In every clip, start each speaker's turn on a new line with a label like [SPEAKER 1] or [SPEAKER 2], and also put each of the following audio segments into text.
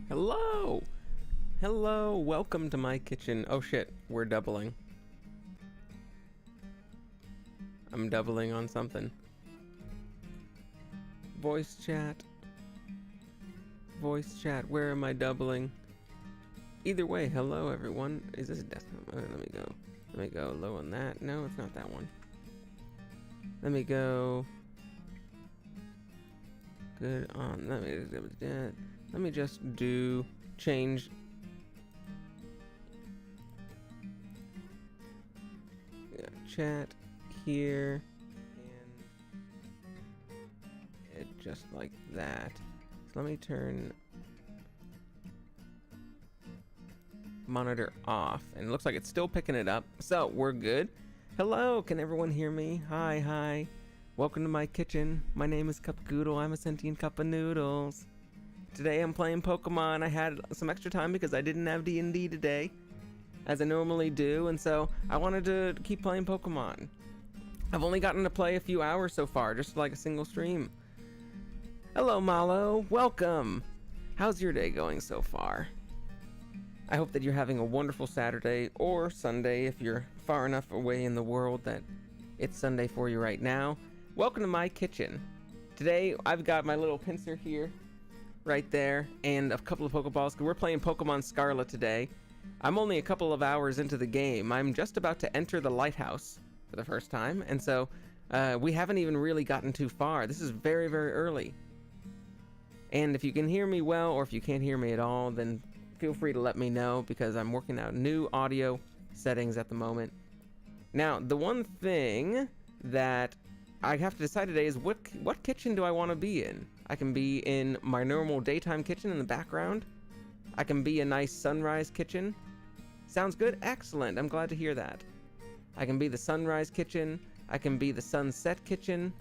[SPEAKER 1] Hello! Hello, welcome to my kitchen. Oh shit, we're doubling. I'm doubling on something. Voice chat. Voice chat, where am I doubling? Either way, hello everyone. Is this a desktop? Let me go. Let me go low on that. No, it's not that one. Let me go good on. Let me just do change. Yeah, chat here and it just like that. So let me turn monitor off, and it looks like it's still picking it up, so we're good. Hello, can everyone hear me? Hi. Welcome to my kitchen. My name is Goodle. I'm a sentient cup of noodles. Today I'm playing Pokemon. I had some extra time because I didn't have D&D today, as I normally do, and so I wanted to keep playing Pokemon. I've only gotten to play a few hours so far, just like a single stream. Hello, Malo. Welcome. How's your day going so far? I hope that you're having a wonderful Saturday or Sunday if you're far enough away in the world that it's Sunday for you right now. Welcome to my kitchen. Today I've got my little pincer here, right there, and a couple of Pokeballs. We're playing Pokemon Scarlet today. I'm only a couple of hours into the game. I'm just about to enter the Lighthouse for the first time, and so we haven't even really gotten too far. This is very, very early. And if you can hear me well, or if you can't hear me at all, then feel free to let me know, because I'm working out new audio settings at the moment. Now, the one thing that I have to decide today is what kitchen do I want to be in? I can be in my normal daytime kitchen in the background. I can be a nice sunrise kitchen. Sounds good? Excellent. I'm glad to hear that. I can be the sunrise kitchen. I can be the sunset kitchen.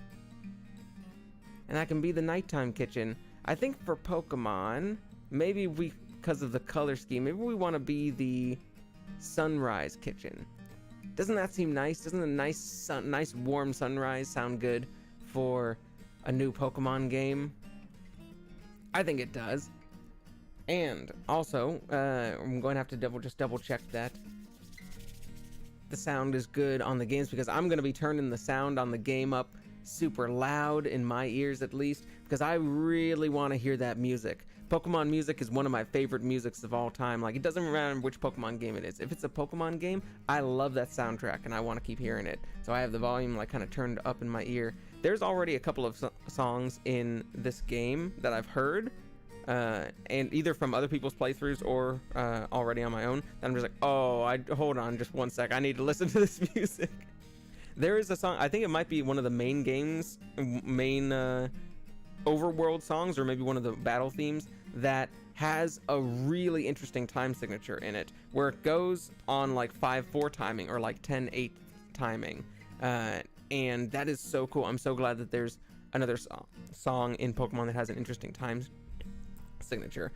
[SPEAKER 1] And I can be the nighttime kitchen. I think for Pokemon, maybe because of the color scheme, maybe we want to be the sunrise kitchen. Doesn't that seem nice? Doesn't a nice warm sunrise sound good for a new Pokemon game? I think it does. And also, I'm going to have to double check that the sound is good on the games, because I'm going to be turning the sound on the game up super loud in my ears, at least, because I really want to hear that music. Pokemon music is one of my favorite musics of all time. Like, it doesn't matter which Pokemon game it is. If it's a Pokemon game, I love that soundtrack and I want to keep hearing it. So I have the volume like kind of turned up in my ear. There's already a couple of songs in this game that I've heard, and either from other people's playthroughs or already on my own, that I'm just like, oh, hold on just one sec, I need to listen to this music. There is a song, I think it might be one of the main overworld songs, or maybe one of the battle themes, that has a really interesting time signature in it, where it goes on like 5/4 timing or like 10/8 timing, and that is so cool. I'm so glad that there's another song in Pokemon that has an interesting time signature.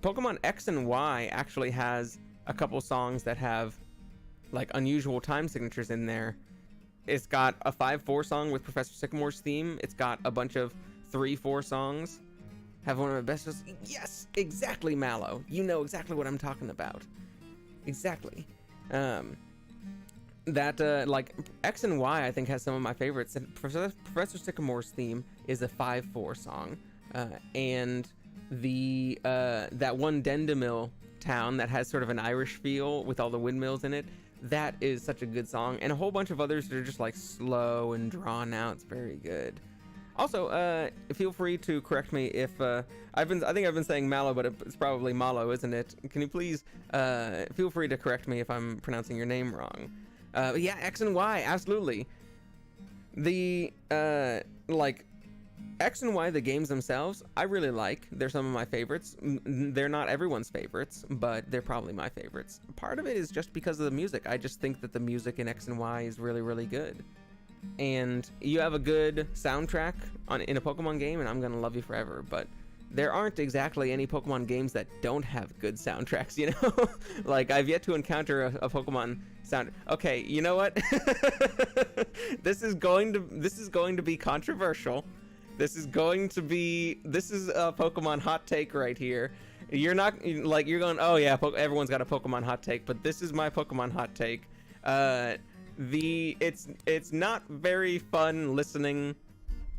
[SPEAKER 1] Pokemon X and Y actually has a couple songs that have like unusual time signatures in there. It's got a 5/4 song with Professor Sycamore's theme. It's got a bunch of 3/4 songs. Have one of my best. Yes, exactly, Mallow. You know exactly what I'm talking about. Exactly. Like X and Y, I think, has some of my favorites. And Professor Sycamore's theme is a 5/4 song, and the that one Dendemil town that has sort of an Irish feel with all the windmills in it. That is such a good song, and a whole bunch of others that are just like slow and drawn out. It's very good. Also, feel free to correct me if I think I've been saying Mallow, but it's probably Mallow, isn't it? Can you please feel free to correct me if I'm pronouncing your name wrong? But yeah, X and Y, absolutely. The like X and Y, the games themselves, I really like. They're some of my favorites. They're not everyone's favorites, but they're probably my favorites. Part of it is just because of the music. I just think that the music in X and Y is really, really good. And you have a good soundtrack in a Pokemon game, and I'm gonna love you forever. But there aren't exactly any Pokemon games that don't have good soundtracks, you know? Like, I've yet to encounter a Pokemon sound. Okay, you know what? This is going to be controversial. This is a Pokemon hot take right here. You're not like, you're going, oh yeah, everyone's got a Pokemon hot take, but this is my Pokemon hot take. It's not very fun listening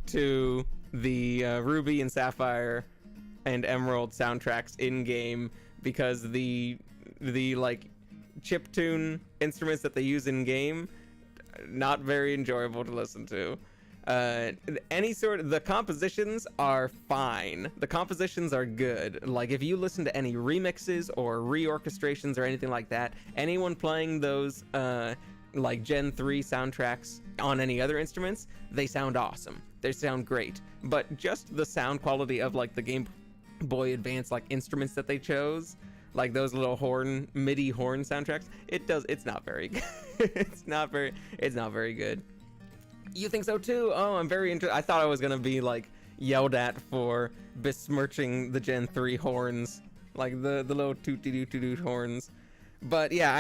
[SPEAKER 1] to the Ruby and Sapphire and Emerald soundtracks in game, because the like chiptune instruments that they use in game, not very enjoyable to listen to. The compositions are fine. The compositions are good. Like, if you listen to any remixes or reorchestrations or anything like that, anyone playing those like Gen 3 soundtracks on any other instruments, they sound awesome. They sound great. But just the sound quality of like the Game Boy Advance like instruments that they chose, like those little MIDI horn soundtracks, it's not very good. it's not very good. You think so too? Oh, I'm very interested. I thought I was gonna be like yelled at for besmirching the Gen 3 horns, like the little toot-toot-toot horns. But yeah,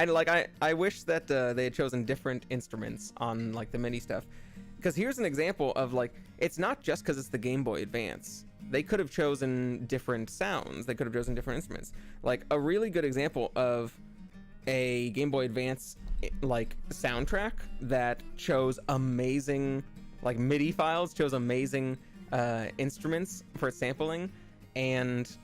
[SPEAKER 1] I wish that they had chosen different instruments on like the mini stuff. Because here's an example of like, it's not just because it's the Game Boy Advance. They could have chosen different sounds. They could have chosen different instruments. Like, a really good example of a Game Boy Advance like soundtrack that chose amazing like MIDI files, chose amazing instruments for sampling, and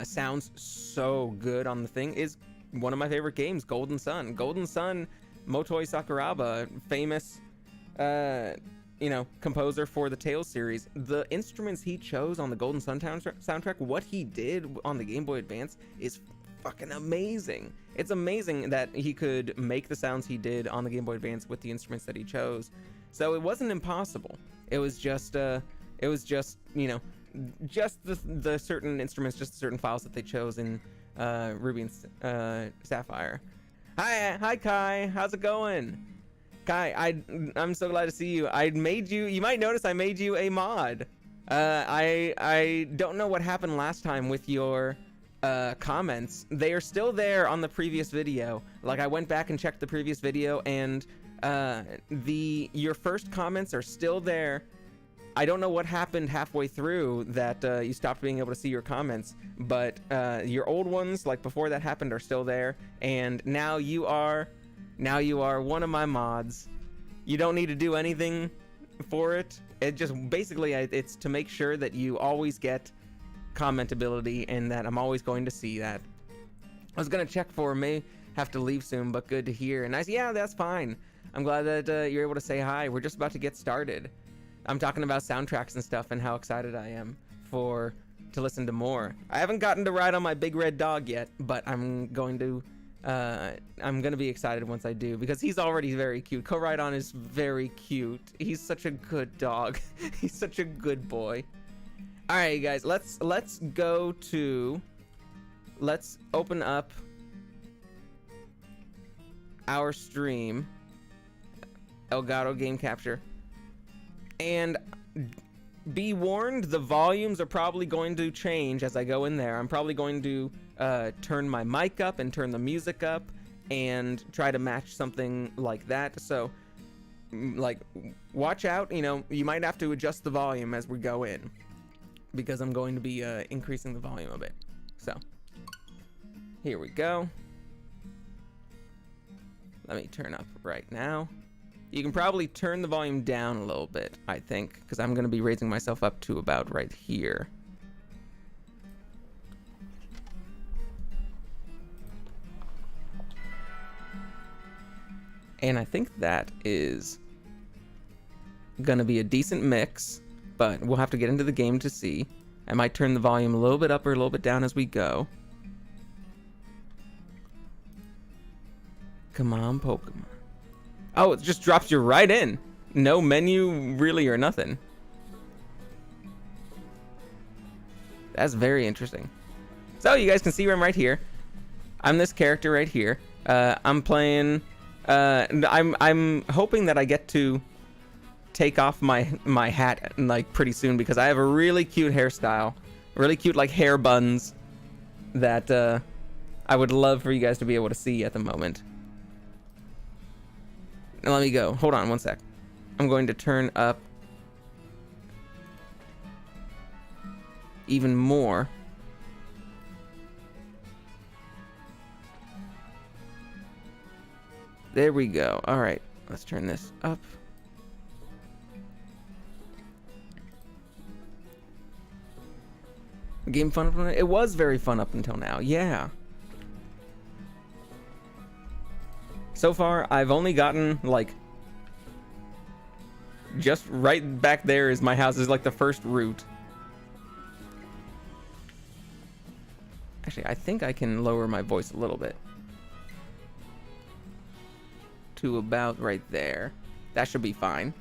[SPEAKER 1] sounds so good on the thing, is one of my favorite games, Golden Sun. Golden Sun, Motoi Sakuraba, famous composer for the Tales series. The instruments he chose on the Golden Sun soundtrack, what he did on the Game Boy Advance is fucking amazing. It's amazing that he could make the sounds he did on the Game Boy Advance with the instruments that he chose. So it wasn't impossible. It was just the certain instruments, just the certain files that they chose in Ruby and Sapphire. Hi Kai, how's it going? Kai, I'm so glad to see you. You might notice I made you a mod. I don't know what happened last time with your comments. They are still there on the previous video. Like, I went back and checked the previous video, and your first comments are still there, I don't know what happened halfway through that you stopped being able to see your comments, but your old ones, like before that happened, are still there, and now you are one of my mods. You don't need to do anything for it. It just basically it's to make sure that you always get commentability and that I'm always going to see that. I was gonna check for may have to leave soon, but good to hear. And I said, yeah, that's fine. I'm glad that you're able to say hi. We're just about to get started. I'm talking about soundtracks and stuff and how excited I am to listen to more. I haven't gotten to ride on my big red dog yet, but I'm going to be excited once I do, because he's already very cute. Ko-Ride-On is very cute. He's such a good dog. He's such a good boy. All right, guys, let's open up our stream, Elgato Game Capture, and be warned, the volumes are probably going to change as I go in there. I'm probably going to turn my mic up and turn the music up and try to match something like that. So, like, watch out. You know, you might have to adjust the volume as we go in, because I'm going to be increasing the volume a bit. So, here we go. Let me turn up right now. You can probably turn the volume down a little bit, I think, because I'm going to be raising myself up to about right here. And I think that is going to be a decent mix, but we'll have to get into the game to see. I might turn the volume a little bit up or a little bit down as we go. Come on, Pokemon. Oh, it just drops you right in. No menu, really, or nothing. That's very interesting. So you guys can see I'm right here. I'm this character right here. I'm playing. I'm hoping that I get to take off my hat like pretty soon, because I have a really cute hairstyle, really cute like hair buns that I would love for you guys to be able to see at the moment. Now let me go. Hold on one sec. I'm going to turn up even more. There we go. All right, let's turn this up. Game fun? It was very fun up until now. Yeah. So far, I've only gotten, like, just right back there is my house, is like the first route. Actually, I think I can lower my voice a little bit to about right there. That should be fine.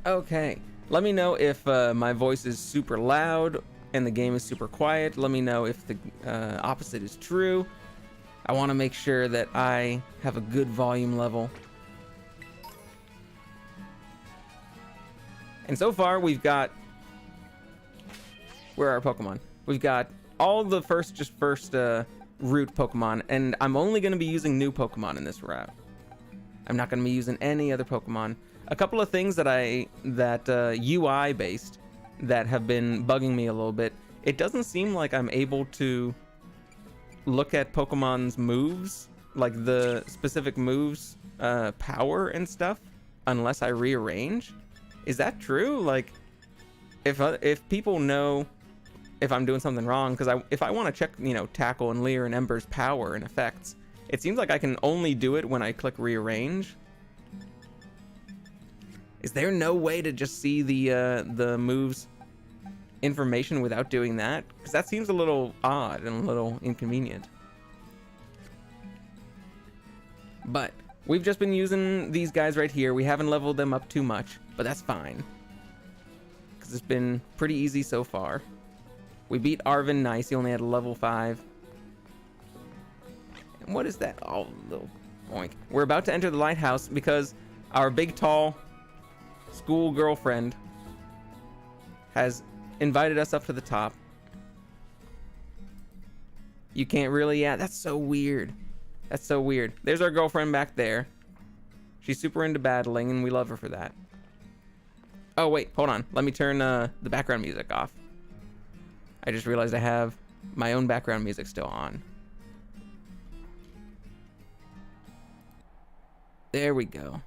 [SPEAKER 1] Okay. Let me know if my voice is super loud and the game is super quiet. Let me know if the opposite is true. I want to make sure that I have a good volume level. And so far, we've got... Where are our Pokemon? We've got all the first route Pokemon, and I'm only going to be using new Pokemon in this route. I'm not going to be using any other Pokemon. A couple of things that UI based that have been bugging me a little bit. It doesn't seem like I'm able to look at Pokemon's moves, like the specific moves, power and stuff, unless I rearrange. Is that true? Like, if people know if I'm doing something wrong, because if I want to check, you know, Tackle and Leer and Ember's power and effects, it seems like I can only do it when I click rearrange. Is there no way to just see the moves information without doing that? Because that seems a little odd and a little inconvenient. But we've just been using these guys right here. We haven't leveled them up too much, but that's fine, because it's been pretty easy so far. We beat Arvin nice. He only had a level 5. And what is that? Oh, little boink. We're about to enter the lighthouse because our big, tall school girlfriend has invited us up to the top. You can't really, yeah, that's so weird. That's so weird. There's our girlfriend back there. She's super into battling, and we love her for that. Oh, wait, hold on. Let me turn the background music off. I just realized I have my own background music still on. There we go.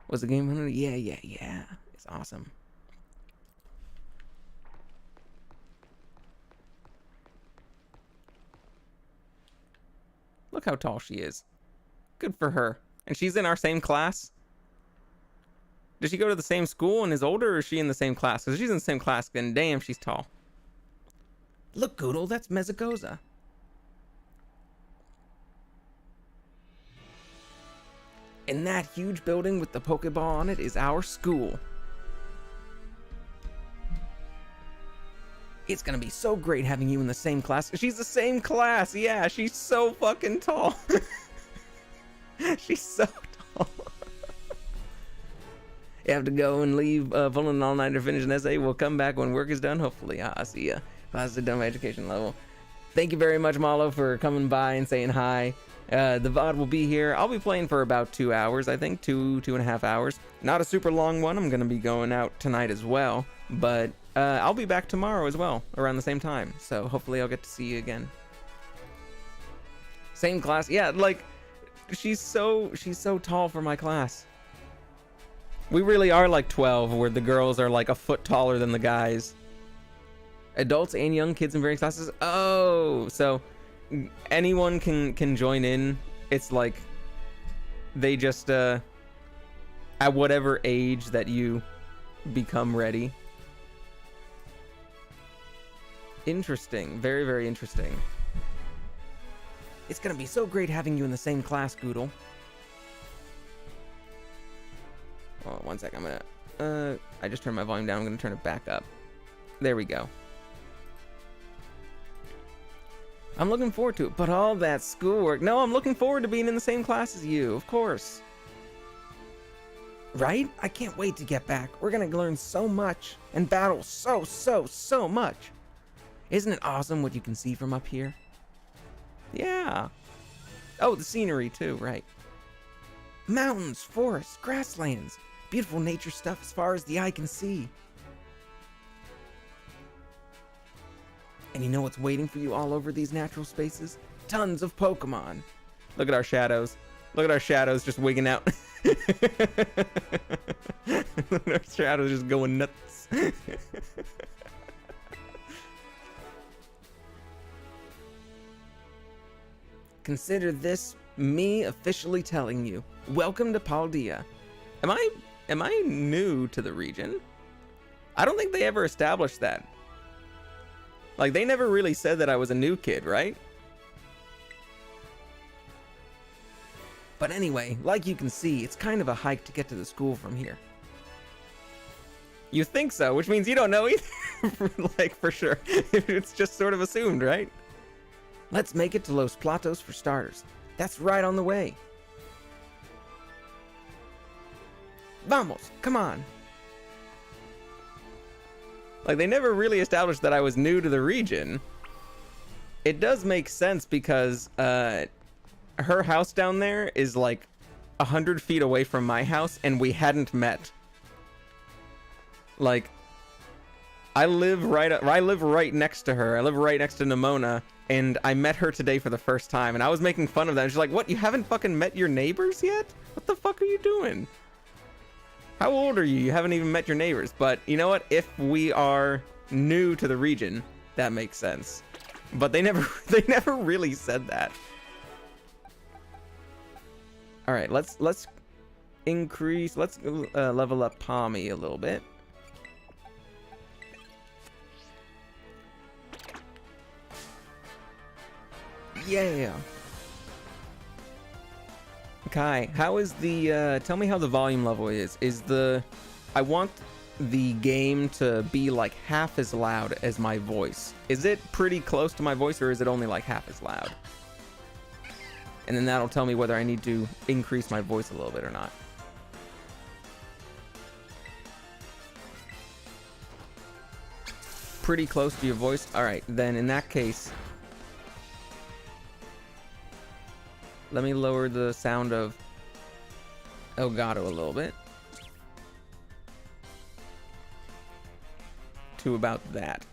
[SPEAKER 1] Was the game winner? Yeah. It's awesome. Look how tall she is. Good for her. And she's in our same class? Does she go to the same school and is older, or is she in the same class? Because if she's in the same class, then damn, she's tall. Look, Goodle, that's Mezagoza. And that huge building with the Pokeball on it is our school. It's gonna be so great having you in the same class. She's the same class. Yeah, she's so fucking tall. She's so tall. You have to go and leave pulling an all-nighter, finish an essay. We'll come back when work is done, hopefully. See ya. Class is done by education level. Thank you very much, Malo, for coming by and saying hi. The VOD will be here. I'll be playing for about 2 hours, I think. 2.5 hours. Not a super long one. I'm going to be going out tonight as well. But I'll be back tomorrow as well, around the same time. So hopefully I'll get to see you again. Same class. Yeah, like, she's so tall for my class. We really are like 12, where the girls are like a foot taller than the guys. Adults and young kids in various classes. Oh, so anyone can join in. It's like they just at whatever age that you become ready. Interesting. Very, very interesting. It's gonna be so great having you in the same class, Goodle. Oh, 1 sec. I'm gonna I just turned my volume down. I'm gonna turn it back up. There we go. I'm looking forward to it, but all that schoolwork. No, I'm looking forward to being in the same class as you, of course. Right? I can't wait to get back. We're gonna learn so much and battle so much. Isn't it awesome what you can see from up here? Yeah. Oh, the scenery too, right. Mountains, forests, grasslands. Beautiful nature stuff as far as the eye can see. And you know what's waiting for you all over these natural spaces? Tons of Pokemon. Look at our shadows. Look at our shadows just wigging out. Look at our shadows just going nuts. Consider this me officially telling you, welcome to Paldea. Am I new to the region? I don't think they ever established that. Like, they never really said that I was a new kid, right? But anyway, like you can see, it's kind of a hike to get to the school from here. You think so, which means you don't know either. Like, for sure. It's just sort of assumed, right? Let's make it to Los Platos for starters. That's right on the way. Vamos, come on. Like, they never really established that I was new to the region. It does make sense because her house down there is like 100 feet away from my house, and we hadn't met. Like, I live right next to her. I live right next to Nimona, and I met her today for the first time, and I was making fun of that. And she's like, "What? You haven't fucking met your neighbors yet? What the fuck are you doing? How old are you? You haven't even met your neighbors." But you know what? If we are new to the region, that makes sense. But they never really said that. All right, let's increase. Let's level up Pommy a little bit. Yeah. Kai, how is the tell me how the volume level is. I want the game to be like half as loud as my voice. Is it pretty close to my voice, or is it only like half as loud? And then that'll tell me whether I need to increase my voice a little bit or not. Pretty close to your voice. All right, then in that case, Let me lower the sound of Elgato a little bit. To about that.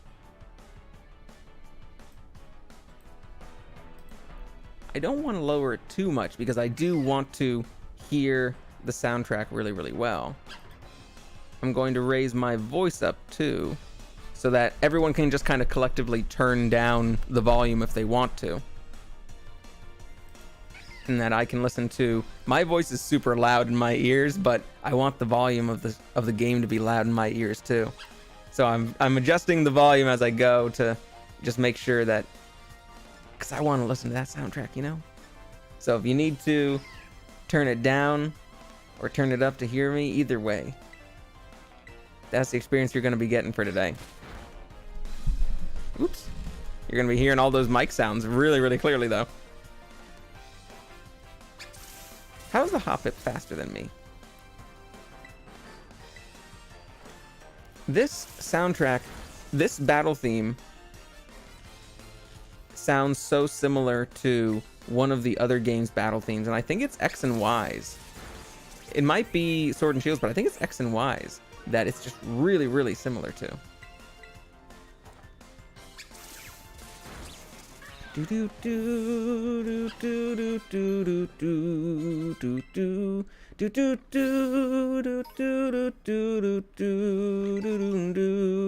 [SPEAKER 1] I don't want to lower it too much because I do want to hear the soundtrack really, really well. I'm going to raise my voice up too, so that everyone can just kind of collectively turn down the volume if they want to. And that I can listen to. My voice is super loud in my ears, but I want the volume of the game to be loud in my ears too. So I'm adjusting the volume as I go to just make sure that, because I want to listen to that soundtrack, you know? So if you need to turn it down or turn it up to hear me, either way, that's the experience you're going to be getting for today. Oops. You're going to be hearing all those mic sounds really, really clearly, though. How is the Hoppip faster than me? This soundtrack, this battle theme, sounds so similar to one of the other game's battle themes, and I think it's X and Y's. It might be Sword and Shields, but I think it's X and Y's that it's just really, really similar to. Do do do do do do do do do do do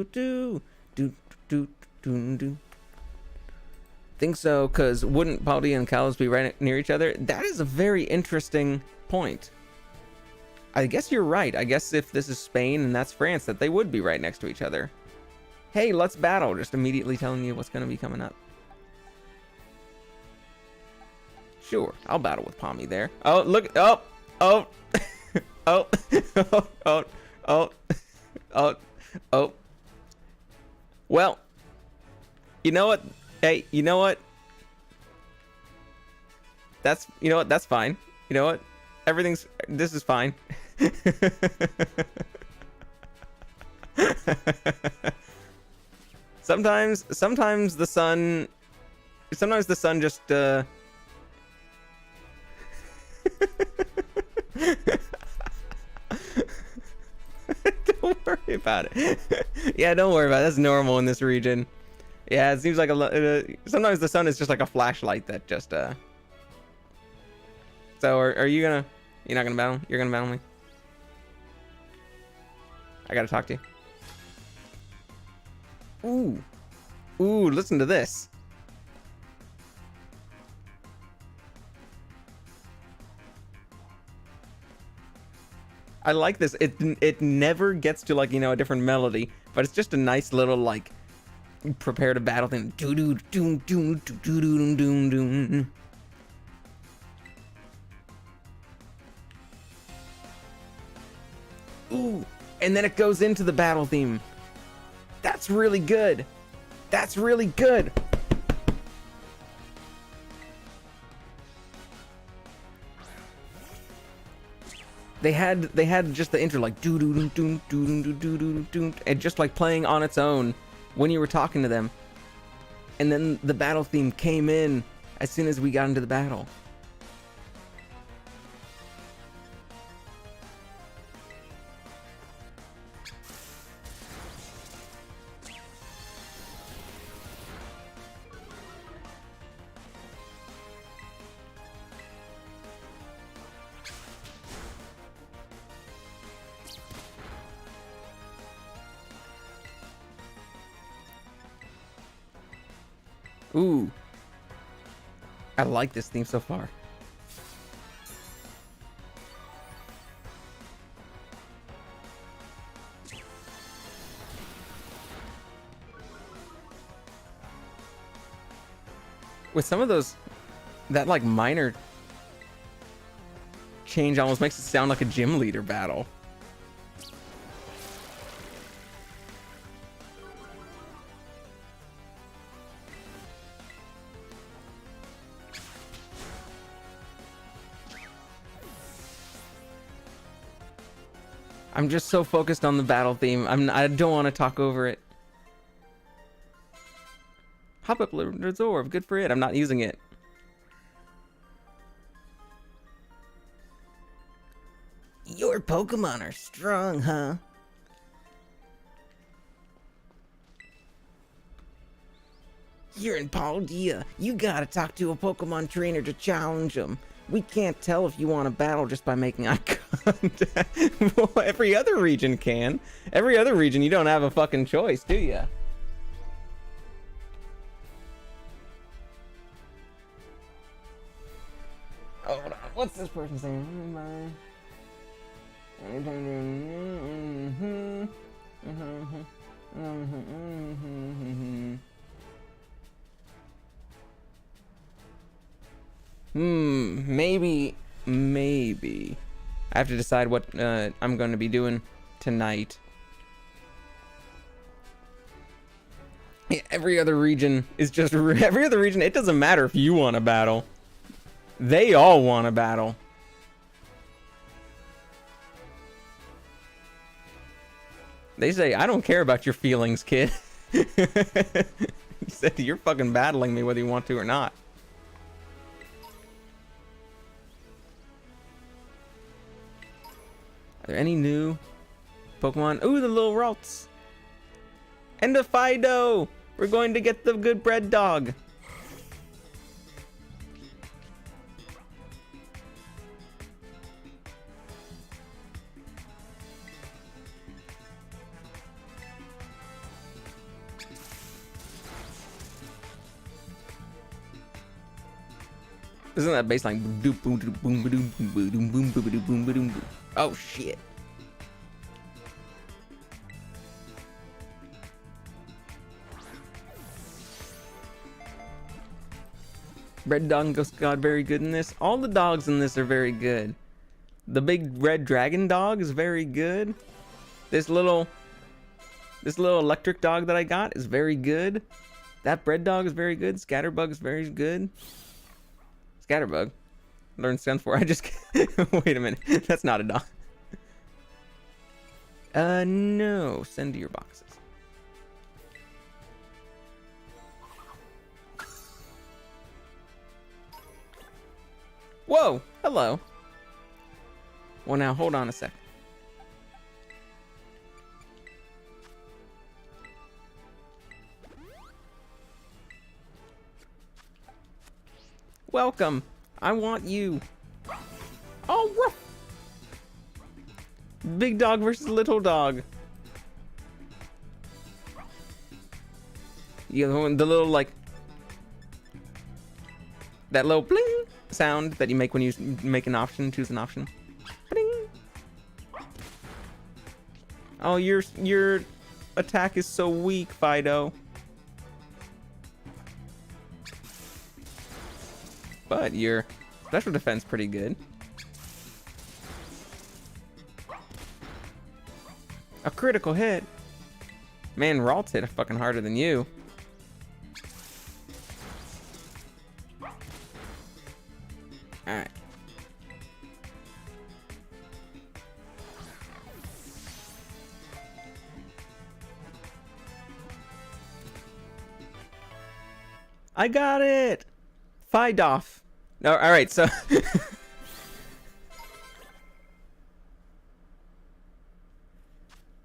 [SPEAKER 1] do do do do do. Think so, because wouldn't Paldi and Kalos be right near each other? That is a very interesting point. I guess you're right. I guess if this is Spain and that's France, that they would be right next to each other. Hey, let's battle. Just immediately telling you what's going to be coming up. Sure, I'll battle with Pommy there. Oh, look. Oh, oh, oh, oh, oh, oh, oh, oh. Well, you know what? Hey, you know what? That's, you know what? That's fine. You know what? This is fine. Sometimes the sun just, don't worry about it. Yeah, don't worry about it. That's normal in this region. Yeah, it seems like sometimes the sun is just like a flashlight that just So are you gonna? You're not gonna battle? You're gonna battle me? I gotta talk to you. Ooh, listen to this. I like this. It never gets to, like, you know, a different melody, but it's just a nice little, like, prepare to battle thing. Ooh, and then it goes into the battle theme. That's really good. That's really good. They had just the intro, like doo doo doo doo doo doo doo doo doo, and just like playing on its own when you were talking to them, and then the battle theme came in as soon as we got into the battle. Ooh, I like this theme so far. With some of those, that like minor change almost makes it sound like a gym leader battle. I'm just so focused on the battle theme. I don't want to talk over it. Hop up Reserve, good for it. I'm not using it. Your Pokemon are strong, huh? You're in Paldea. You gotta talk to a Pokemon trainer to challenge him. We can't tell if you want to battle just by making eye contact. Well, every other region can. Every other region, you don't have a fucking choice, do ya? Oh, hold on. What's this person saying? Maybe. I have to decide what I'm going to be doing tonight. Yeah, every other region, it doesn't matter if you want to battle. They all want to battle. They say, I don't care about your feelings, kid. He said, you're fucking battling me whether you want to or not. Are there any new Pokemon? Ooh, the little Ralts. And a Fido. We're going to get the good bread dog. Isn't that bass line? Oh shit. Red Dog got very good in this. All the dogs in this are very good. The big red dragon dog is very good. This little electric dog that I got is very good. That bread dog is very good. Scatterbug is very good. Scatterbug. Learn stands for. I just wait a minute. That's not a dog. No. Send to your boxes. Whoa. Hello. Well, now hold on a sec. Welcome. I want you. Oh, woof. Big dog versus little dog. You know, the little, like, that little bling sound that you make when you make an option, choose an option. Bling. Oh, your attack is so weak, Fido. But your special defense pretty good. A critical hit. Man, Ralts hit fucking harder than you. Alright. I got it! Fidoff. No, alright, so...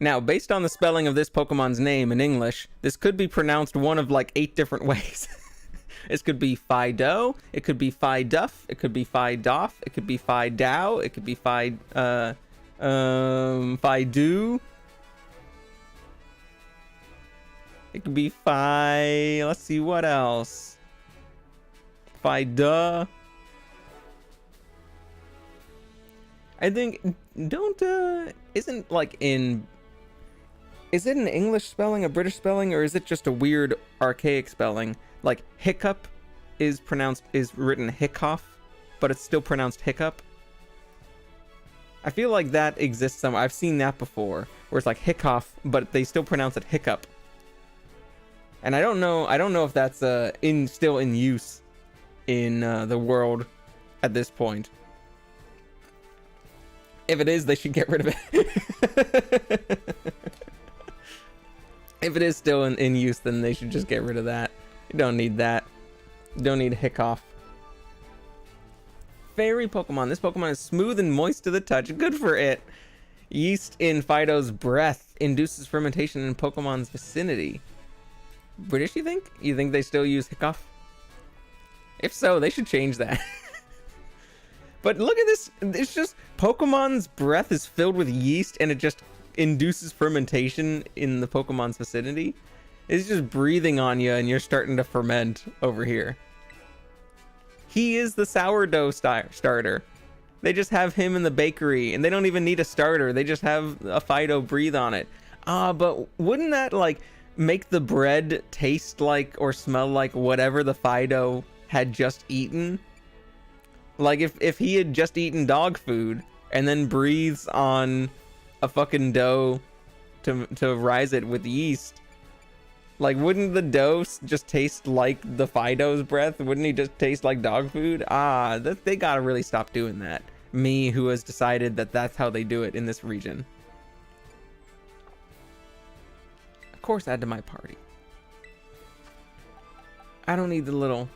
[SPEAKER 1] Now, based on the spelling of this Pokemon's name in English, this could be pronounced one of like 8 different ways. This could be Fido, it could be Fiduff, it could be Fidoff, it could be Fidow, it could be Fidu. It could be let's see what else. Fida. I think, isn't like is it an English spelling, a British spelling, or is it just a weird archaic spelling? Like hiccup is written hiccough, but it's still pronounced hiccup. I feel like that exists somewhere. I've seen that before, where it's like hiccough, but they still pronounce it hiccup. And I don't know if that's still in use in the world at this point. If it is, they should get rid of it. If it is still in use, then they should just get rid of that. You don't need that. You don't need hiccough. fairy Pokemon. This Pokemon is smooth and moist to the touch. Good for it. Yeast in Fido's breath induces fermentation in Pokemon's vicinity. British, you think? You think they still use hiccup? If so, they should change that. But look at this. It's just Pokemon's breath is filled with yeast and it just induces fermentation in the Pokemon's vicinity. It's just breathing on you and you're starting to ferment over here. He is the sourdough starter. They just have him in the bakery and they don't even need a starter. They just have a Fido breathe on it. But wouldn't that like make the bread taste like or smell like whatever the Fido had just eaten? Like if he had just eaten dog food and then breathes on a fucking dough to rise it with yeast, like wouldn't the dough just taste like the Fido's breath? Wouldn't he just taste like dog food? They gotta really stop doing that. Me, who has decided that that's how they do it in this region. Of course, add to my party. I don't need the little...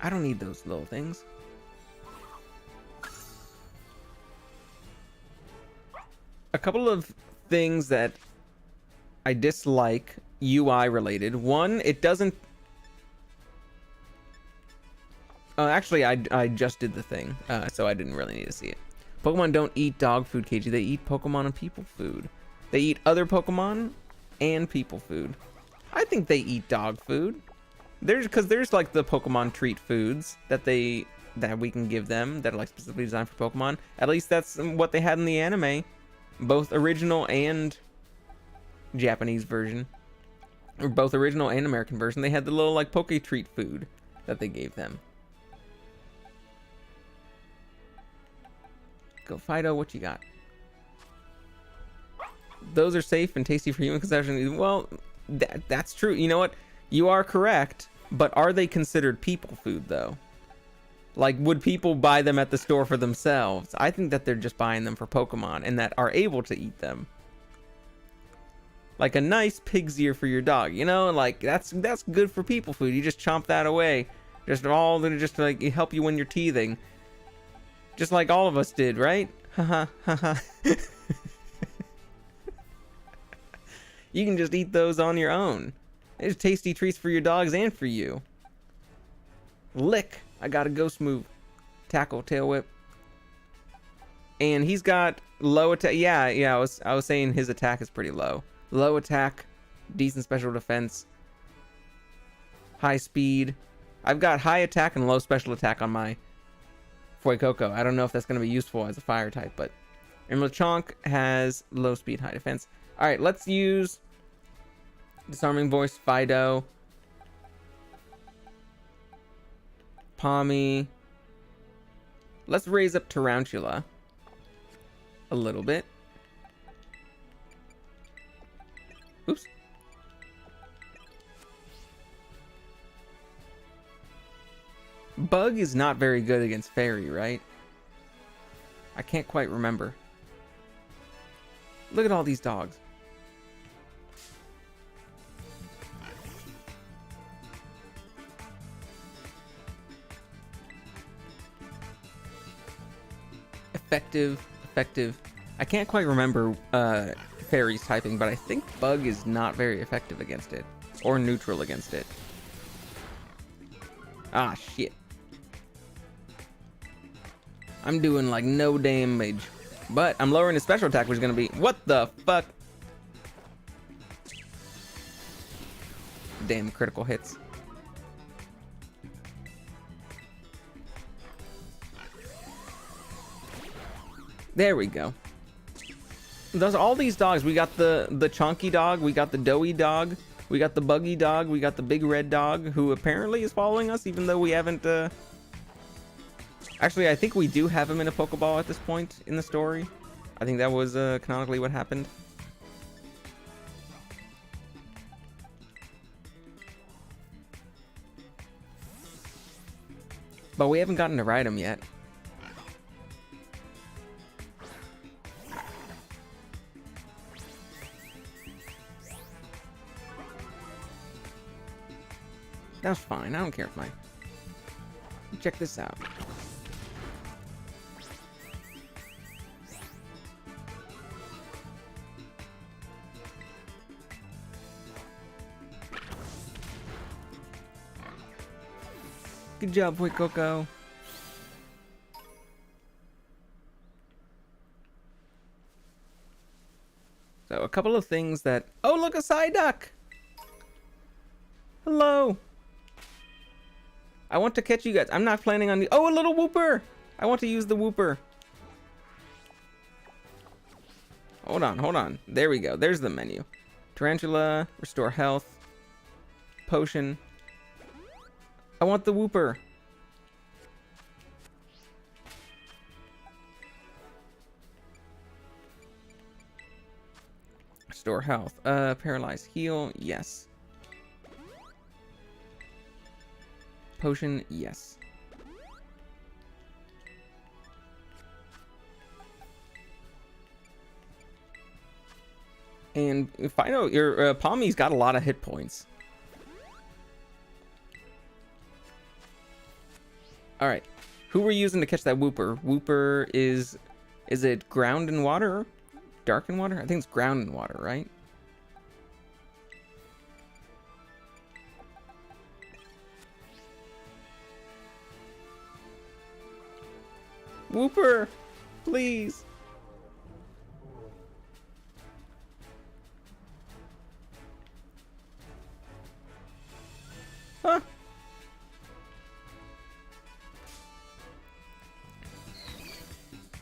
[SPEAKER 1] I don't need those little things. A couple of things that I dislike UI related. One, it doesn't... actually, I just did the thing, so I didn't really need to see it. Pokemon don't eat dog food, KG. They eat Pokemon and people food. They eat other Pokemon and people food. I think they eat dog food. There's like the Pokemon treat foods that we can give them that are like specifically designed for Pokemon. At least that's what they had in the anime, both original and Japanese version, or both original and American version. They had the little like Poke treat food that they gave them. Go Fido, what you got? Those are safe and tasty for human consumption. Well, that's true. You know what? You are correct, but are they considered people food though? Like, would people buy them at the store for themselves? I think that they're just buying them for Pokemon and that are able to eat them. Like a nice pig's ear for your dog, you know? Like that's good for people food. You just chomp that away. Just to like help you when you're teething. Just like all of us did, right? Haha, haha. You can just eat those on your own. There's tasty treats for your dogs and for you. Lick. I got a ghost move. Tackle, tail whip. And he's got low attack. Yeah, I was saying his attack is pretty low. Low attack, decent special defense, high speed. I've got high attack and low special attack on my Fuecoco. I don't know if that's going to be useful as a fire type, but... And Lechonk has low speed, high defense. Alright, let's use Disarming Voice, Fido, Palmy. Let's raise up Tarantula a little bit. Oops. Bug is not very good against Fairy, right? I can't quite remember. Look at all these dogs. Effective. I can't quite remember Fairy's typing, but I think Bug is not very effective against it. Or neutral against it. Ah, shit. I'm doing like no damage. But I'm lowering his special attack, which is going to be... What the fuck? Damn critical hits. There we go. Those all these dogs. We got the chunky dog. We got the doughy dog. We got the buggy dog. We got the big red dog, who apparently is following us, even though we haven't... Actually, I think we do have him in a Pokeball at this point in the story. I think that was canonically what happened. But we haven't gotten to ride him yet. That's fine. I don't care if my... Check this out. Good job, boy Coco. So a couple of things that... Oh, look, a Psyduck! Hello! I want to catch you guys. I'm not planning on... Oh, a little Whooper! I want to use the Whooper. Hold on. There we go. There's the menu. Tarantula, restore health, potion. I want the Whooper. Restore health. Paralyze, heal, yes. Potion, yes. And if I know your Palmy's got a lot of hit points. All right, who we're using to catch that Whooper? Whooper is it ground in water? Dark in water? I think it's ground in water, right? Whooper, please. Huh?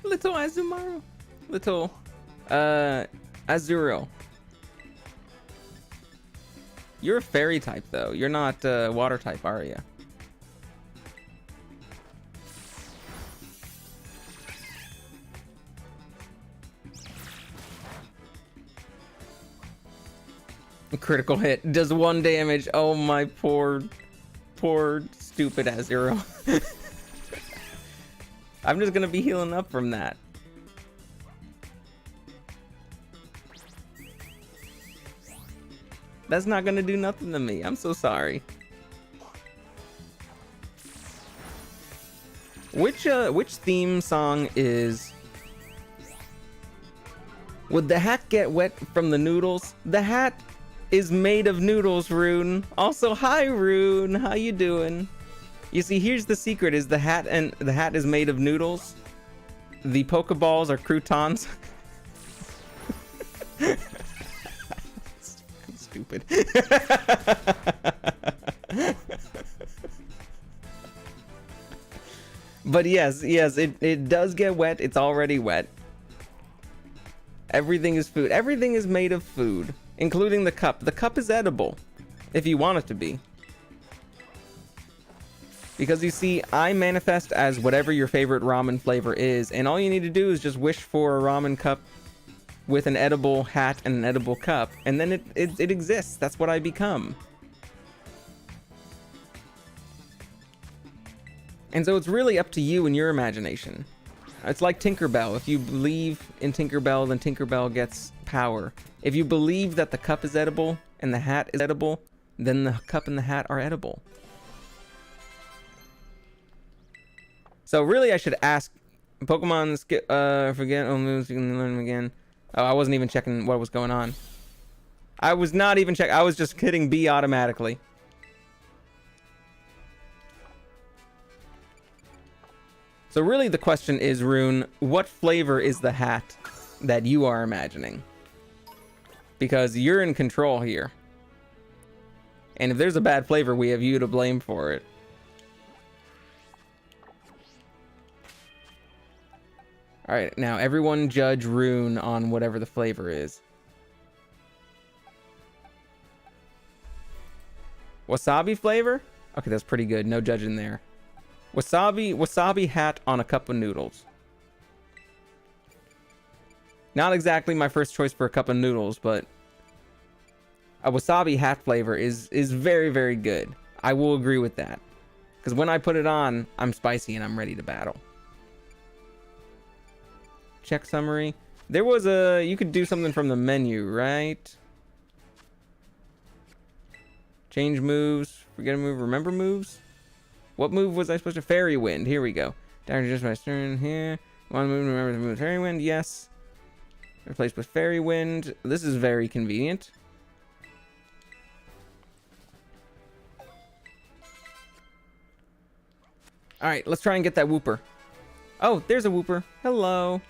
[SPEAKER 1] Little Azumaru. Little Azuro. You're a fairy type though. You're not water type, are you? Critical hit does 1 damage. Oh my poor stupid Azuro. I'm just gonna be healing up from that. That's not gonna do nothing to me. I'm so sorry. Which theme song is... Would the hat get wet from the noodles? The hat is made of noodles, Rune. Also, hi Rune, how you doing? You see, here's the secret: is the hat is made of noodles. The Pokeballs are croutons. Stupid. But yes, it does get wet. It's already wet. Everything is food. Everything is made of food, including the cup. The cup is edible, if you want it to be. Because you see, I manifest as whatever your favorite ramen flavor is, and all you need to do is just wish for a ramen cup with an edible hat and an edible cup, and then it exists. That's what I become. And so it's really up to you and your imagination. It's like Tinkerbell. If you believe in Tinkerbell, then Tinkerbell gets power. If you believe that the cup is edible and the hat is edible, then the cup and the hat are edible. So really, I should ask Pokemon skip, forget all moves, you can learn them again. Oh, I wasn't even checking what was going on. I was not even checking. I was just hitting B automatically. So really the question is, Rune, what flavor is the hat that you are imagining? Because you're in control here. And if there's a bad flavor, we have you to blame for it. Alright, now everyone judge Rune on whatever the flavor is. Wasabi flavor? Okay, that's pretty good. No judging there. Wasabi hat on a cup of noodles. Not exactly my first choice for a cup of noodles, but a wasabi hat flavor is very, very good. I will agree with that. Because when I put it on, I'm spicy and I'm ready to battle. Check summary. There was you could do something from the menu, right? Change moves, forget a move, remember moves? What move was I supposed to? Fairy Wind. Here we go. Down just my turn here. One move, remember to move Fairy Wind. Yes. Replaced with Fairy Wind. This is very convenient. Alright, let's try and get that Wooper. Oh, there's a Wooper. Hello.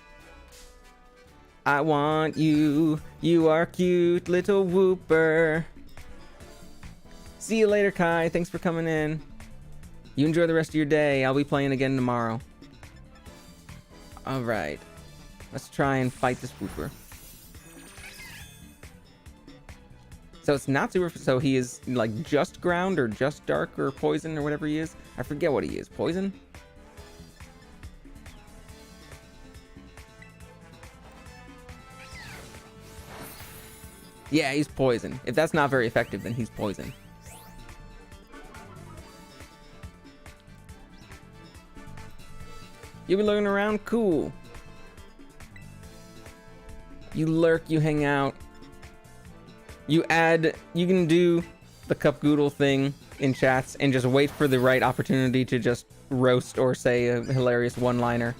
[SPEAKER 1] I want you. You are cute, little Wooper. See you later, Kai. Thanks for coming in. You enjoy the rest of your day. I'll be playing again tomorrow. Alright. Let's try and fight this Wooper. So it's not super... So he is like just ground or just dark or poison or whatever he is. I forget what he is. Poison? Yeah, he's poison. If that's not very effective, then he's poison. You been looking around? Cool. You lurk, you hang out. You can do the Cup Goodle thing in chats and just wait for the right opportunity to just roast or say a hilarious one-liner.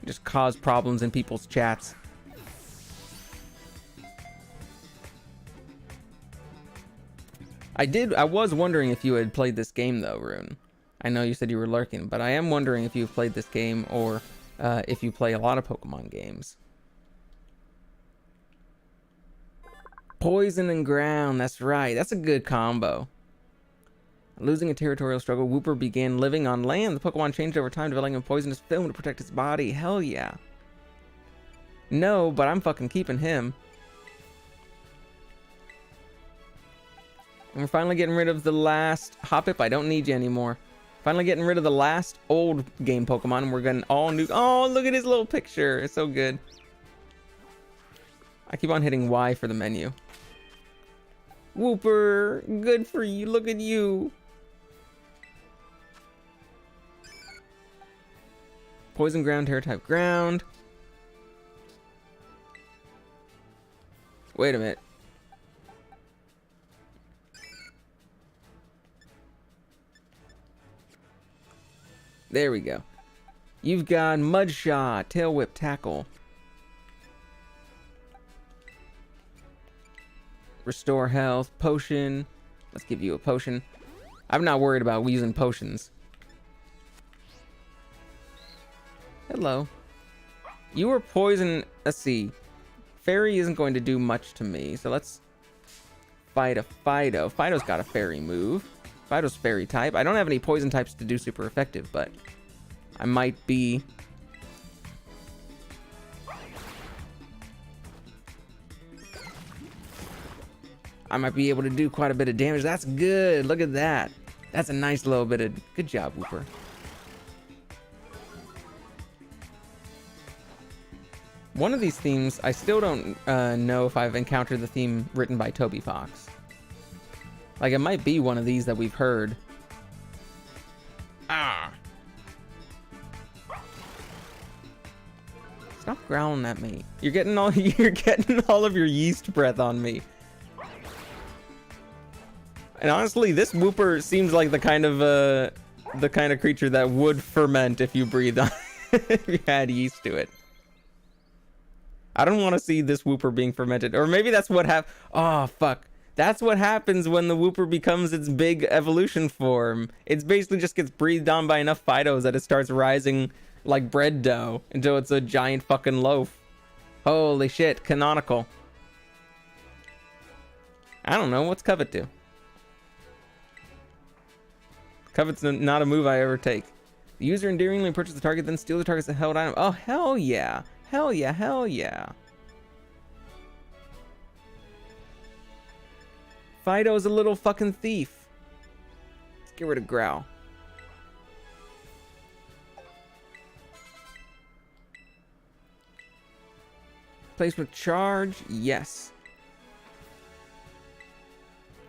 [SPEAKER 1] Just cause problems in people's chats. I was wondering if you had played this game though, Rune. I know you said you were lurking, but I am wondering if you've played this game or if you play a lot of Pokemon games. Poison and ground, that's right. That's a good combo. Losing a territorial struggle, Wooper began living on land. The Pokemon changed over time, developing a poisonous film to protect its body. Hell yeah. No, but I'm fucking keeping him. And we're finally getting rid of the last Hoppip. I don't need you anymore. Finally getting rid of the last old game Pokemon, and we're getting all new. Oh, look at his little picture. It's so good. I keep on hitting Y for the menu. Wooper, good for you. Look at you. Poison ground, Terra type ground. Wait a minute. There we go. You've got Mud Shot, Tail Whip, Tackle. Restore health, potion. Let's give you a potion. I'm not worried about using potions. Hello. You were poison. Let's see. Fairy isn't going to do much to me, so let's fight a Fido. Fido's got a fairy move. Fido's fairy type. I don't have any poison types to do super effective, but I might be... able to do quite a bit of damage. That's good. Look at that. That's a nice little bit of... Good job, Wooper. One of these themes, I still don't know if I've encountered the theme written by Toby Fox. Like, it might be one of these that we've heard. Ah! Stop growling at me. You're getting all of your yeast breath on me. And honestly, this Wooper seems like the kind of creature that would ferment if you breathed on if you had yeast to it. I don't want to see this Wooper being fermented. Or maybe that's what oh, fuck. That's what happens when the Wooper becomes its big evolution form. It basically just gets breathed on by enough Fidos that it starts rising like bread dough until it's a giant fucking loaf. Holy shit, canonical. I don't know, what's Covet do? Covet's not a move I ever take. The user endearingly approaches the target, then steals the target's held item. Oh, hell yeah. Hell yeah, hell yeah. Fido's a little fucking thief. Let's get rid of Growl. Place with charge, yes.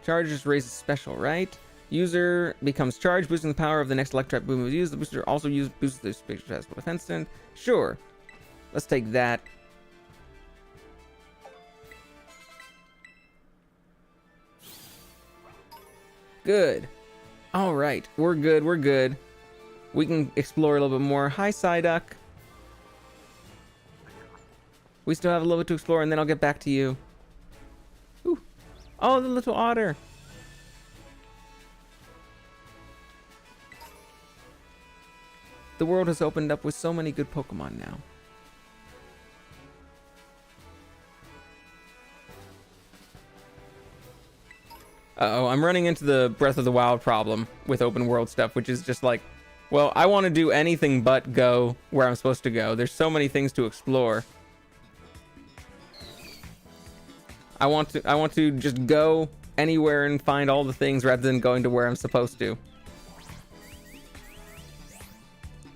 [SPEAKER 1] Charge just raises special, right? User becomes charged, boosting the power of the next electric boom is used. The booster also boosts the special defense stand. Sure. Let's take that. Good. All right, we're good, we're good. We can explore a little bit more. Hi, Psyduck. We still have a little bit to explore, and then I'll get back to you. Ooh. Oh, the little otter. The world has opened up with so many good Pokemon now. Uh-oh, I'm running into the Breath of the Wild problem with open world stuff, which is just like, well, I want to do anything but go where I'm supposed to go. There's so many things to explore. I want to just go anywhere and find all the things rather than going to where I'm supposed to.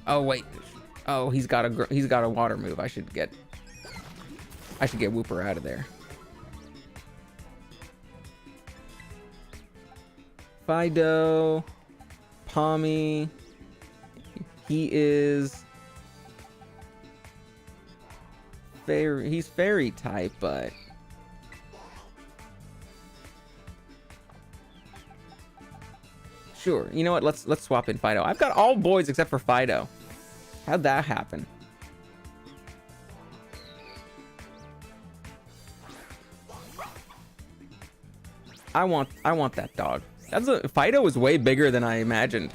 [SPEAKER 1] Oh wait. Oh, he's got a water move. I should get Wooper out of there. Fido, Palmy. He is he's fairy type, but sure. You know what? Let's swap in Fido. I've got all boys except for Fido. How'd that happen? I want that dog. Fido is way bigger than I imagined.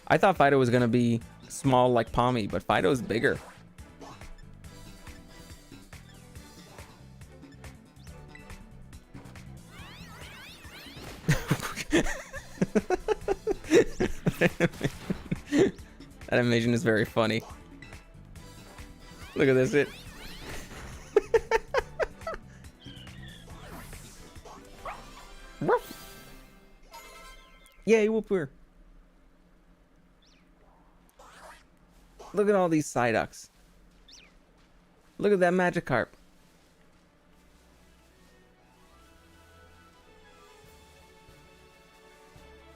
[SPEAKER 1] I thought Fido was gonna be small like Palmy, but Fido's bigger. That animation is very funny. Look at this. Yay, Wooper. Look at all these Psyducks. Look at that Magikarp.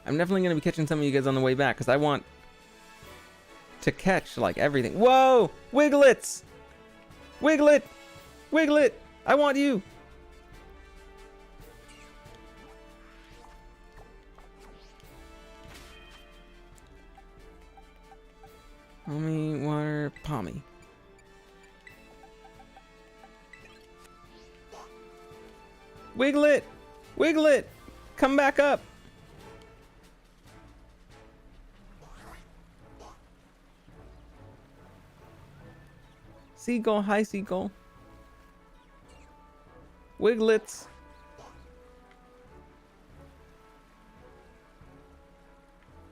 [SPEAKER 1] I'm definitely going to be catching some of you guys on the way back because I want to catch like everything. Whoa! Wigglets! Wiglet! Wiglet! I want you! Palmy, water, Palmy. Wiglet! Wiglet! Come back up! Seagull, hi Seagull. Wiglets.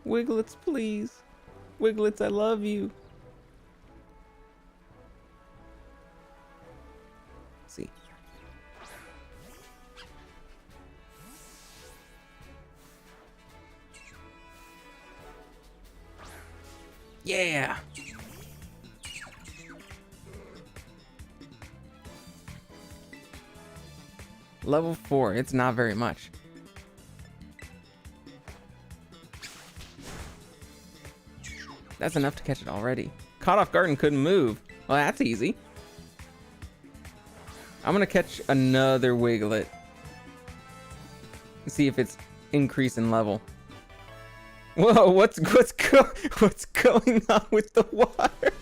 [SPEAKER 1] Wiglets, please. Wiglets, I love you. See. Yeah. Level 4, it's not very much. That's enough to catch it already. Caught off guard and couldn't move. Well, that's easy. I'm gonna catch another Wiglet. See if it's increase in level. Whoa, what's going on with the water?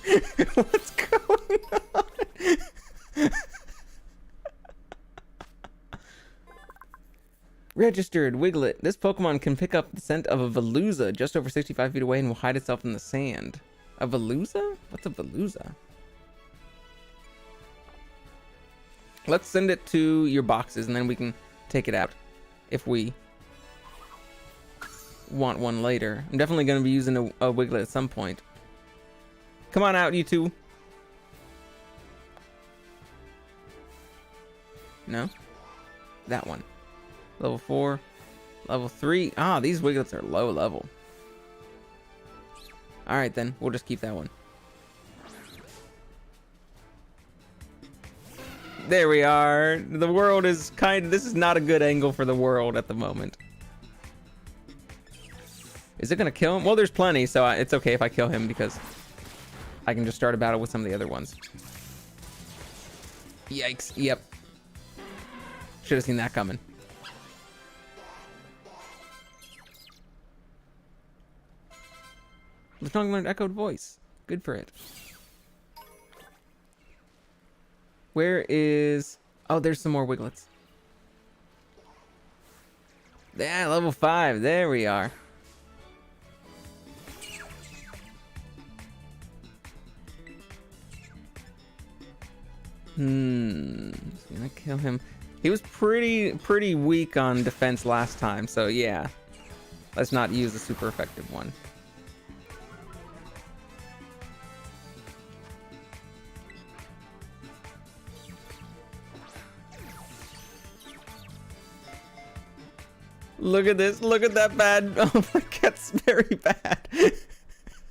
[SPEAKER 1] What's going on? Registered Wiglet. This Pokemon can pick up the scent of a Veluza just over 65 feet away and will hide itself in the sand. A Veluza? What's a Veluza? Let's send it to your boxes and then we can take it out if we want one later. I'm definitely going to be using a Wiglet at some point. Come on out, you two. No? That one. Level 4. Level 3. Ah, these Wiglets are low level. Alright then, we'll just keep that one. There we are. The world is this is not a good angle for the world at the moment. Is it gonna kill him? Well, there's plenty, so it's okay if I kill him because I can just start a battle with some of the other ones. Yikes. Yep. Should have seen that coming. The strong learned echoed voice. Good for it. Where is... Oh, there's some more Wiglets. Yeah, level 5. There we are. Gonna kill him. He was pretty weak on defense last time, so yeah. Let's not use the super effective one. Look at this. Look at that bad. Oh my god, it's very bad.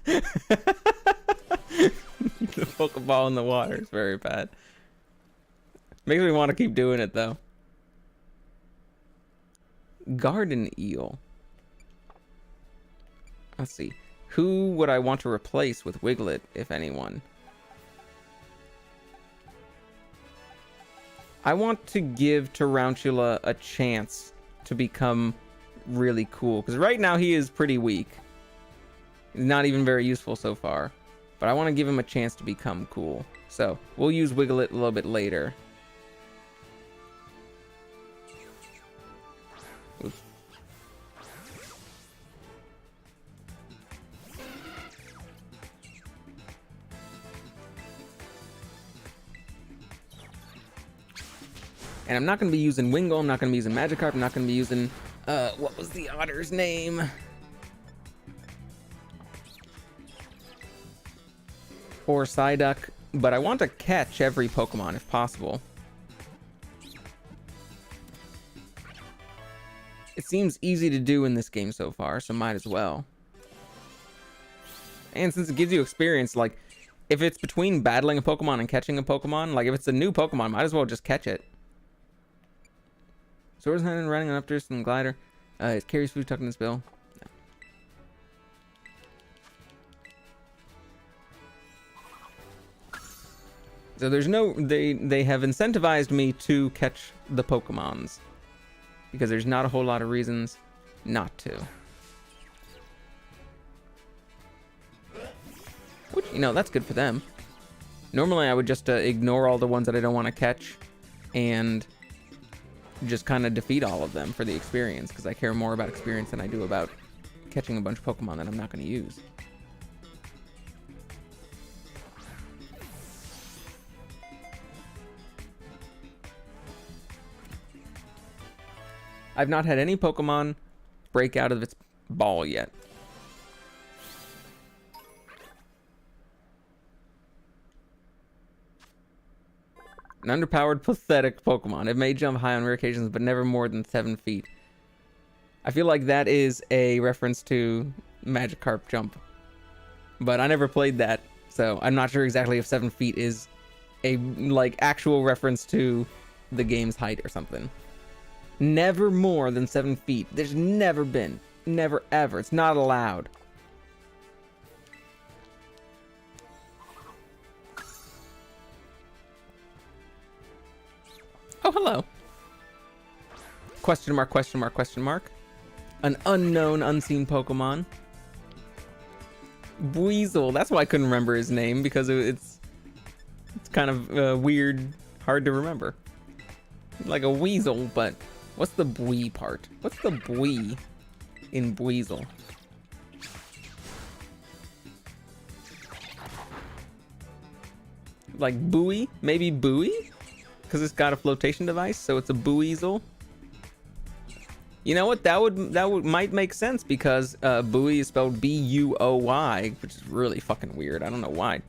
[SPEAKER 1] The Pokeball in the water is very bad. Makes me want to keep doing it though. Garden eel. Let's see. Who would I want to replace with Wiglet, if anyone? I want to give Tarantula a chance to become really cool, because right now he is pretty weak. He's not even very useful so far, but I want to give him a chance to become cool. So we'll use Wiglet a little bit later. Oops. And I'm not going to be using Wingull, I'm not going to be using Magikarp, I'm not going to be using, what was the otter's name? Or Psyduck, but I want to catch every Pokemon if possible. It seems easy to do in this game so far, so might as well. And since it gives you experience, like, if it's between battling a Pokemon and catching a Pokemon, like if it's a new Pokemon, might as well just catch it. Swordsman and running on Upturst and Glider. It carries food tucked in his bill. No. So there's no... They have incentivized me to catch the Pokemons. Because there's not a whole lot of reasons not to. Which, you know, that's good for them. Normally I would just ignore all the ones that I don't want to catch. And... just kind of defeat all of them for the experience, because I care more about experience than I do about catching a bunch of Pokemon that I'm not going to use. I've not had any Pokemon break out of its ball yet. An underpowered, pathetic Pokemon. It may jump high on rare occasions, but never more than 7 feet. I feel like that is a reference to Magikarp jump. But I never played that, so I'm not sure exactly if 7 feet is a, like, actual reference to the game's height or something. Never more than 7 feet. There's never been. Never ever. It's not allowed. Oh, hello. Question mark, question mark, question mark. An unknown, unseen Pokemon. Weasel. That's why I couldn't remember his name, because it's kind of weird, hard to remember. Like a weasel, but what's the bwee part? What's the bwee in Weasel? Like buoy? Maybe buoy? Because it's got a flotation device, so it's a buoyzel. You know what? That would might make sense, because buoy is spelled B-U-O-Y, which is really fucking weird. I don't know why.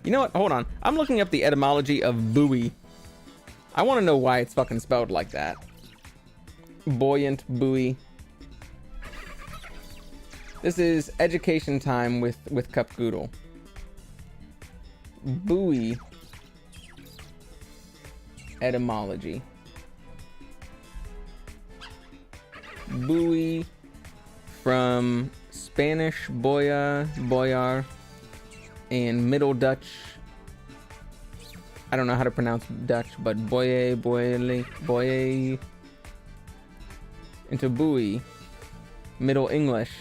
[SPEAKER 1] You know what? Hold on. I'm looking up the etymology of buoy. I want to know why it's fucking spelled like that. Buoyant, buoy. This is education time with Goodle. Buoy. Etymology. Buoy from Spanish boyar, and Middle Dutch. I don't know how to pronounce Dutch, but boye into buoy. Middle English,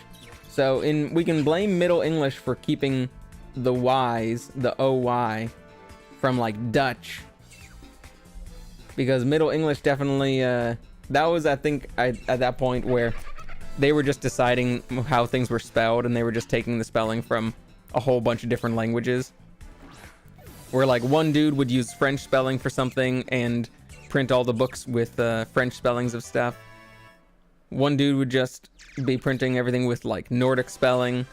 [SPEAKER 1] So we can blame Middle English for keeping the Y's, the OY, from like Dutch. Because Middle English definitely, that was, I think, at that point where they were just deciding how things were spelled, and they were just taking the spelling from a whole bunch of different languages. Where like one dude would use French spelling for something and print all the books with French spellings of stuff. One dude would just be printing everything with like Nordic spelling,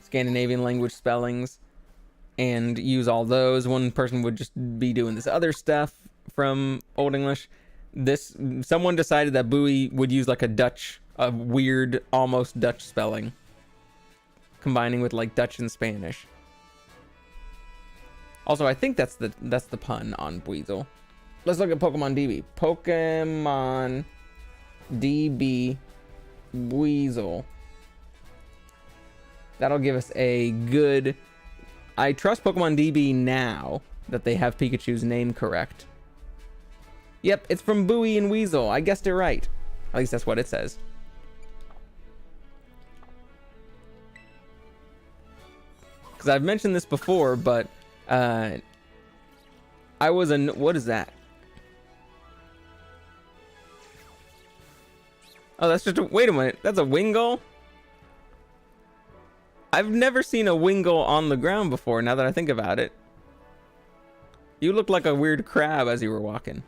[SPEAKER 1] Scandinavian language spellings, and use all those. One person would just be doing this other stuff from Old English. Someone decided that Bowie would use like a weird, almost Dutch spelling, combining with like Dutch and Spanish. Also, I think that's the pun on Weasel. Let's look at Pokemon DB. Pokemon DB Weasel. That'll give us a good... I trust Pokemon DB now that they have Pikachu's name correct. Yep, it's from Bowie and Weasel. I guessed it right. At least that's what it says. Because I've mentioned this before, but I was what is that? Oh, that's just wait a minute. That's a Wingull? I've never seen a Wingull on the ground before, now that I think about it. You looked like a weird crab as you were walking.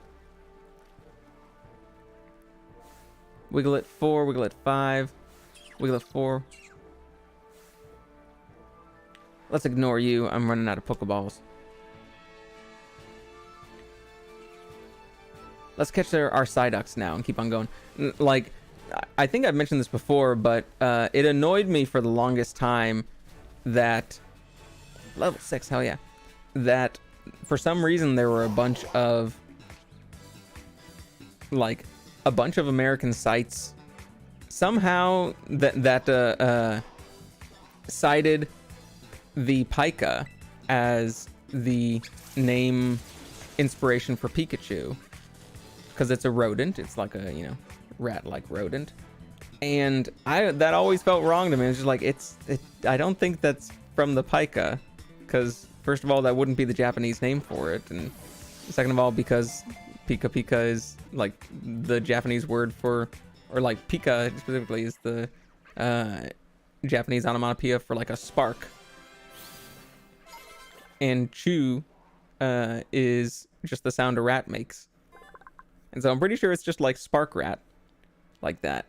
[SPEAKER 1] Wiggle 4, Wiggle 5, Wiggle 4. Let's ignore you. I'm running out of Pokeballs. Let's catch our Psyducks now and keep on going. Like, I think I've mentioned this before, but it annoyed me for the longest time that... Level 6, hell yeah. That for some reason there were a bunch of... Like, a bunch of American sites somehow that cited the pika as the name inspiration for Pikachu, because it's a rodent. It's like a, you know, rat-like rodent, and that always felt wrong to me. It's just like I don't think that's from the pika, because first of all, that wouldn't be the Japanese name for it, and second of all, because Pika Pika is like the Japanese word for, or like Pika specifically is the Japanese onomatopoeia for like a spark. And Chu is just the sound a rat makes. And so I'm pretty sure it's just like Spark Rat, like that.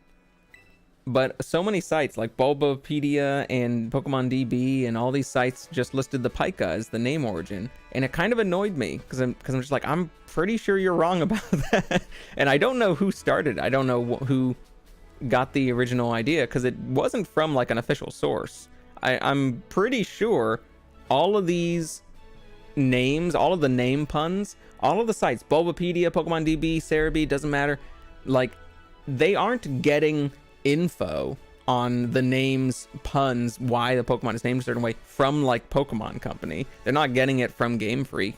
[SPEAKER 1] But so many sites like Bulbapedia and Pokemon DB and all these sites just listed the pika as the name origin. And it kind of annoyed me because I'm just like, I'm pretty sure you're wrong about that. And I don't know who started. I don't know who got the original idea, because it wasn't from like an official source. I'm pretty sure all of these names, all of the name puns, all of the sites, Bulbapedia, Pokemon DB, Cerebi, doesn't matter, like, they aren't getting info on the names, puns, why the Pokemon is named a certain way from like Pokemon Company. They're not getting it from Game Freak.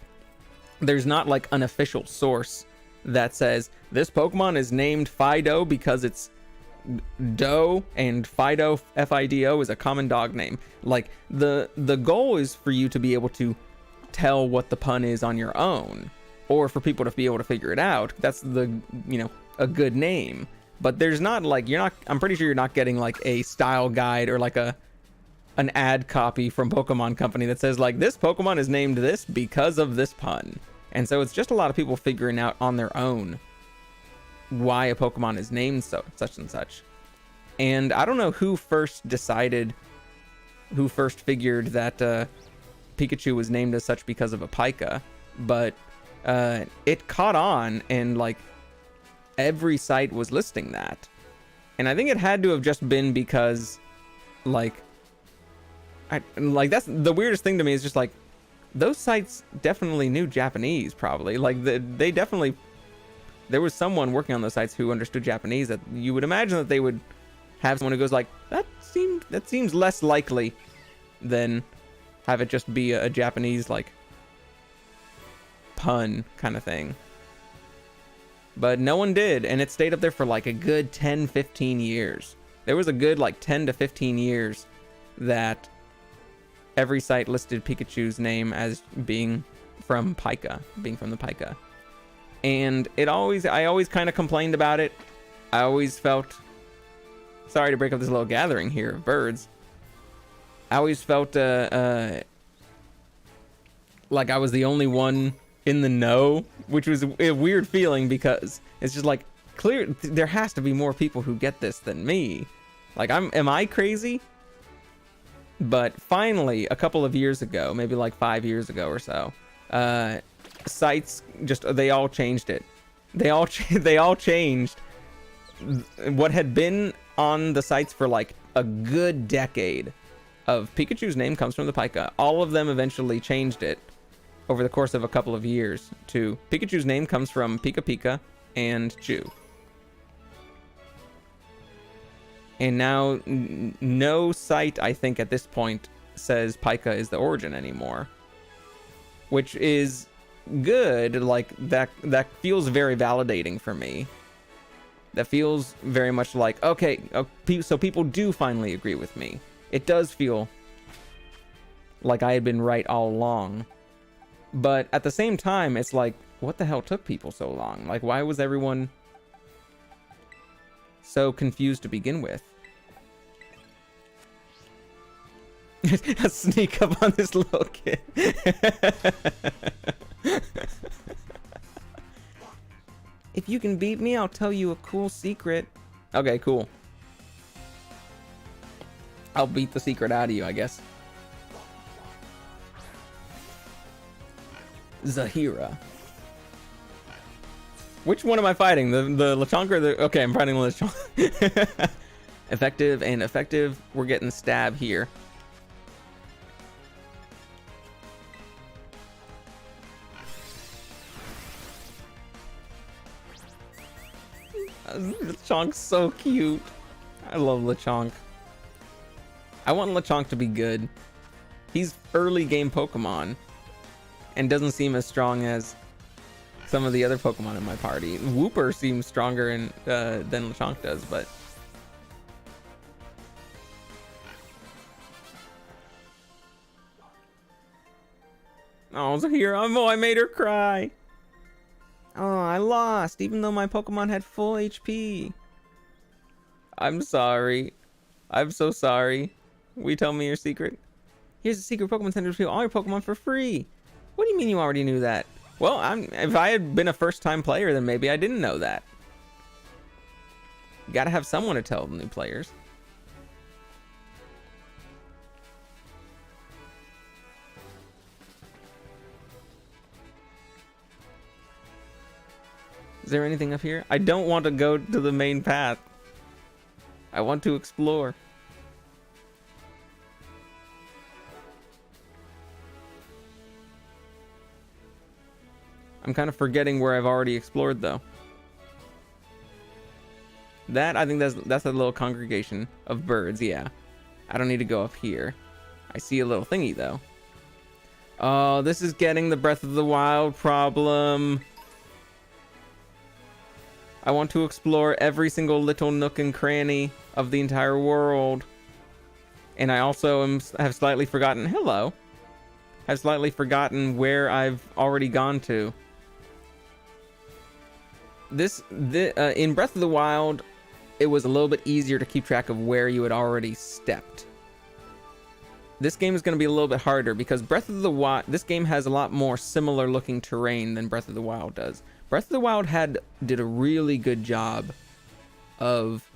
[SPEAKER 1] There's not like an official source that says this Pokemon is named Fido because it's Doe, and Fido, Fido, is a common dog name. Like, the goal is for you to be able to tell what the pun is on your own, or for people to be able to figure it out. That's the, you know, a good name. But there's not like, I'm pretty sure you're not getting like a style guide or like an ad copy from Pokemon Company that says like, this Pokemon is named this because of this pun. And so it's just a lot of people figuring out on their own why a Pokemon is named such and such. And I don't know who first figured that Pikachu was named as such because of a pika, but it caught on, and like every site was listing that. And I think it had to have just been because like that's the weirdest thing to me, is just like those sites definitely knew Japanese, probably. Like they definitely, there was someone working on those sites who understood Japanese, that you would imagine that they would have someone who goes like, that seems less likely than have it just be a Japanese like pun kind of thing. But no one did, and it stayed up there for like a good 10-15 years. There was a good like 10 to 15 years that every site listed Pikachu's name as being from Pika, being from the Pika. And I always kind of complained about it. I always felt, sorry to break up this little gathering here of birds. I always felt like I was the only one in the know, which was a weird feeling because it's just like, clear, there has to be more people who get this than me. Like, am I crazy? But finally, a couple of years ago, maybe like 5 years ago or so, sites they all changed it. They all changed what had been on the sites for like a good decade of Pikachu's name comes from the Pika. All of them eventually changed it over the course of a couple of years to Pikachu's name comes from Pika Pika and Chew. And now no site, I think, at this point says Pika is the origin anymore, which is good. Like that feels very validating for me. That feels very much like, okay, so people do finally agree with me. It does feel like I had been right all along. But at the same time, it's like, what the hell took people so long? Like, why was everyone so confused to begin with? A sneak up on this little kid. If you can beat me, I'll tell you a cool secret. Okay, cool. I'll beat the secret out of you, I guess. Zahira. Which one am I fighting? The Lechonk or the... Okay, I'm fighting the Lechonk. Effective and effective. We're getting stabbed here. Lechonk's so cute. I love Lechonk. I want Lechonk to be good. He's early game Pokemon and doesn't seem as strong as some of the other Pokemon in my party. Wooper seems stronger than Lechonk does, but... Oh, Zahira, oh, I made her cry. Oh, I lost, even though my Pokemon had full HP. I'm sorry. I'm so sorry. Will you tell me your secret? Here's a secret Pokemon Center to all your Pokemon for free. What do you mean you already knew that? Well, if I had been a first-time player, then maybe I didn't know that. You gotta have someone to tell the new players. Is there anything up here? I don't want to go to the main path. I want to explore. I'm kind of forgetting where I've already explored, though. That, I think that's a little congregation of birds, yeah. I don't need to go up here. I see a little thingy, though. Oh, this is getting the Breath of the Wild problem. I want to explore every single little nook and cranny of the entire world. And I also have slightly forgotten... Hello. Have slightly forgotten where I've already gone to. In Breath of the Wild, it was a little bit easier to keep track of where you had already stepped. This game is going to be a little bit harder because Breath of the Wild... This game has a lot more similar looking terrain than Breath of the Wild does. Breath of the Wild did a really good job of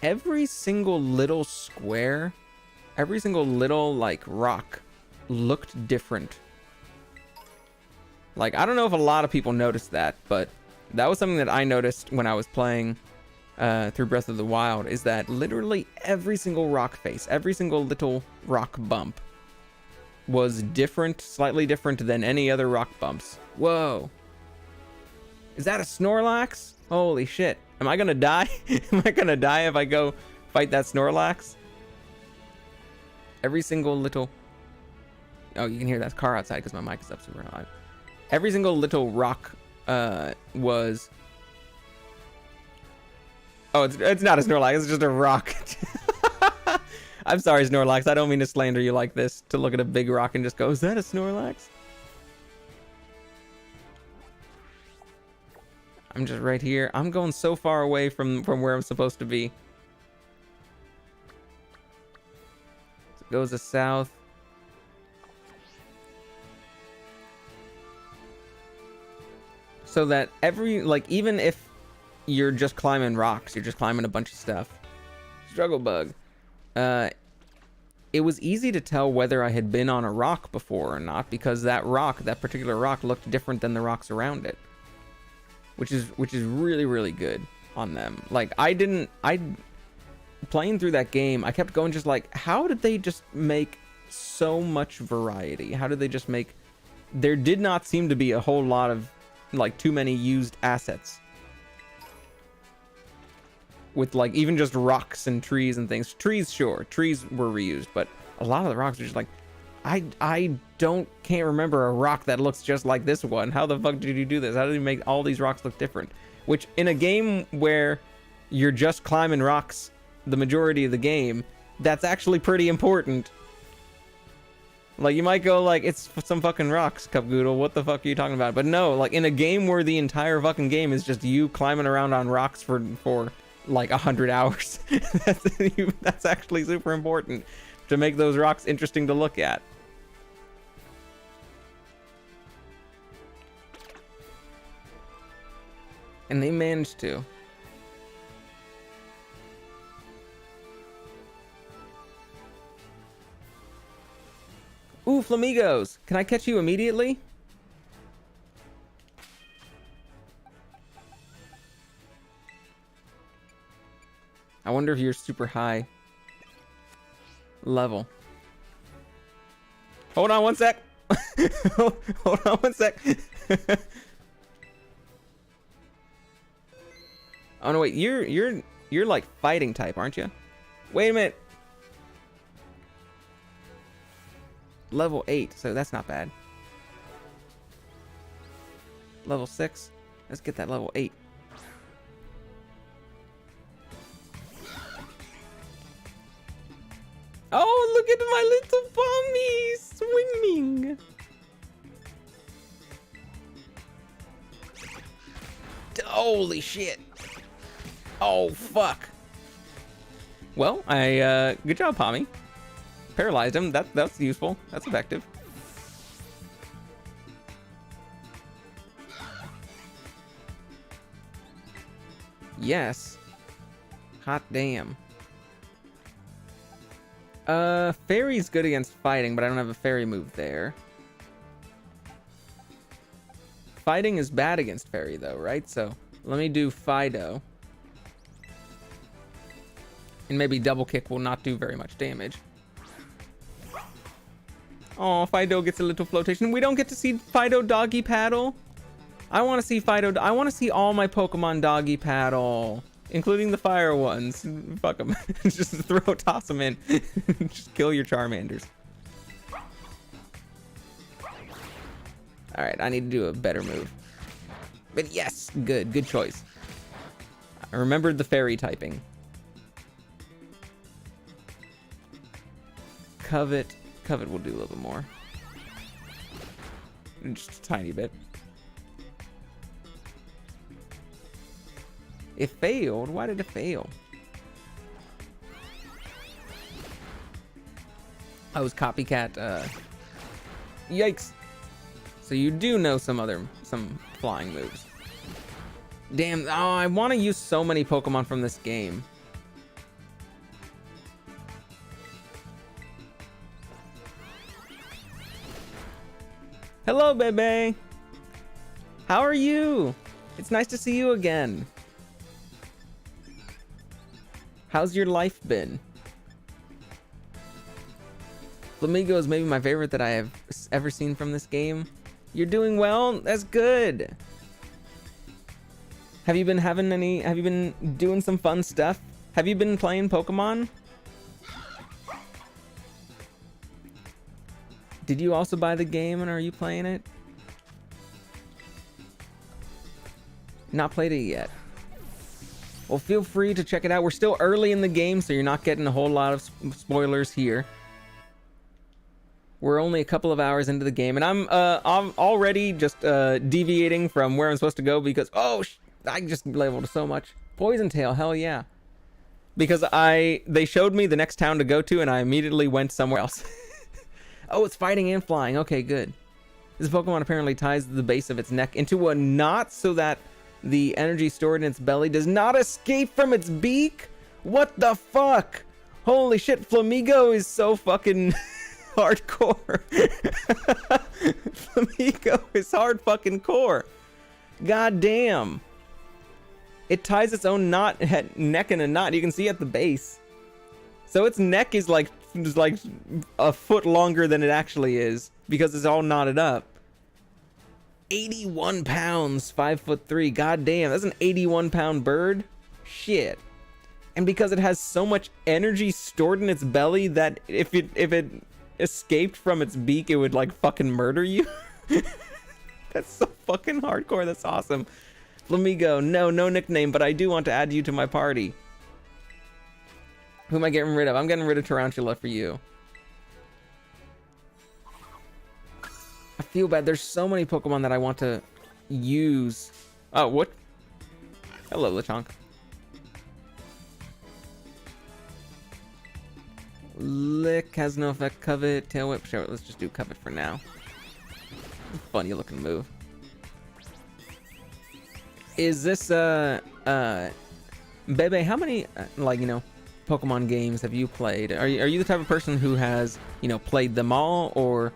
[SPEAKER 1] every single little square, every single little like rock looked different. Like, I don't know if a lot of people noticed that, but that was something that I noticed when I was playing through Breath of the Wild, is that literally every single rock face, every single little rock bump was different, slightly different than any other rock bumps. Whoa. Is that a Snorlax? Holy shit. Am I gonna die? Am I gonna die if I go fight that Snorlax? Every single little... Oh, you can hear that car outside because my mic is up super high. Every single little rock was... Oh, it's not a Snorlax. It's just a rock. I'm sorry, Snorlax. I don't mean to slander you like this. To look at a big rock and just go, is that a Snorlax? I'm just right here. I'm going so far away from where I'm supposed to be. So it goes to south. So that even if you're just climbing rocks, you're just climbing a bunch of stuff. Struggle bug. It was easy to tell whether I had been on a rock before or not because that particular rock looked different than the rocks around it. Which is really, really good on them. Like, playing through that game, I kept going just like, how did they just make so much variety? How did they just make... There did not seem to be a whole lot of, like, too many used assets. With, like, even just rocks and trees and things. Trees, sure. Trees were reused, but a lot of the rocks are just like, I can't remember a rock that looks just like this one. How the fuck did you do this? How did you make all these rocks look different? Which, in a game where you're just climbing rocks the majority of the game, that's actually pretty important. Like, you might go like, it's some fucking rocks, Cupgoodle. What the fuck are you talking about? But no, like, in a game where the entire fucking game is just you climbing around on rocks for like 100 hours. That's actually super important to make those rocks interesting to look at. And they managed to. Ooh, flamingos! Can I catch you immediately? I wonder if you're super high level. Hold on one sec. Hold on one sec. Oh no, wait, you're like fighting type, aren't you? Wait a minute. Level 8, so that's not bad. Level 6. Let's get that level 8. Oh, look at my little Pommy swimming. Holy shit. Oh, fuck. Well, good job, Pommy. Paralyzed him. That's useful. That's effective. Yes. Hot damn. Fairy's good against fighting, but I don't have a fairy move there. Fighting is bad against fairy, though, right? So let me do Fido. And maybe double kick will not do very much damage. Oh, Fido gets a little flotation. We don't get to see Fido doggy paddle. I want to see Fido. I want to see all my Pokemon doggy paddle, including the fire ones. Fuck them. Just toss them in. Just kill your Charmanders. All right, I need to do a better move. But yes, good choice. I remembered the fairy typing. Covet will do a little bit more. Just a tiny bit. It failed? Why did it fail? I was copycat, yikes. So you do know some flying moves. Damn, oh, I want to use so many Pokemon from this game. Hello, Bebe. How are you? It's nice to see you again. How's your life been? Flamingo is maybe my favorite that I have ever seen from this game. You're doing well? That's good. Have you been doing some fun stuff? Have you been playing Pokemon? Did you also buy the game and are you playing it? Not played it yet. Well, feel free to check it out. We're still early in the game, so you're not getting a whole lot of spoilers here. We're only a couple of hours into the game, and I'm already just deviating from where I'm supposed to go because I just leveled so much. Poison Tail, hell yeah! Because they showed me the next town to go to, and I immediately went somewhere else. Oh, it's fighting and flying. Okay, good. This Pokemon apparently ties the base of its neck into a knot so that the energy stored in its belly does not escape from its beak. What the fuck? Holy shit, Flamigo is so fucking hardcore. Flamigo is hard fucking core. God damn. It ties its own neck in a knot. You can see at the base. So its neck is like a foot longer than it actually is because it's all knotted up. 81 pounds, 5'3". God damn, that's an 81-pound bird. Shit. And because it has so much energy stored in its belly that if it escaped from its beak, it would like fucking murder you. That's so fucking hardcore. That's awesome. Flamigo, no nickname, but I do want to add you to my party. Who am I getting rid of? I'm getting rid of Tarantula for you. I feel bad. There's so many Pokemon that I want to use. Oh, what? Hello, Lechonk. Lick has no effect. Covet, Tail Whip. Sure, let's just do Covet for now. Funny looking move. Is this Bebe, how many Pokemon games have you played? Are you the type of person who has, played them all, or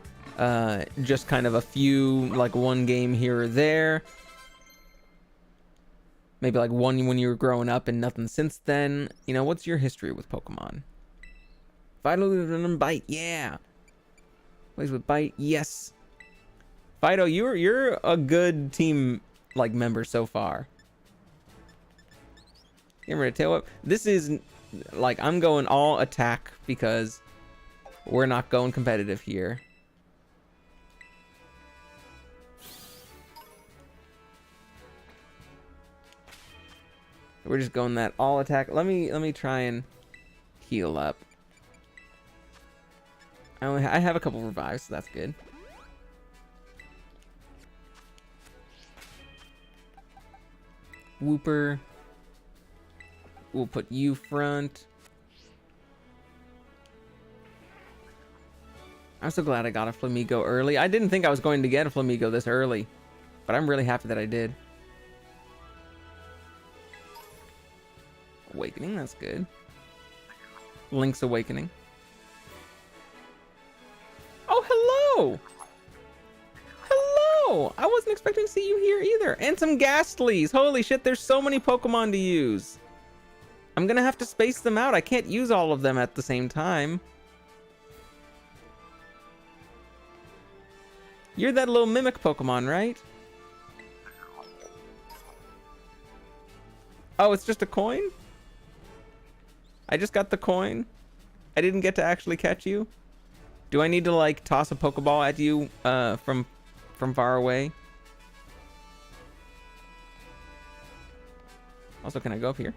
[SPEAKER 1] just kind of a few, like one game here or there? Maybe like one when you were growing up and nothing since then. What's your history with Pokemon? Fido and Bite, yeah. Plays with Bite, yes. Fido, you're a good team member so far. Get rid of Tail Whip. This is I'm going all attack because we're not going competitive here. We're just going that all attack. Let me try and heal up. I have a couple revives, so that's good. Wooper. We'll put you front. I'm so glad I got a Flamigo early. I didn't think I was going to get a Flamigo this early, but I'm really happy that I did. Awakening, that's good. Link's Awakening. Oh, hello! Hello! I wasn't expecting to see you here either. And some Ghastlies. Holy shit, there's so many Pokemon to use. I'm gonna have to space them out. I can't use all of them at the same time. You're that little mimic Pokemon, right? Oh, it's just a coin? I just got the coin. I didn't get to actually catch you. Do I need to toss a Pokeball at you from far away? Also, can I go up here?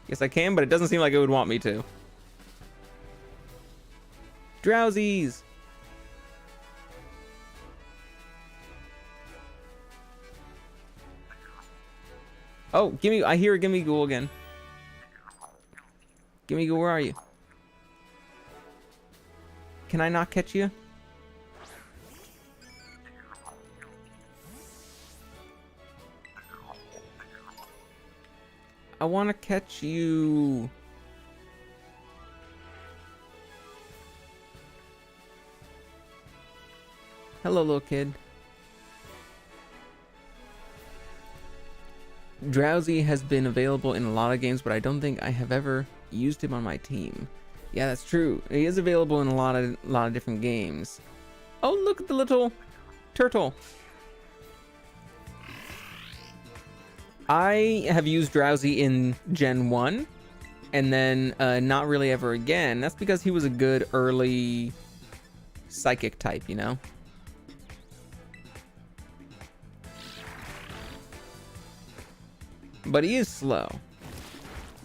[SPEAKER 1] Yes, I can, but it doesn't seem like it would want me to. Drowsies! Oh, I hear a Gimme Ghoul again. Gimme Ghoul, where are you? Can I not catch you? I want to catch you. Hello, little kid. Drowsy has been available in a lot of games, but I don't think I have ever used him on my team. Yeah, that's true. He is available in a lot of different games. Oh, look at the little turtle. I have used Drowsy in Gen 1, and then not really ever again. That's because he was a good early psychic type, but he is slow.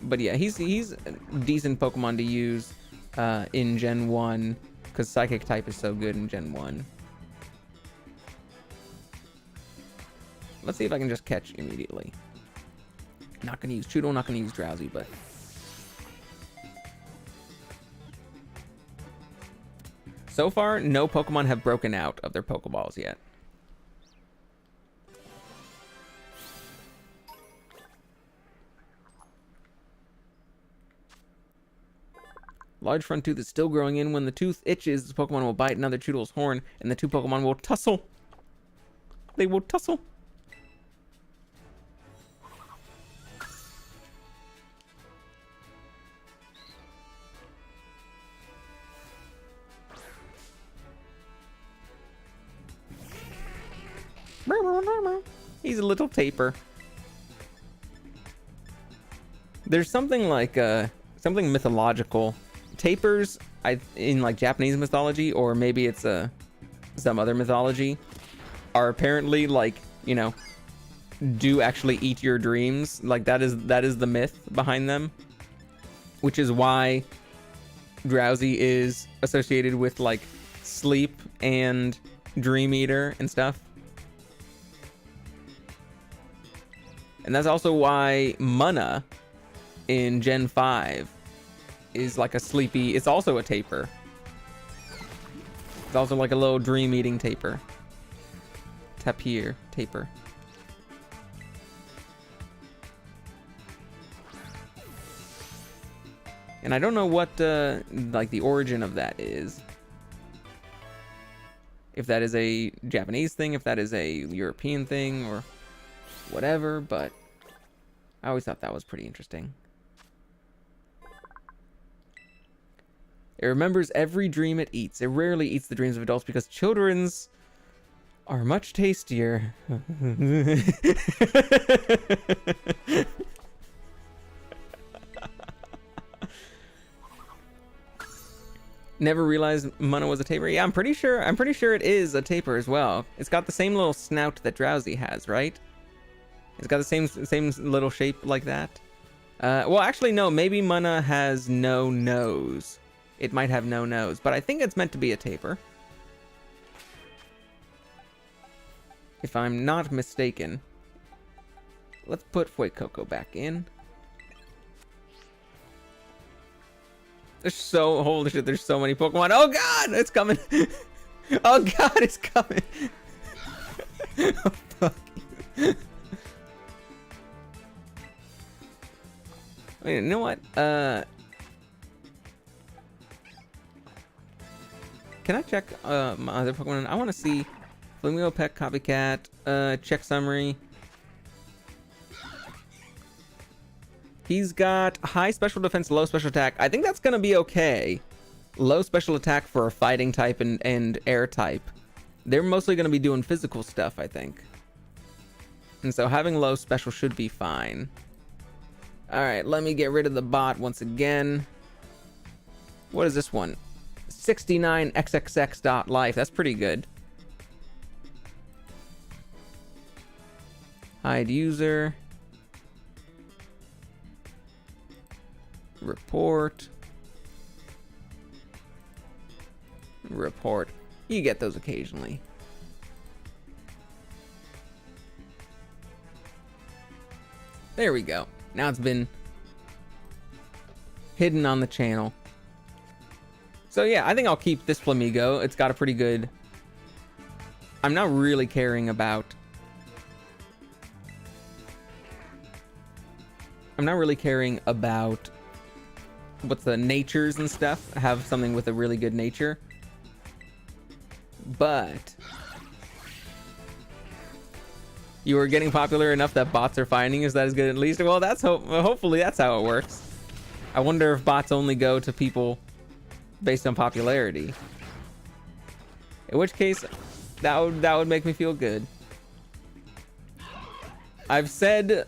[SPEAKER 1] But yeah, he's a decent Pokemon to use in Gen 1 because Psychic type is so good in Gen 1. Let's see if I can just catch immediately. Not gonna use Choodle, not gonna use Drowsy, but so far, no Pokemon have broken out of their Pokeballs yet. Large front tooth is still growing in. When the tooth itches, the Pokemon will bite another Choodle's horn, and the two Pokemon will tussle. They will tussle. He's a little taper. There's something like something mythological. Tapers, in like Japanese mythology, or maybe it's some other mythology, are apparently like, you know, do actually eat your dreams. Like that is the myth behind them, which is why Drowsy is associated with like sleep and Dream Eater and stuff. And that's also why Munna in Gen 5 is like a sleepy, it's also a taper. It's also like a little dream eating taper. Tapir, taper. And I don't know what like the origin of that is. If that is a Japanese thing, if that is a European thing, or whatever, but I always thought that was pretty interesting. It remembers every dream it eats. It rarely eats the dreams of adults because children's are much tastier. Never realized Munna was a taper. Yeah, I'm pretty sure it is a taper as well. It's got the same little snout that Drowsy has, right? It's got the same little shape like that. Well, actually, no. Maybe Munna has no nose. It might have no nose, but I think it's meant to be a taper. If I'm not mistaken. Let's put Fuecoco back in. Holy shit, there's so many Pokemon. Oh god, it's coming. Oh god, it's coming. Oh, fuck. Wait, you know what? Can I check my other Pokemon? I want to see Flamingo Pet, Copycat, check summary. He's got high special defense, low special attack. I think that's going to be okay. Low special attack for a fighting type and air type. They're mostly going to be doing physical stuff, I think. And so having low special should be fine. Alright, let me get rid of the bot once again. What is this one? 69xxx.life. That's pretty good. Hide user. Report. Report. You get those occasionally. There we go. Now it's been hidden on the channel. So yeah, I think I'll keep this Flamigo. It's got a pretty good... I'm not really caring about... what's the natures and stuff. Have something with a really good nature. But... you are getting popular enough that bots are finding is that as good at least? Well, that's hopefully that's how it works. I wonder if bots only go to people based on popularity. In which case, that would make me feel good. I've said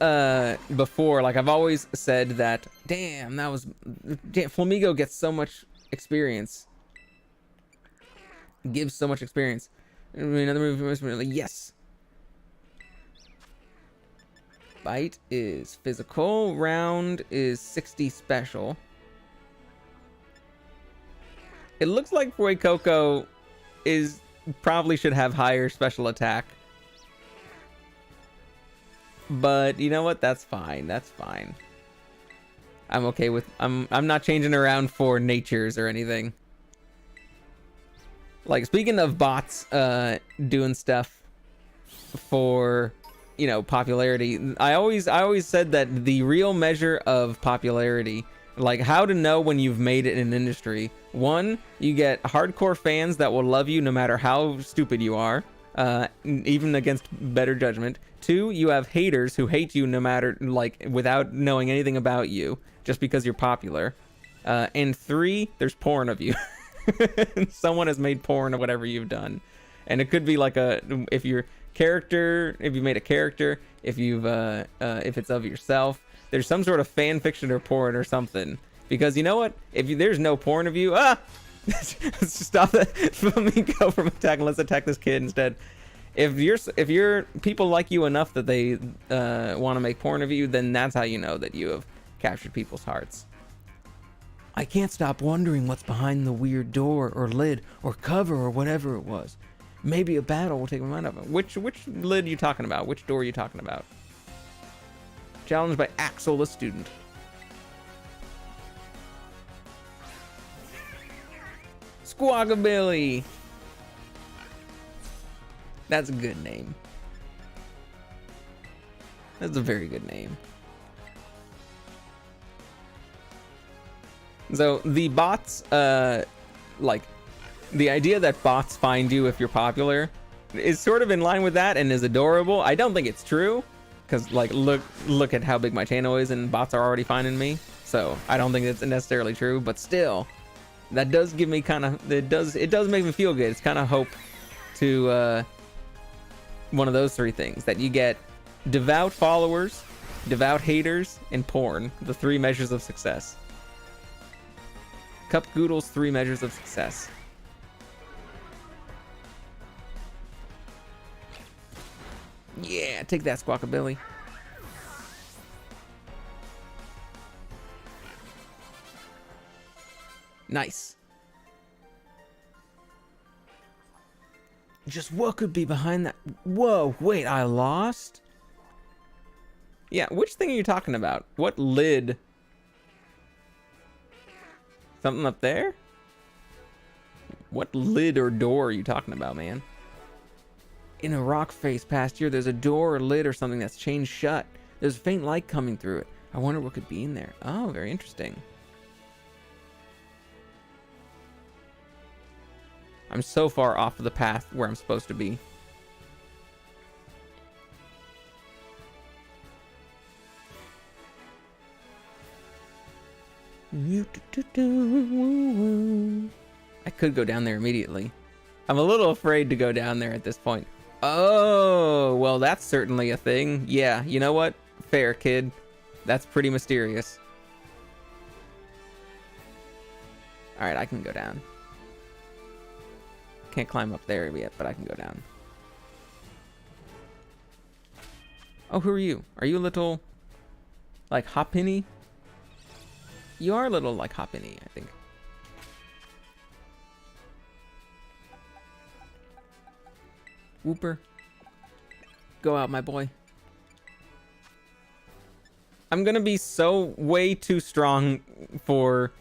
[SPEAKER 1] before, like I've always said that, damn, Flamigo gets so much experience. Gives so much experience. Another movie, yes. Bite is physical. Round is 60 special. It looks like Fuecoco is probably should have higher special attack. But you know what? That's fine. That's fine. I'm okay with I'm not changing around for natures or anything. Like, speaking of bots doing stuff for, you know, popularity, I always said that the real measure of popularity, like how to know when you've made it in an industry, one, you get hardcore fans that will love you no matter how stupid you are, even against better judgment. Two, you have haters who hate you no matter, like, without knowing anything about you, just because you're popular. And three, there's porn of you. Someone has made porn of whatever you've done, and it could be like if you made a character, if it's of yourself, there's some sort of fan fiction or porn or something. Because you know what, there's no porn of you, stop that. Let me go from attacking. Let's attack this kid instead. If you're people like you enough that they want to make porn of you, then that's how you know that you have captured people's hearts. I can't stop wondering what's behind the weird door or lid or cover or whatever it was. Maybe a battle will take my mind off it. Which lid are you talking about? Which door are you talking about? Challenged by Axel the student. Squawkabilly. That's a good name. That's a very good name. So the bots, like, the idea that bots find you if you're popular is sort of in line with that and is adorable. I don't think it's true, because, like, look at how big my channel is and bots are already finding me. So I don't think it's necessarily true, but still, that does give me kind of, it does make me feel good. It's kind of hope to one of those three things, that you get devout followers, devout haters, and porn, the three measures of success. Cup Goodle's three measures of success. Yeah, take that, Squawkabilly. Nice. Just what could be behind that? Whoa, wait, I lost? Yeah, which thing are you talking about? What lid? Something up there? What lid or door are you talking about, man? In a rock face past here, there's a door or lid or something that's chained shut. There's a faint light coming through it. I wonder what could be in there. Oh, very interesting. I'm so far off of the path where I'm supposed to be. I could go down there immediately. I'm a little afraid to go down there at this point. Oh, well, that's certainly a thing. Yeah, you know what? Fair, kid. That's pretty mysterious. Alright, I can go down. Can't climb up there yet, but I can go down. Oh, who are you? Are you a little, like, Hoppinny? You are a little like Hoppinny, I think. Whooper. Go out, my boy. I'm gonna be so way too strong for...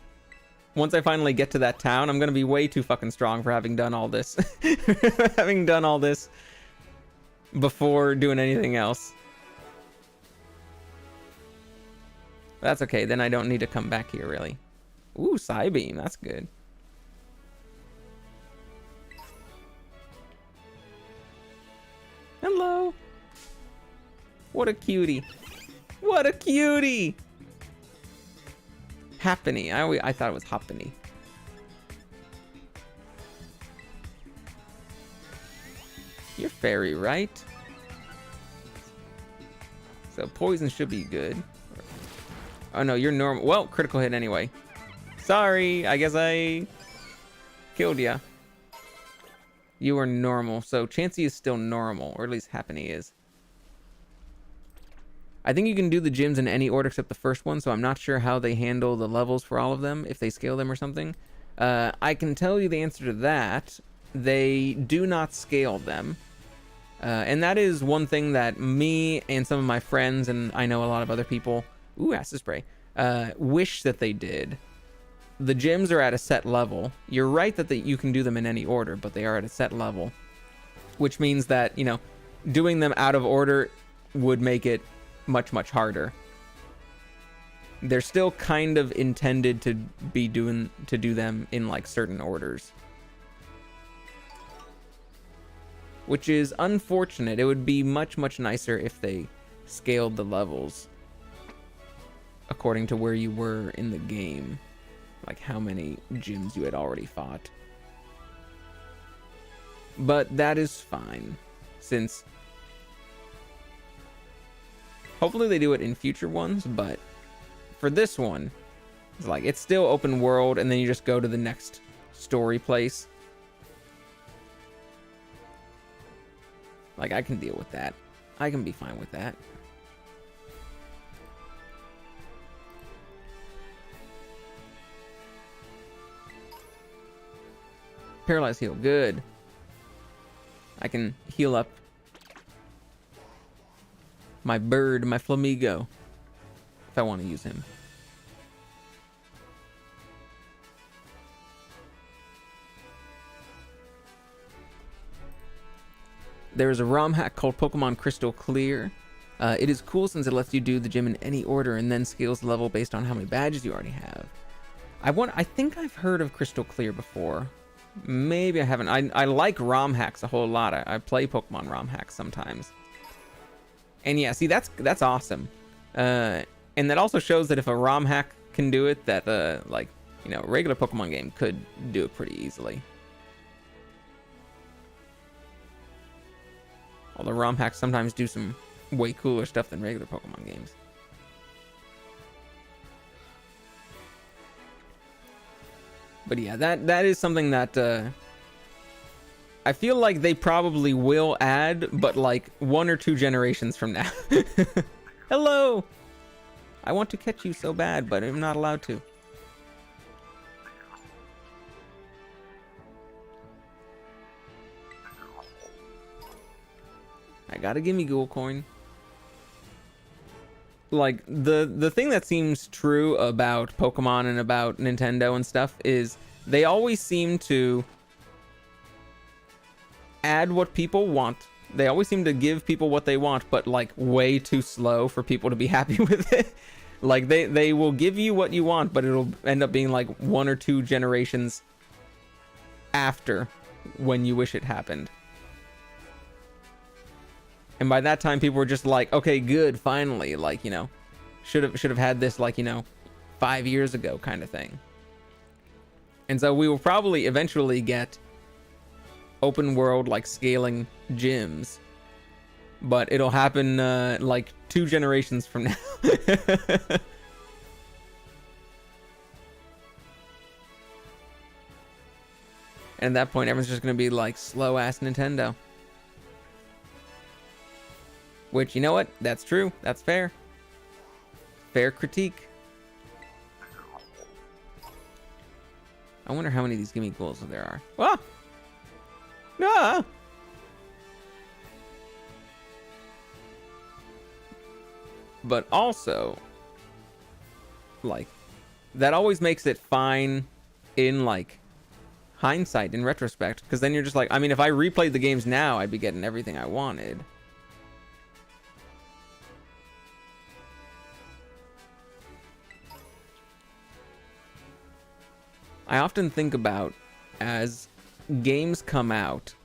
[SPEAKER 1] Once I finally get to that town, I'm gonna be way too fucking strong for having done all this. Having done all this before doing anything else. That's okay, then I don't need to come back here, really. Ooh, Psybeam, that's good. Hello. What a cutie. What a cutie! Happiny. I thought it was Hoppiny. You're fairy, right? So poison should be good. Oh no, you're normal. Well, critical hit anyway. Sorry, I guess I killed ya. You are normal, so Chansey is still normal, or at least Happiny is. I think you can do the gyms in any order except the first one, so I'm not sure how they handle the levels for all of them, if they scale them or something. I can tell you the answer to that. They do not scale them. And that is one thing that me and some of my friends, and I know a lot of other people, acid spray, wish that they did. The gyms are at a set level. You're right that you can do them in any order, but they are at a set level, which means that, you know, doing them out of order would make it much, much harder. They're still kind of intended to do them in like certain orders, which is unfortunate. It would be much, much nicer if they scaled the levels according to where you were in the game, like how many gyms you had already fought. But that is fine, since hopefully they do it in future ones, but for this one, it's like it's still open world, and then you just go to the next story place. Like, I can deal with that. I can be fine with that. Paralyze heal, good. I can heal up my bird, my flamingo, if I want to use him. There is a ROM hack called Pokemon Crystal Clear. It is cool since it lets you do the gym in any order and then scales the level based on how many badges you already have. I think I've heard of Crystal Clear before. Maybe I haven't. I like ROM hacks a whole lot. I play Pokemon ROM hacks sometimes. And yeah, see, that's awesome. And that also shows that if a ROM hack can do it, that like, you know, a regular Pokemon game could do it pretty easily. Although ROM hacks sometimes do some way cooler stuff than regular Pokemon games. But yeah, that is something that I feel like they probably will add, but like 1 or 2 generations from now. Hello! I want to catch you so bad, but I'm not allowed to. I got a gimme ghoul coin. Like, the thing that seems true about Pokemon and about Nintendo and stuff is they always seem to add what people want. They always seem to give people what they want, but like way too slow for people to be happy with it. Like, they will give you what you want, but it'll end up being like 1 or 2 generations after when you wish it happened. And by that time, people were just like, okay, good, finally. Like, you know, should have had this, like, you know, 5 years ago kind of thing. And so we will probably eventually get open world, like, scaling gyms. But it'll happen, like, 2 generations from now. And at that point, everyone's just going to be like, slow-ass Nintendo. Which, you know what? That's true. That's fair. Fair critique. I wonder how many of these gimme ghouls there are. Ah! Ah! But also, like, that always makes it fine in, like, hindsight, in retrospect. Because then you're just like, I mean, if I replayed the games now, I'd be getting everything I wanted. I often think about, as games come out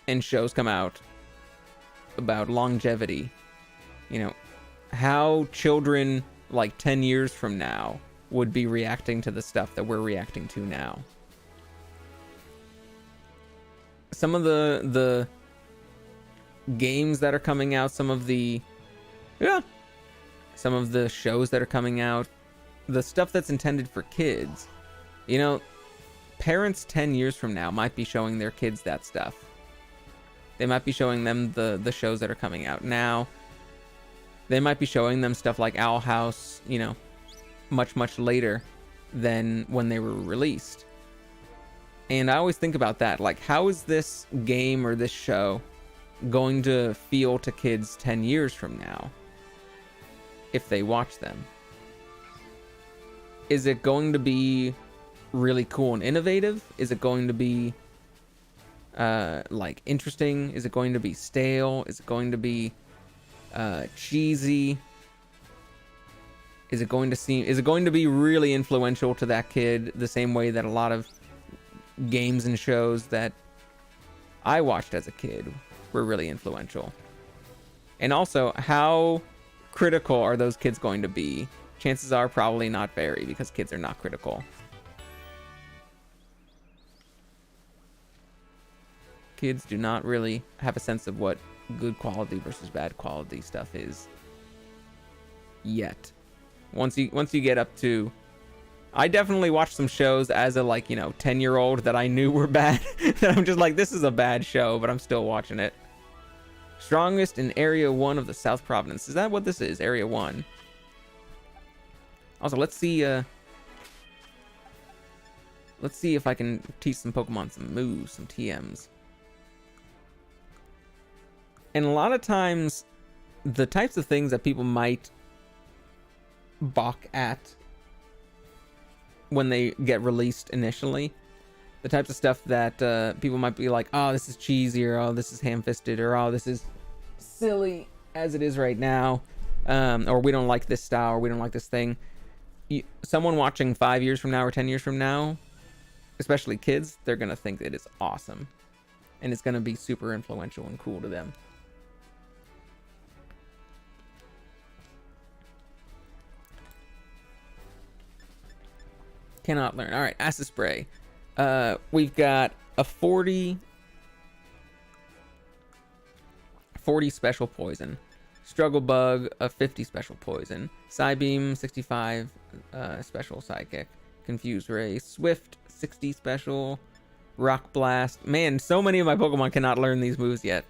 [SPEAKER 1] and shows come out about longevity, you know, how children like 10 years from now would be reacting to the stuff that we're reacting to now. Some of the games that are coming out, some of the shows that are coming out, the stuff that's intended for kids. You know, parents 10 years from now might be showing their kids that stuff. They might be showing them the shows that are coming out now. they might be showing them stuff like Owl House, you know, much later than when they were released. And I always think about that, like, how is this game or this show going to feel to kids 10 years from now if they watch them? Is it going to be really cool and innovative? Is it going to be like interesting? Is it going to be stale? Is it going to be cheesy? Is it going to be really influential to that kid the same way that a lot of games and shows that I watched as a kid were really influential? And also, how critical are those kids going to be? Chances are probably not very, because kids are not critical. Kids do not really have a sense of what good quality versus bad quality stuff is yet. Once you get up to, I definitely watched some shows as a, like, you know, 10-year-old that I knew were bad. That I'm just like, this is a bad show, but I'm still watching it. Strongest in Area 1 of the South Province. Is that what this is? Area 1. Also, let's see if I can teach some Pokemon some moves, some TMs. And a lot of times, the types of things that people might balk at when they get released initially, the types of stuff that people might be like, oh, this is cheesy, or oh, this is ham-fisted, or oh, this is silly as it is right now, or we don't like this style, or we don't like this thing. Someone watching 5 years from now or 10 years from now, especially kids, they're going to think it is awesome. And it's going to be super influential and cool to them. Cannot learn. All right, Acid Spray. We've got a 40 special poison. Struggle Bug, a 50 special poison. Psybeam, 65 special psychic. Confuse Ray. Swift, 60 special. Rock Blast. Man, so many of my Pokemon cannot learn these moves yet.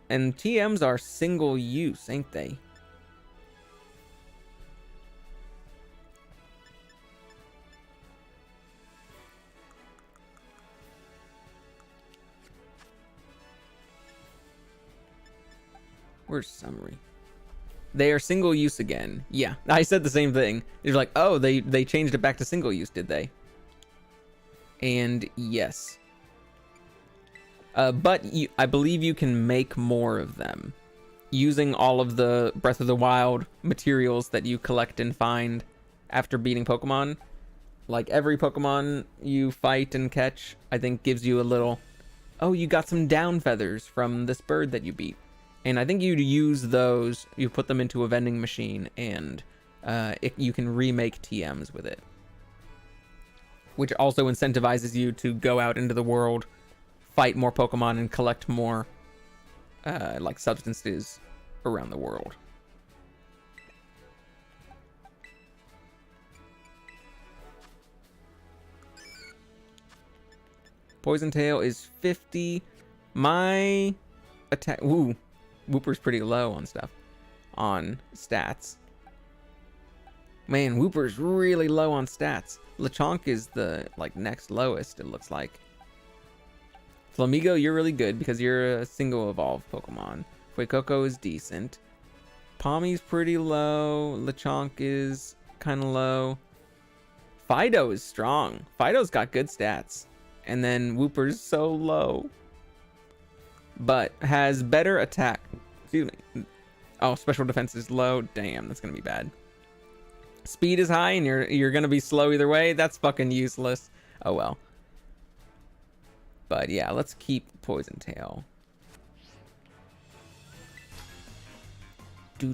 [SPEAKER 1] And TMs are single use, ain't they? Where's summary? They are single use again. Yeah, I said the same thing. You're like, oh, they changed it back to single use, did they? And yes. But I believe you can make more of them using all of the Breath of the Wild materials that you collect and find after beating Pokemon. Like, every Pokemon you fight and catch, I think gives you a little, oh, you got some down feathers from this bird that you beat. And I think you'd use those, you put them into a vending machine, and you can remake TMs with it. Which also incentivizes you to go out into the world, fight more Pokemon, and collect more like substances around the world. Poison Tail is 50. My attack... Ooh. Wooper's pretty low on stuff. On stats. Man, Wooper's really low on stats. Lechonk is the, like, next lowest, it looks like. Flamigo, you're really good because you're a single evolved Pokemon. Fuecoco is decent. Palmy's pretty low. Lechonk is kind of low. Fido is strong. Fido's got good stats. And then Wooper's so low. But has better attack. Excuse me. Oh, special defense is low. Damn, that's gonna be bad. Speed is high, and you're gonna be slow either way. That's fucking useless. Oh well. But yeah, let's keep Poison Tail. Do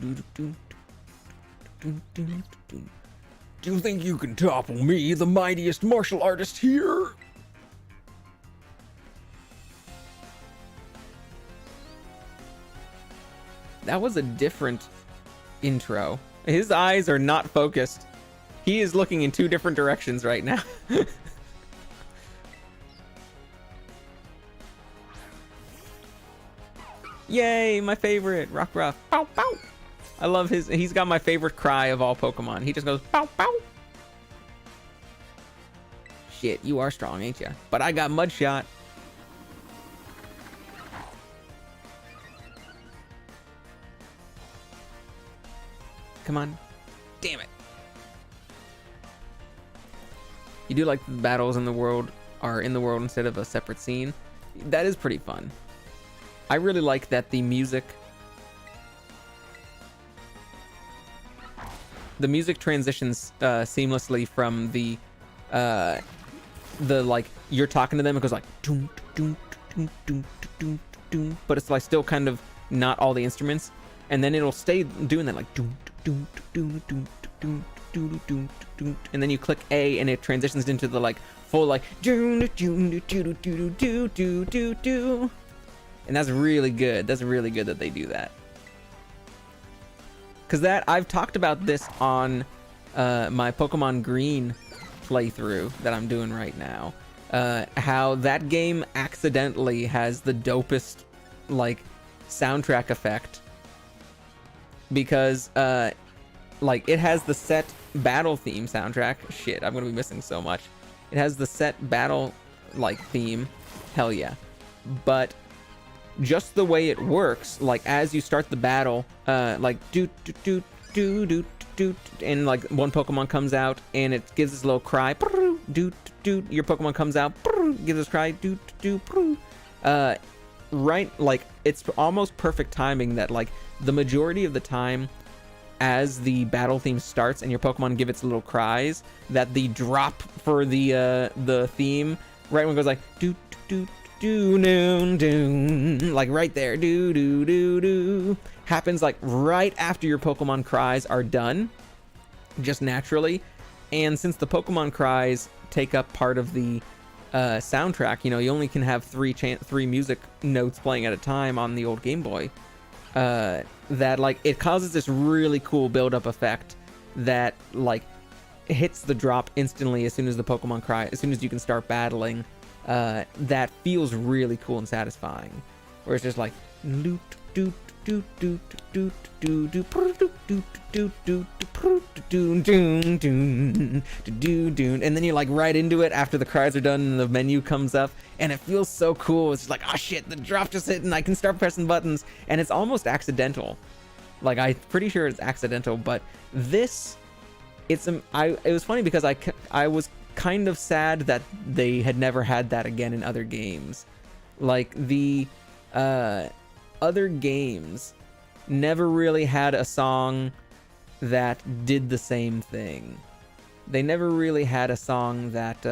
[SPEAKER 1] you think you can topple me, the mightiest martial artist here? That was a different intro. His eyes are not focused. He is looking in two different directions right now. Yay, my favorite, Rockruff. Pow, pow. I love he's got my favorite cry of all Pokemon. He just goes, pow, pow. Shit, you are strong, ain't ya? But I got Mudshot. Come on. Damn it. You do like the battles in the world are in the world instead of a separate scene. That is pretty fun. I really like that the music transitions seamlessly from the like you're talking to them. It goes like doom doom doom doom doom doom, but it's like still kind of not all the instruments, and then it'll stay doing that like doom doom doom doom doom doom doom doom, and then you click A and it transitions into the like full like doom doom doom doom doom doom doom doom, and that's really good. That's really good that they do that. Because that I've talked about this on my Pokemon Green playthrough that I'm doing right now. How that game accidentally has the dopest like soundtrack effect, because like it has the set battle theme soundtrack. Shit, I'm gonna be missing so much. It has the set battle like theme. Hell yeah. But just the way it works, like as you start the battle, like do do do do do do, and like one Pokemon comes out and it gives this little cry, do do do. Your Pokemon comes out, gives this cry, do do do. Right, like it's almost perfect timing that like the majority of the time, as the battle theme starts and your Pokemon give its little cries, that the drop for the theme right when it goes like do do do do do, like right there, do do do do, happens like right after your Pokemon cries are done, just naturally. And since the Pokemon cries take up part of the soundtrack, you know, you only can have three music notes playing at a time on the old Game Boy. That like it causes this really cool build-up effect that like hits the drop instantly as soon as the Pokemon cry, as soon as you can start battling. That feels really cool and satisfying, where it's just like and then you're like right into it after the cries are done and the menu comes up, and it feels so cool. It's like, oh shit, the drop just hit and I can start pressing buttons, and it's almost accidental. Like I'm pretty sure it's accidental, but this, it was funny because I was kind of sad that they had never had that again in other games. Like the other games never really had a song that did the same thing. They never really had a song that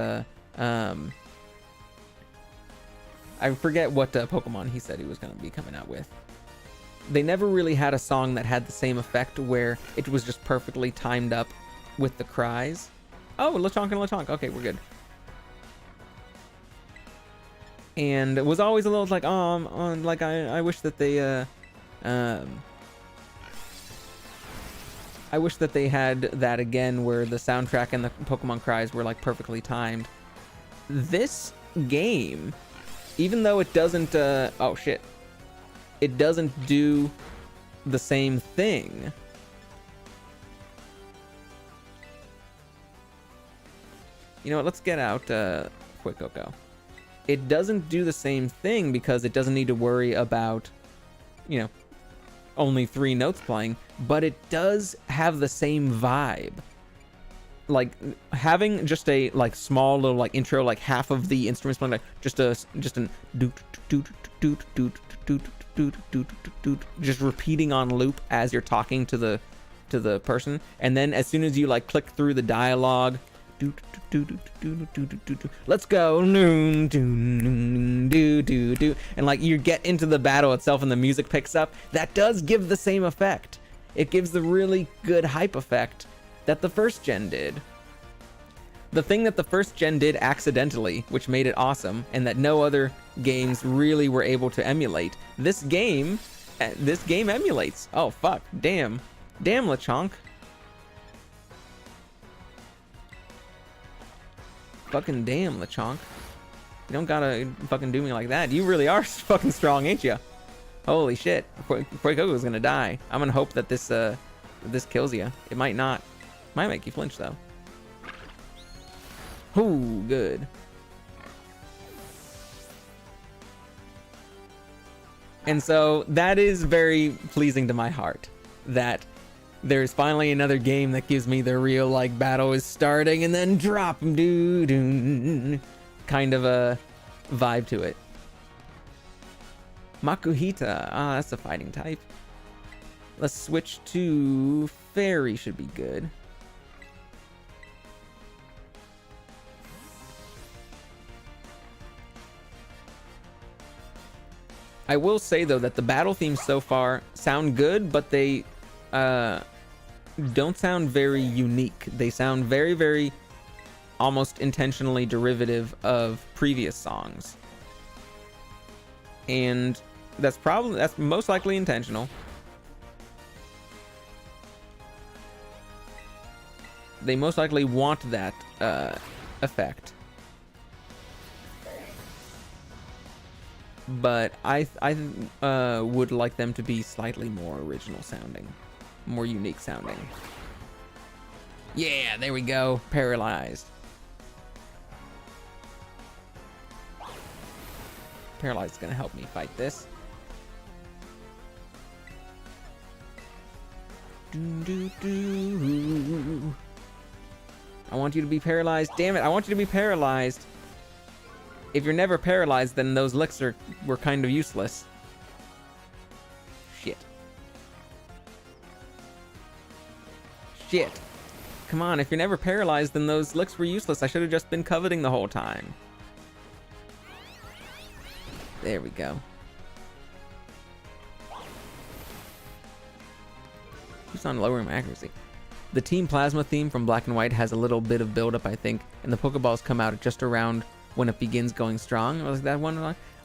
[SPEAKER 1] I forget what Pokemon he said he was going to be coming out with. They never really had a song that had the same effect where it was just perfectly timed up with the cries. Oh, Lechonk and Lechonk. Okay, we're good. And it was always a little like, like I wish that they, I wish that they had that again, where the soundtrack and the Pokemon cries were like perfectly timed. This game, even though it doesn't, oh shit, it doesn't do the same thing. You know what, let's get out Quick Coco. It doesn't do the same thing because it doesn't need to worry about, you know, only 3 notes playing, but it does have the same vibe. Like having just a like small little like intro, like half of the instruments playing, like just an just repeating on loop as you're talking to the person, and then as soon as you like click through the dialogue, let's go, and like you get into the battle itself and the music picks up, that does give the same effect. It gives the really good hype effect that the first gen did. The thing that the first gen did accidentally, which made it awesome, and that no other games really were able to emulate, this game emulates. Oh fuck, damn Lechonk. Fucking damn, Lechonk. You don't gotta fucking do me like that. You really are fucking strong, ain't ya? Holy shit. Fuegogo's gonna die. I'm gonna hope that this kills you. It might not. Might make you flinch though. Ooh, good. And so that is very pleasing to my heart, that there's finally another game that gives me the real, like, battle is starting and then drop doo kind of a vibe to it. Makuhita, that's a fighting type. Let's switch to fairy, should be good. I will say though that the battle themes so far sound good, but they don't sound very unique. They sound very, very almost intentionally derivative of previous songs. And that's most likely intentional. They most likely want that effect. But I would like them to be slightly more original sounding, more unique sounding. Yeah, there we go. Paralyzed. Paralyzed is gonna help me fight this. I want you to be paralyzed. Damn it, I want you to be paralyzed. If you're never paralyzed, then those licks were kind of useless. Shit. Shit. Come on, if you're never paralyzed, then those licks were useless. I should have just been coveting the whole time. There we go. Keeps on lowering my accuracy. The Team Plasma theme from Black and White has a little bit of build-up, I think, and the Pokeballs come out just around when it begins going strong. I was like, that one,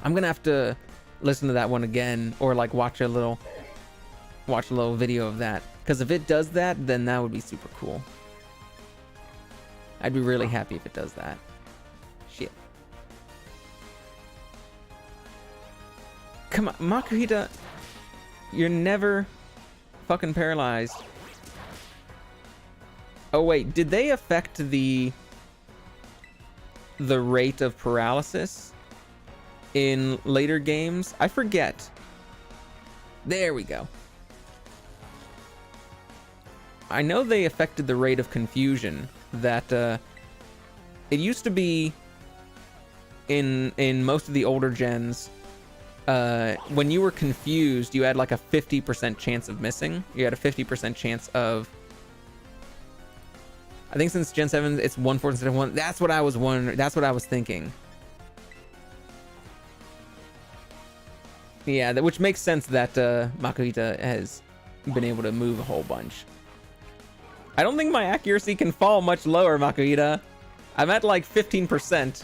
[SPEAKER 1] I'm gonna have to listen to that one again, or like watch a little video of that, because if it does that, then that would be super cool. I'd be really happy if it does that. Shit. Come on, Makuhita, you're never fucking paralyzed. Oh wait, did they affect the rate of paralysis in later games? I forget. There we go. I know they affected the rate of confusion. That it used to be in most of the older gens, when you were confused, you had like a 50% chance of missing. You had a 50% chance of, I think since Gen 7, it's 1/4 instead of 1. That's what I was wondering. That's what I was thinking. Yeah, which makes sense that Makuhita has been able to move a whole bunch. I don't think my accuracy can fall much lower, Makuhita. I'm at like 15%.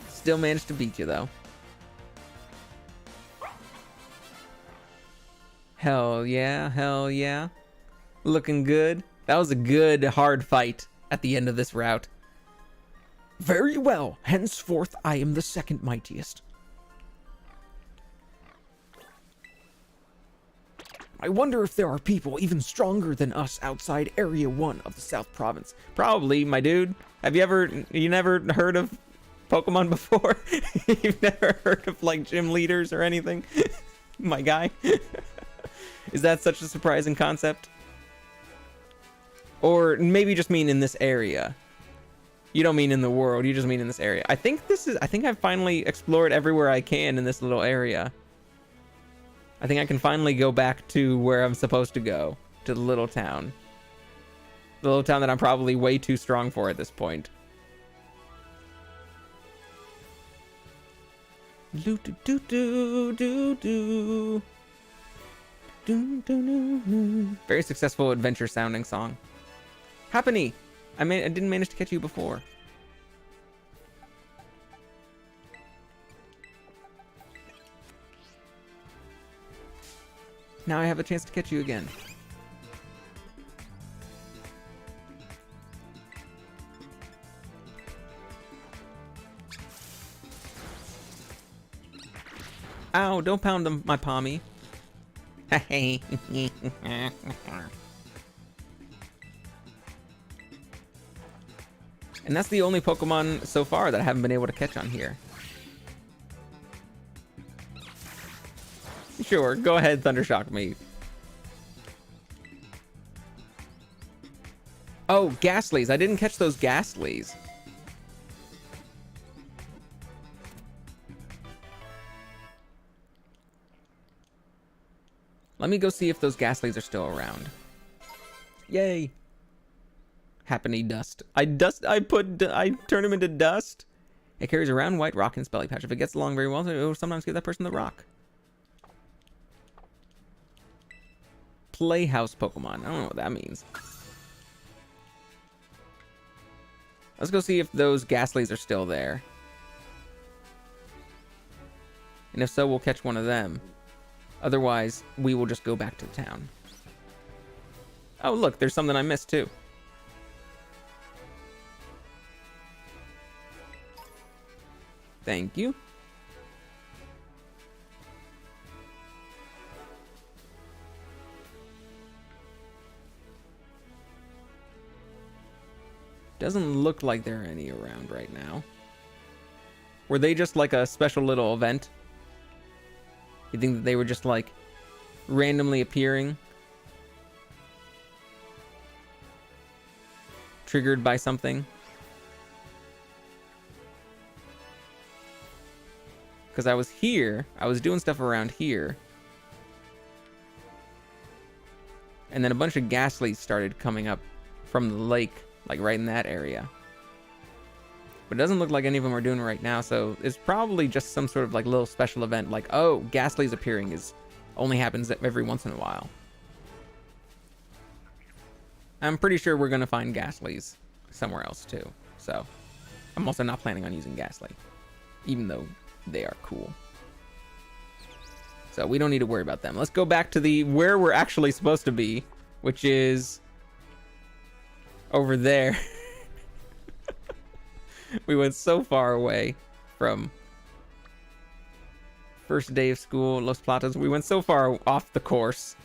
[SPEAKER 1] Still managed to beat you, though. Hell yeah, hell yeah. Looking good. That was a good, hard fight at the end of this route. Very well. Henceforth, I am the second mightiest. I wonder if there are people even stronger than us outside Area 1 of the South Province. Probably, my dude. You never heard of Pokemon before? You've never heard of, like, gym leaders or anything? My guy. Is that such a surprising concept? Or maybe you just mean in this area. You don't mean in the world, you just mean in this area. I think I've finally explored everywhere I can in this little area. I think I can finally go back to where I'm supposed to go. To the little town. The little town that I'm probably way too strong for at this point. Very successful adventure sounding song. Happiny! I didn't manage to catch you before. Now I have a chance to catch you again. Ow, don't pound them, my pommy. Hey. And that's the only Pokemon so far that I haven't been able to catch on here. Sure, go ahead, Thundershock me. Oh, Ghastlies. I didn't catch those Ghastlies. Let me go see if those Ghastlies are still around. Yay. Happiny dust. I turn him into dust. It carries a round white rock in its belly patch. If it gets along very well, it will sometimes give that person the rock. Playhouse Pokemon. I don't know what that means. Let's go see if those Ghastlies are still there. And if so, we'll catch one of them. Otherwise, we will just go back to town. Oh, look, there's something I missed too. Thank you. Doesn't look like there are any around right now. Were they just like a special little event? You think that they were just like randomly appearing? Triggered by something? Because I was here, I was doing stuff around here. And then a bunch of Ghastlies started coming up from the lake, like right in that area. But it doesn't look like any of them are doing it right now, so it's probably just some sort of like little special event, like, oh, Ghastlies appearing only happens every once in a while. I'm pretty sure we're gonna find Ghastlies somewhere else too, so I'm also not planning on using Ghastly, even though they are cool. So we don't need to worry about them. Let's go back to where we're actually supposed to be, which is over there. We went so far away from first day of school, Los Platos. We went so far off the course.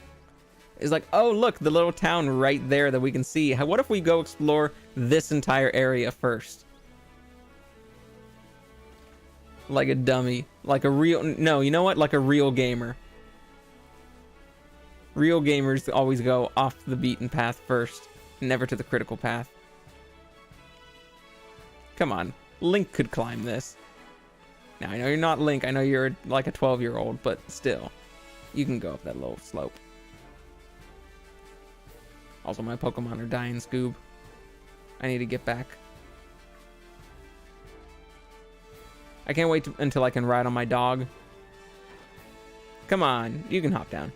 [SPEAKER 1] It's like, oh, look, the little town right there that we can see. What if we go explore this entire area first? Like a dummy. Like a real... No, you know what? Like a real gamer. Real gamers always go off the beaten path first. Never to the critical path. Come on. Link could climb this. Now, I know you're not Link. I know you're like a 12-year-old, but still. You can go up that little slope. Also, my Pokemon are dying, Scoob. I need to get back. I can't wait until I can ride on my dog. Come on, you can hop down.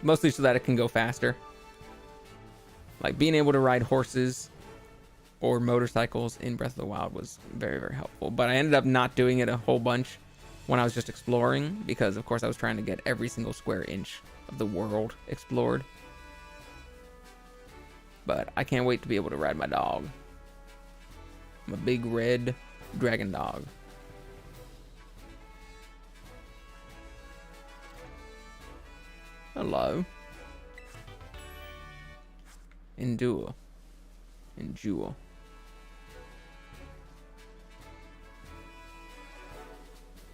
[SPEAKER 1] Mostly so that it can go faster. Like, being able to ride horses or motorcycles in Breath of the Wild was very, very helpful. But I ended up not doing it a whole bunch when I was just exploring, because, of course, I was trying to get every single square inch of the world explored. But I can't wait to be able to ride my dog. I'm a big red dragon dog. Hello. Endure. Endure.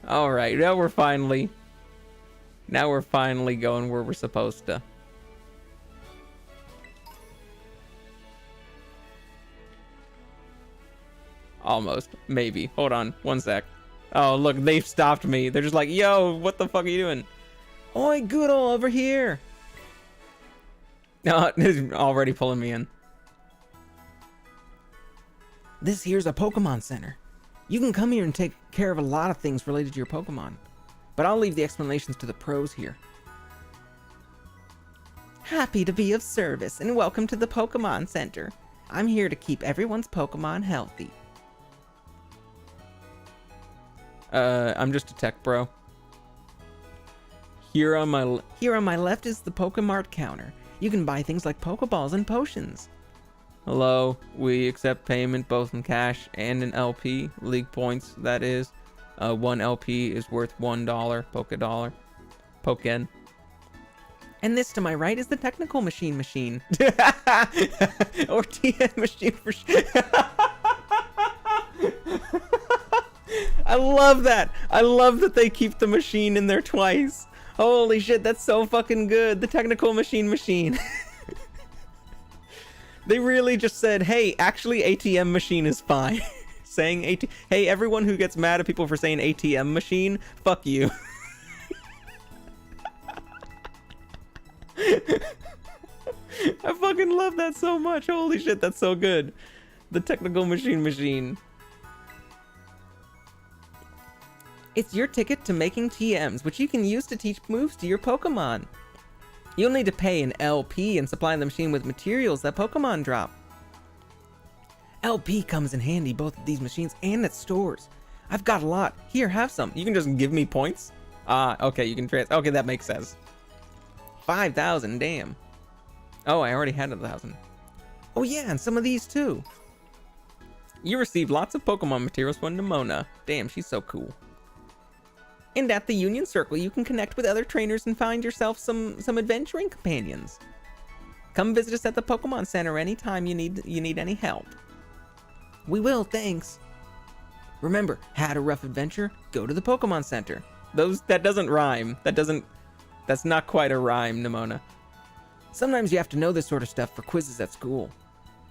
[SPEAKER 1] Alright, now we're finally going where we're supposed to. Almost. Maybe. Hold on. One sec. Oh, look, they've stopped me. They're just like, yo, what the fuck are you doing? Oi, Goodle, over here. No, it's already pulling me in. This here's a Pokemon Center. You can come here and take care of a lot of things related to your Pokemon. But I'll leave the explanations to the pros here. Happy to be of service, and welcome to the Pokemon Center. I'm here to keep everyone's Pokemon healthy. I'm just a tech bro. Here on my left is the Pokemart counter. You can buy things like Pokeballs and potions. Hello, we accept payment both in cash and in LP, league points, that is. 1 LP is worth $1, Pokedollar. Poken. And this to my right is the technical machine. Or TM machine for I love that. I love that they keep the machine in there twice. Holy shit, that's so fucking good. The technical machine. They really just said, hey, actually ATM machine is fine. Saying hey, everyone who gets mad at people for saying ATM machine, fuck you. I fucking love that so much. Holy shit, that's so good. The technical machine. It's your ticket to making TMs, which you can use to teach moves to your Pokemon. You'll need to pay an LP and supply the machine with materials that Pokemon drop. LP comes in handy both at these machines and at stores. I've got a lot. Here, have some. You can just give me points? Okay, you can okay, that makes sense. 5,000, damn. Oh, I already had 1,000. Oh yeah, and some of these too. You received lots of Pokemon materials from Nimona. Damn, she's so cool. And at the Union Circle, you can connect with other trainers and find yourself some adventuring companions. Come visit us at the Pokemon Center anytime you need any help. We will, thanks. Remember, had a rough adventure? Go to the Pokemon Center. That doesn't rhyme. That's not quite a rhyme, Nimona. Sometimes you have to know this sort of stuff for quizzes at school.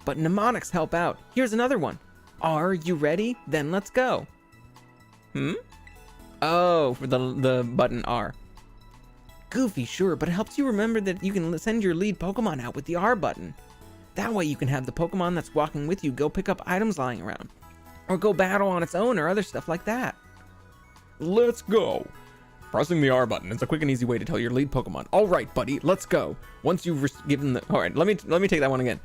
[SPEAKER 1] But mnemonics help out. Here's another one. Are you ready? Then let's go. Oh, for the button R. Goofy, sure, but it helps you remember that you can send your lead Pokemon out with the R button. That way you can have the Pokemon that's walking with you go pick up items lying around. Or go battle on its own or other stuff like that. Let's go. Pressing the R button is a quick and easy way to tell your lead Pokemon, all right, buddy, let's go. Once you've given the... All right, let me take that one again.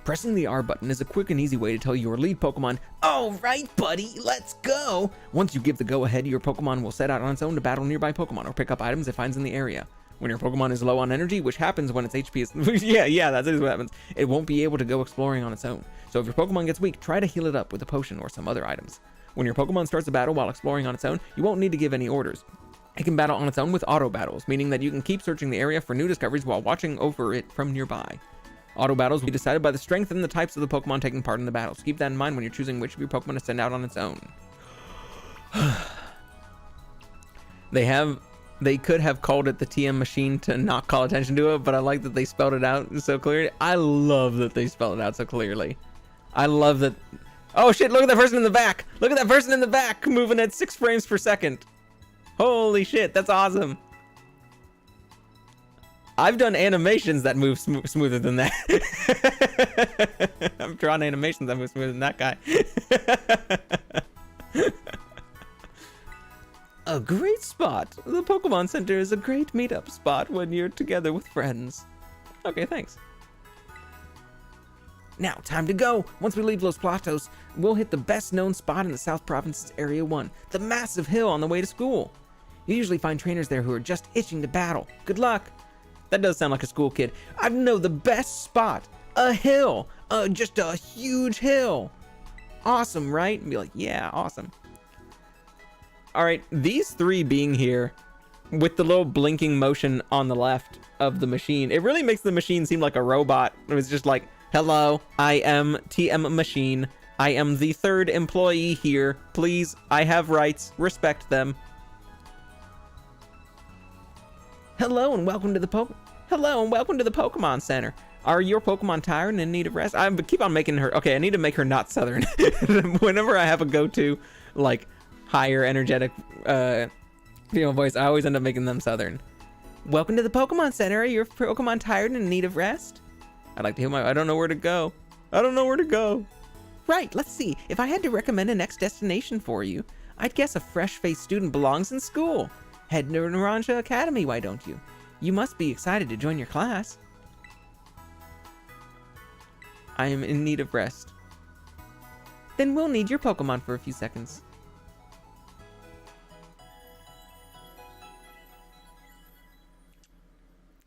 [SPEAKER 1] Pressing the R button is a quick and easy way to tell your lead Pokemon, all right, buddy, let's go. Once you give the go-ahead, your Pokemon will set out on its own to battle nearby Pokemon or pick up items it finds in the area. When your Pokemon is low on energy, which happens when its HP is... yeah, that's what happens. It won't be able to go exploring on its own. So if your Pokemon gets weak, try to heal it up with a potion or some other items. When your Pokemon starts a battle while exploring on its own, you won't need to give any orders. It can battle on its own with auto battles, meaning that you can keep searching the area for new discoveries while watching over it from nearby. Auto battles will be decided by the strength and the types of the Pokemon taking part in the battle, so keep that in mind when you're choosing which of your Pokemon to send out on its own. They could have called it the TM machine to not call attention to it, but I like that they spelled it out so clearly. I love that they spelled it out so clearly. I love that. Oh shit, look at that person in the back. Look at that person in the back moving at 6 frames per second. Holy shit, that's awesome. I've done animations that move smoother than that. I've drawn animations that move smoother than that guy. A great spot. The Pokemon Center is a great meetup spot when you're together with friends. Okay, thanks. Now, time to go. Once we leave Los Platos, we'll hit the best known spot in the South Province's Area 1, the massive hill on the way to school. You usually find trainers there who are just itching to battle. Good luck. That does sound like a school kid. I know the best spot. A hill. Just a huge hill. Awesome, right? And be like, yeah, awesome. All right, these three being here with the little blinking motion on the left of the machine, it really makes the machine seem like a robot. It was just like, hello, I am TM Machine. I am the third employee here. Please, I have rights. Respect them. Hello and welcome to the Pokemon Center. Are your Pokemon tired and in need of rest? I keep on making her... Okay, I need to make her not Southern. Whenever I have a go-to, like, higher energetic female voice, I always end up making them Southern. Welcome to the Pokemon Center. Are your Pokemon tired and in need of rest? I'd like to heal my... I don't know where to go. I don't know where to go. Right, let's see. If I had to recommend a next destination for you, I'd guess a fresh-faced student belongs in school. Head to Naranja Academy, why don't you? You must be excited to join your class. I am in need of rest. Then we'll need your Pokemon for a few seconds.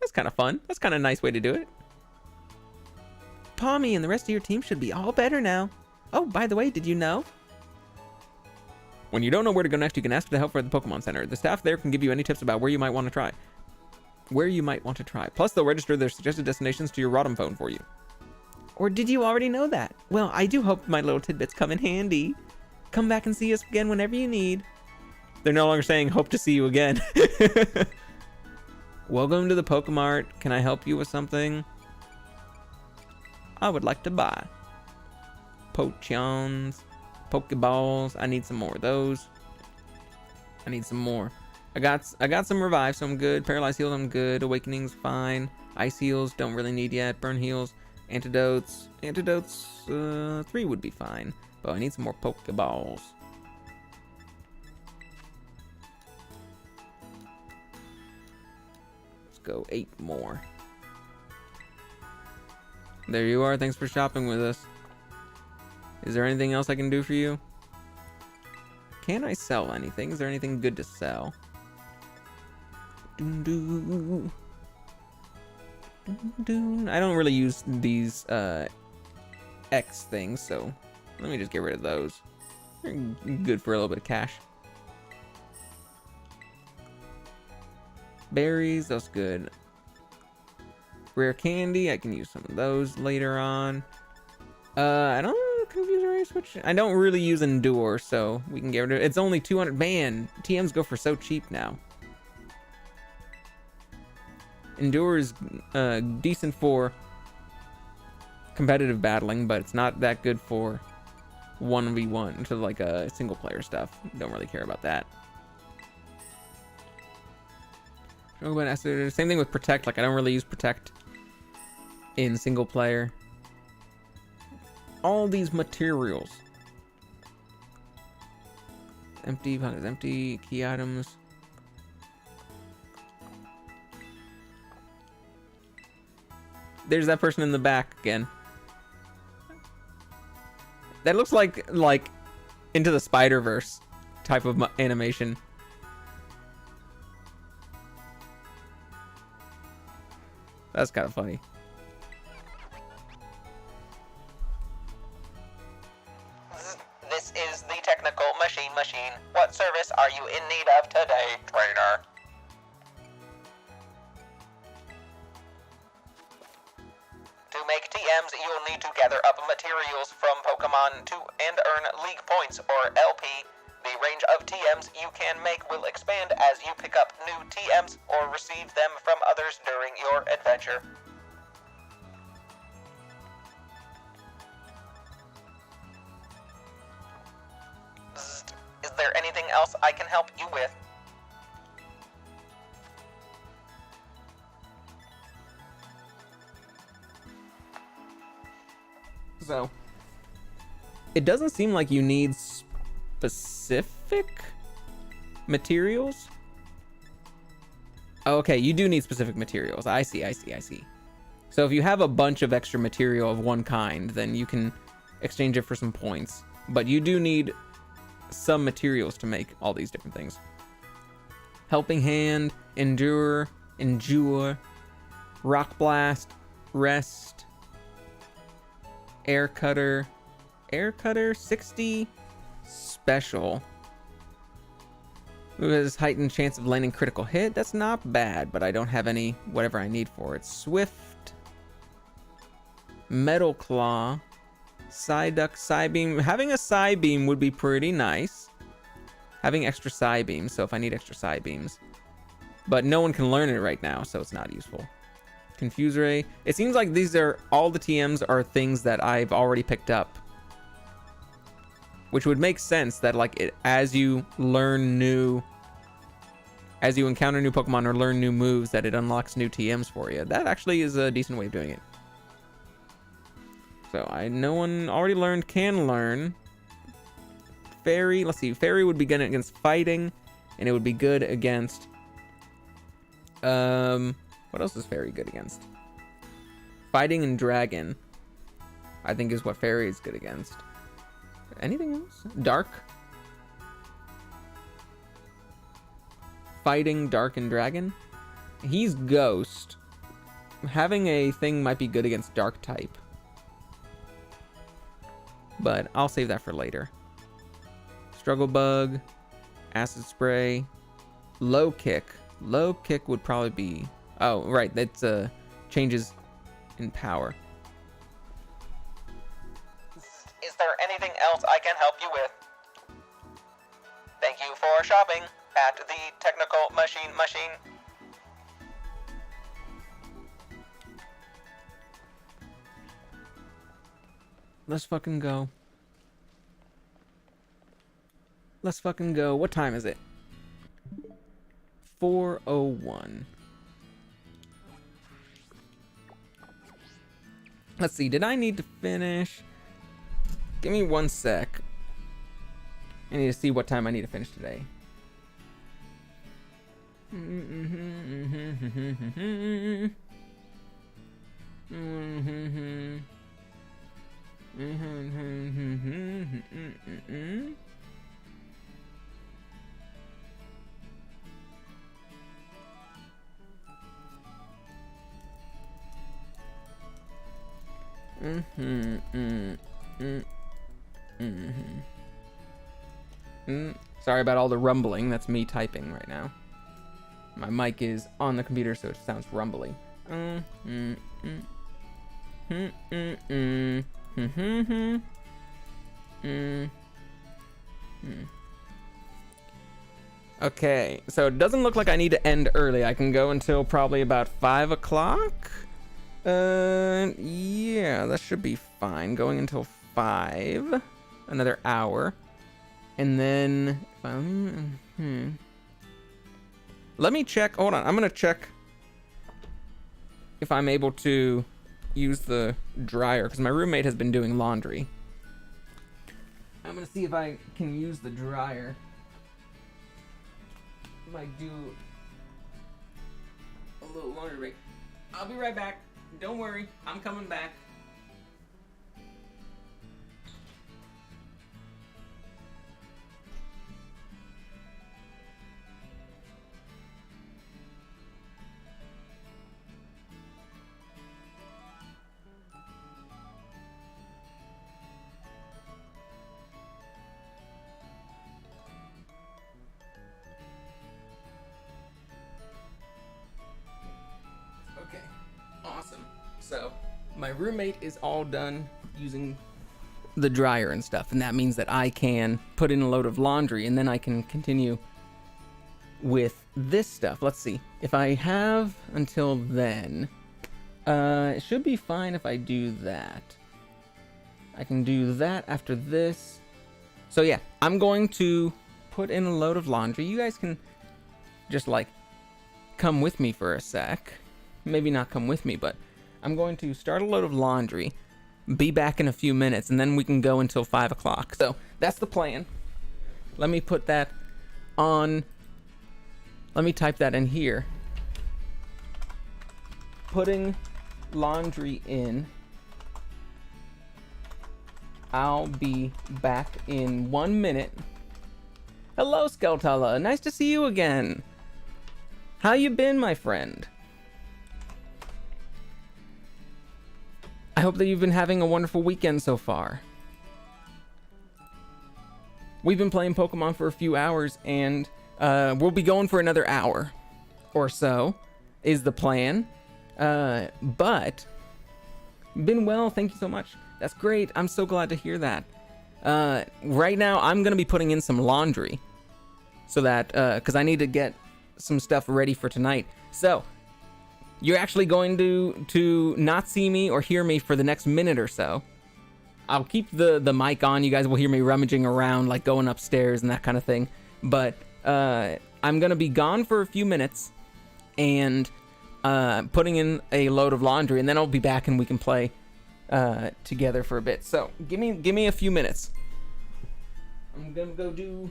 [SPEAKER 1] That's kind of fun. That's kind of a nice way to do it. Palmy and the rest of your team should be all better now. Oh, by the way, did you know? When you don't know where to go next, you can ask for the help for the Pokemon Center. The staff there can give you any tips about where you might want to try. Plus, they'll register their suggested destinations to your Rotom phone for you. Or did you already know that? Well, I do hope my little tidbits come in handy. Come back and see us again whenever you need. They're no longer saying, hope to see you again. Welcome to the Pokemart. Can I help you with something? I would like to buy Potions, Pokeballs. I need some more of those. I need some more. I got some revives, so I'm good. Paralyzed heals, I'm good. Awakening's fine. Ice heals, don't really need yet. Burn heals, antidotes. 3 would be fine. But I need some more Pokeballs. Let's go 8 more. There you are. Thanks for shopping with us. Is there anything else I can do for you? Can I sell anything? Is there anything good to sell? I don't really use these X things, so let me just get rid of those. They're good for a little bit of cash. Berries, that's good. Rare candy, I can use some of those later on. I don't confuse race switch. I don't really use Endure, so we can get rid of it. It's only 200. Man, TMs go for so cheap now. Endure is decent for competitive battling, but it's not that good for 1v1 to like single player stuff. Don't really care about that. Same thing with Protect. Like I don't really use Protect in single player. All these materials. Empty, pockets empty, key items. There's that person in the back again. That looks like Into the Spider-Verse type of animation. That's kind of funny.
[SPEAKER 2] This is the technical machine. What service are you in need of today, trainer? To make TMs, you'll need to gather up materials from Pokemon and earn League Points, or LP. The range of TMs you can make will expand as you pick up new TMs or receive them from others during your adventure. Is there anything else I can help you with?
[SPEAKER 1] So, it doesn't seem like you need specific materials. Oh, okay, you do need specific materials. I see. So if you have a bunch of extra material of one kind, then you can exchange it for some points. But you do need some materials to make all these different things. Helping Hand, Endure, Rock Blast, Rest, Air Cutter, 60, Special. Who has heightened chance of landing critical hit? That's not bad, but I don't have any whatever I need for it. Swift, Metal Claw, Psyduck, Psybeam. Having a Psybeam would be pretty nice. Having extra Psybeams, so if I need extra Psybeams. But no one can learn it right now, so it's not useful. Confuse Ray. It seems like these are all the TMs are things that I've already picked up, which would make sense that as you encounter new Pokemon or learn new moves, that it unlocks new TMs for you. That actually is a decent way of doing it. So no one already learned can learn. Fairy. Let's see. Fairy would be good against fighting, and it would be good against. What else is Fairy good against? Fighting and Dragon, I think, is what Fairy is good against. Anything else? Dark? Fighting, Dark, and Dragon? He's Ghost. Having a thing might be good against Dark type. But I'll save that for later. Struggle bug, acid spray, low kick. Low kick would probably be, oh right, that's changes in power.
[SPEAKER 2] Is there anything else I can help you with? Thank you for shopping at the Technical Machine.
[SPEAKER 1] Let's fucking go. Let's fucking go. What time is it? 4:01. Let's see. Did I need to finish? Give me 1 sec. I need to see what time I need to finish today. Sorry about all the rumbling. That's me typing right now. My mic is on the computer, so it sounds rumbly. Okay, so it doesn't look like I need to end early. I can go until probably about 5 o'clock. Yeah, that should be fine. Going until 5, another hour, and then let me check. Hold on, I'm gonna check if I'm able to use the dryer because my roommate has been doing laundry. I'm gonna see if I can use the dryer. Might do a little laundry break. I'll be right back. Don't worry, I'm coming back. Okay, awesome. So, my roommate is all done using the dryer and stuff, and that means that I can put in a load of laundry, and then I can continue with this stuff. Let's see. If I have until then, it should be fine if I do that. I can do that after this. So yeah, I'm going to put in a load of laundry. You guys can just like come with me for a sec. Maybe not come with me, but I'm going to start a load of laundry, be back in a few minutes, and then we can go until 5 o'clock. So that's the plan. Let me put that on. Let me type that in here. Putting laundry in. I'll be back in 1 minute. Hello, Skeltala. Nice to see you again. How you been, my friend? I hope that you've been having a wonderful weekend so far. We've been playing Pokemon for a few hours, and we'll be going for another hour or so, is the plan. But, been well, thank you so much. That's great, I'm so glad to hear that. Right now, I'm gonna be putting in some laundry, so that, because I need to get some stuff ready for tonight. So, you're actually going to not see me or hear me for the next minute or so. I'll keep the mic on. You guys will hear me rummaging around, like going upstairs and that kind of thing. But I'm going to be gone for a few minutes and putting in a load of laundry, and then I'll be back and we can play together for a bit. So give me a few minutes. I'm going to go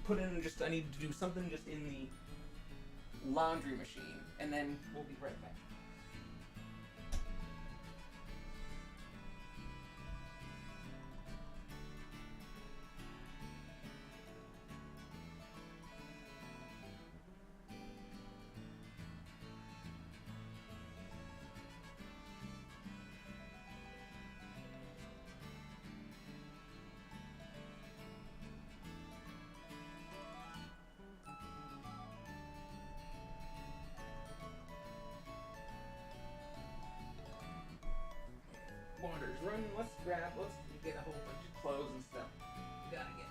[SPEAKER 1] I need to do something just in the laundry machine. And then we'll be right back. let's get a whole bunch of clothes and stuff. Gotta get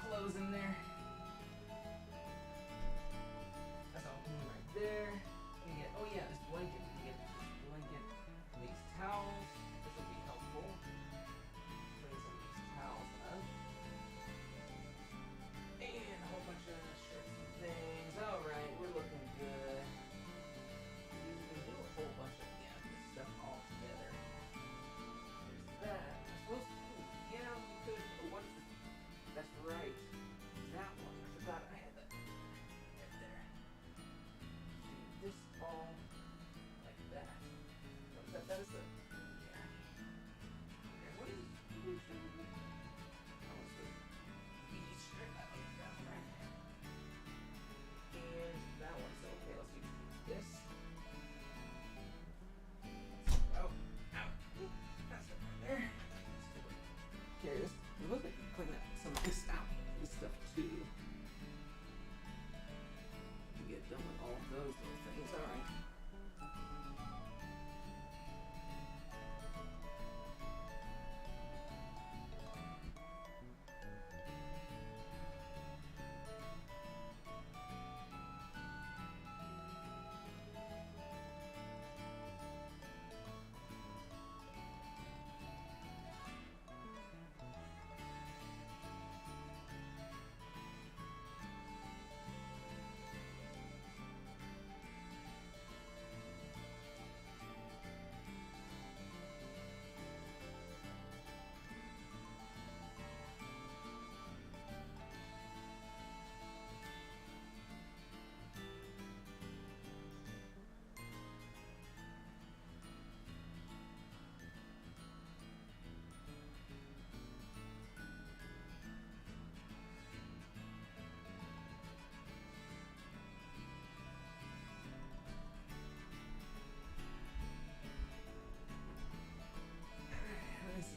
[SPEAKER 1] clothes in there. That's all clean right there. We get, oh yeah, this blanket. We get this blanket and these towels. This will be helpful. Clean some of these towels up. And a whole bunch of shirts and things. Alright, we're looking good. We can do a whole bunch of this stuff all together. There's that. I'm supposed to, yeah, we could. Oh, what's this? That's right. That one. I forgot I had that right there. Do this all like that. What is that? That is the. Yeah. Okay, what is this? Oh, it's the bead strip. That one's down right. And that one's okay. Let's use this. Oh, ow. That's it right there. Carry this. It looks like you clean that some of this out. This stuff too. To get done with all of those little things. Alright.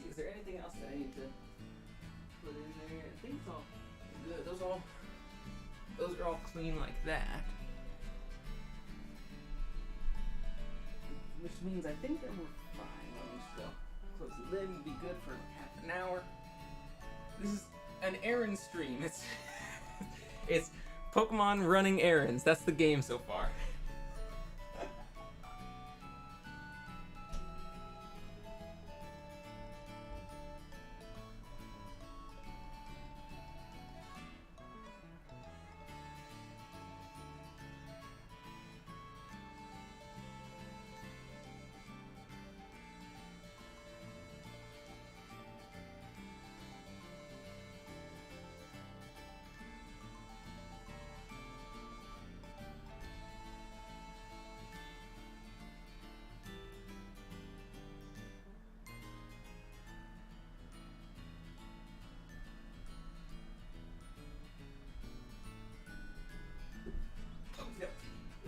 [SPEAKER 1] Is there anything else that I need to put in there? I think it's all good. Those are all clean like that. Which means I think that we're fine. Let me just close the lid and be good for half an hour. This is an errand stream. It's Pokemon running errands. That's the game so far.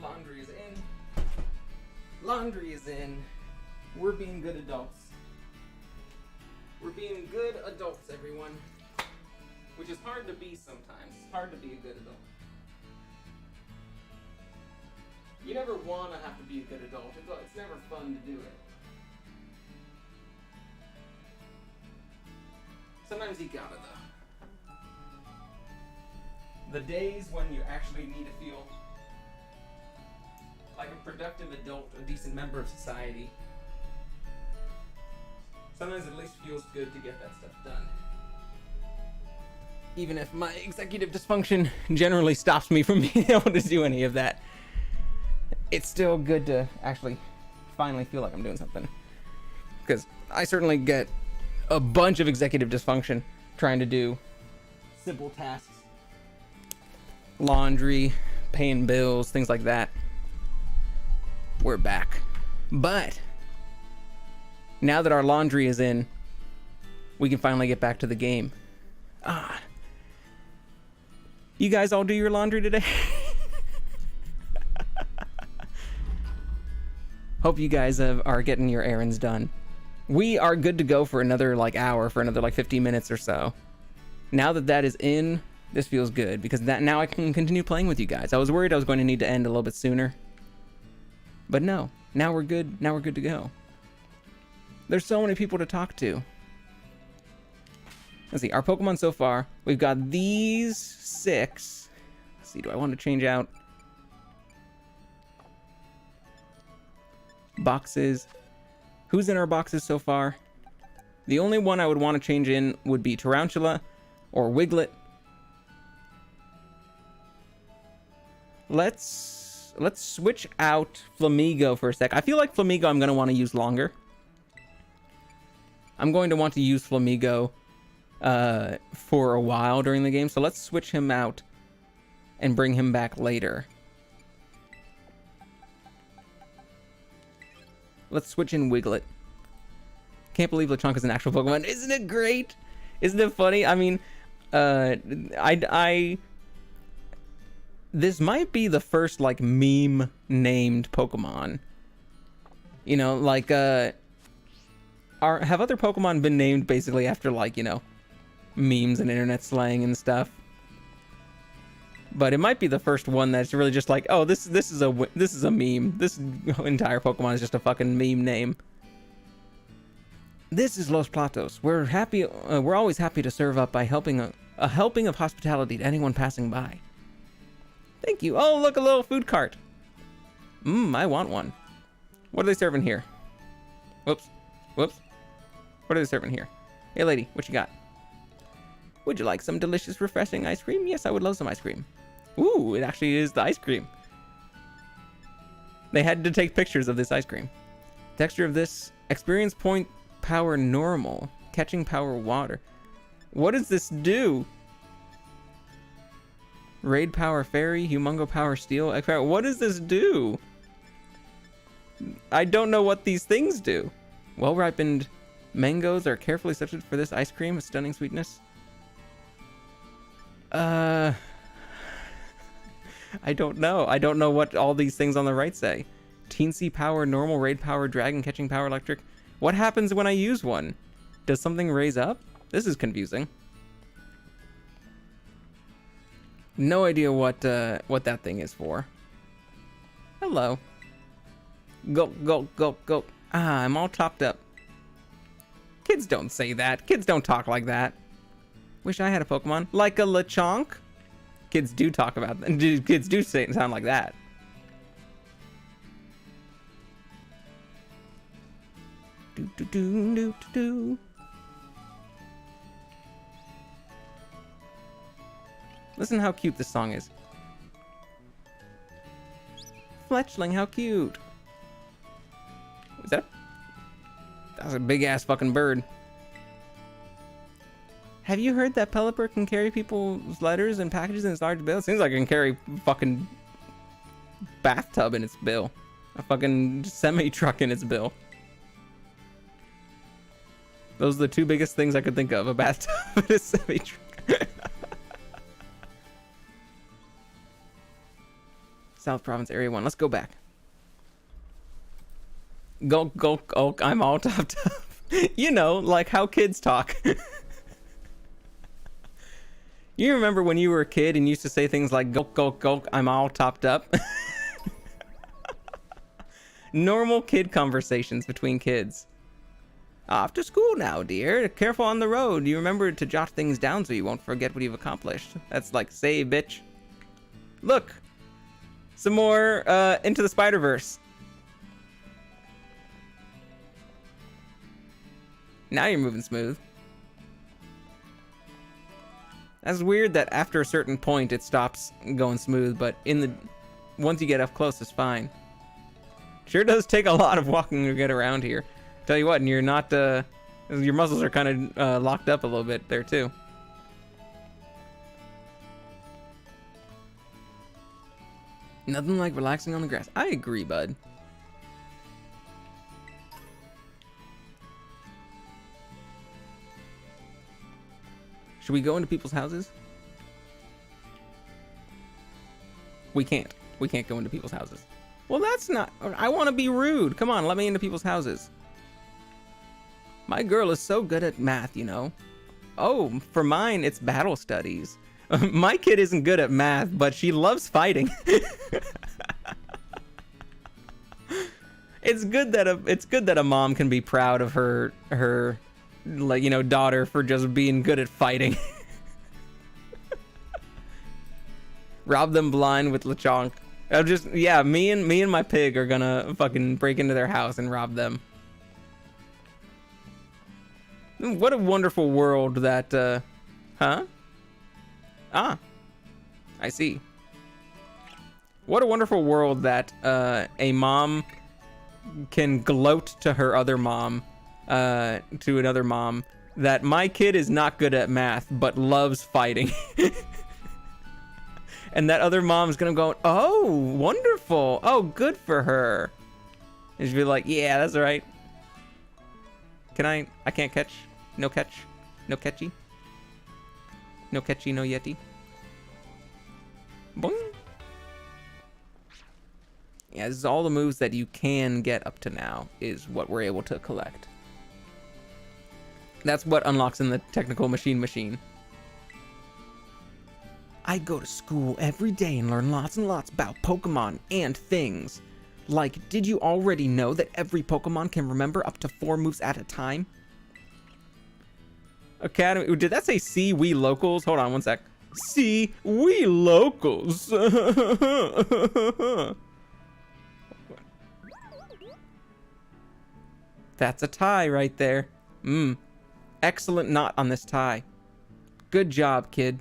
[SPEAKER 1] Laundry is in. Laundry is in. We're being good adults. We're being good adults, everyone. Which is hard to be sometimes. It's hard to be a good adult. You never want to have to be a good adult. It's never fun to do it. Sometimes you gotta, though. The days when you actually need to feel like a productive adult, a decent member of society. Sometimes it at least feels good to get that stuff done. Even if my executive dysfunction generally stops me from being able to do any of that, it's still good to actually finally feel like I'm doing something. Because I certainly get a bunch of executive dysfunction trying to do simple tasks. Laundry, paying bills, things like that. We're back. But now that our laundry is in, we can finally get back to the game. You guys all do your laundry today? Hope you guys are getting your errands done. We are good to go for another hour, for another 15 minutes or so. Now that that is in, this feels good because now I can continue playing with you guys. I was worried I was going to need to end a little bit sooner. But no, now we're good. Now we're good to go. There's so many people to talk to. Let's see, our Pokemon so far. We've got these 6. Let's see, do I want to change out boxes? Who's in our boxes so far? The only one I would want to change in would be Tarantula or Wiglet. Let's switch out Flamigo for a sec. I feel like Flamigo I'm going to want to use longer. I'm going to want to use Flamigo for a while during the game. So let's switch him out and bring him back later. Let's switch in Wiglet. Can't believe Lechonk is an actual Pokemon. Isn't it great? Isn't it funny? I mean, this might be the first, like, meme named Pokemon. You know, like, have other Pokemon been named basically after, like, you know, memes and internet slang and stuff? But it might be the first one that's really just like, oh, this is a meme. This entire Pokemon is just a fucking meme name. This is Los Platos. We're happy. We're always happy to serve up by helping a helping of hospitality to anyone passing by. Thank you. Oh, look, a little food cart. I want one. What are they serving here? Whoops. What are they serving here? Hey, lady, what you got? Would you like some delicious, refreshing ice cream? Yes, I would love some ice cream. Ooh, it actually is the ice cream. They had to take pictures of this ice cream. Texture of this: experience point power normal, catching power water. What does this do? Raid power fairy, humongo power steel. What does this do? I don't know what these things do. Well ripened mangoes are carefully selected for this ice cream with stunning sweetness. I don't know. I don't know what all these things on the right say. Teensy power normal, raid power dragon, catching power electric. What happens when I use one? Does something raise up? This is confusing. No idea what that thing is for. Hello. Go. Ah, I'm all topped up. Kids don't say that. Kids don't talk like that. Wish I had a Pokemon. Like a Lechonk? Kids do talk about that. Kids do sound like that. Do. Listen how cute this song is. Fletchling, how cute. Is that? That's a big ass fucking bird. Have you heard that Pelipper can carry people's letters and packages in its large bill? It seems like it can carry fucking bathtub in its bill. A fucking semi-truck in its bill. Those are the two biggest things I could think of. A bathtub and a semi-truck. South Province Area 1. Let's go back. Go, I'm all topped up. You know, like how kids talk. You remember when you were a kid and used to say things like, go, I'm all topped up? Normal kid conversations between kids. Off to school now, dear. Careful on the road. You remember to jot things down so you won't forget what you've accomplished. That's like, say, bitch. Look. Some more Into the Spider-Verse. Now you're moving smooth. That's weird that after a certain point it stops going smooth, but once you get up close, it's fine. Sure does take a lot of walking to get around here. Tell you what, and you're not, your muscles are kind of locked up a little bit there too. Nothing like relaxing on the grass. I agree, bud. Should we go into people's houses? We can't. We can't go into people's houses. Well, that's not... I want to be rude. Come on, let me into people's houses. My girl is so good at math, you know. Oh, for mine, it's battle studies. My kid isn't good at math, but she loves fighting. It's good that a mom can be proud of her like, you know, daughter for just being good at fighting. Rob them blind with Lechonk. I'll just, yeah, me and my pig are gonna fucking break into their house and rob them. What a wonderful world that, huh? Ah, I see. What a wonderful world that a mom can gloat to her other mom, to another mom, that my kid is not good at math, but loves fighting. And that other mom's gonna go, oh, wonderful. Oh, good for her. And she'll be like, yeah, that's right. Can I can't catch. No catch. No catchy. No catchy, no yeti. Boing. Yeah, this is all the moves that you can get up to now is what we're able to collect. That's what unlocks in the technical machine. I go to school every day and learn lots and lots about Pokemon and things. Like, did you already know that every Pokemon can remember up to 4 moves at a time? Academy, did that say see we locals? Hold on one sec. See we locals. That's a tie right there. Excellent knot on this tie. Good job, kid.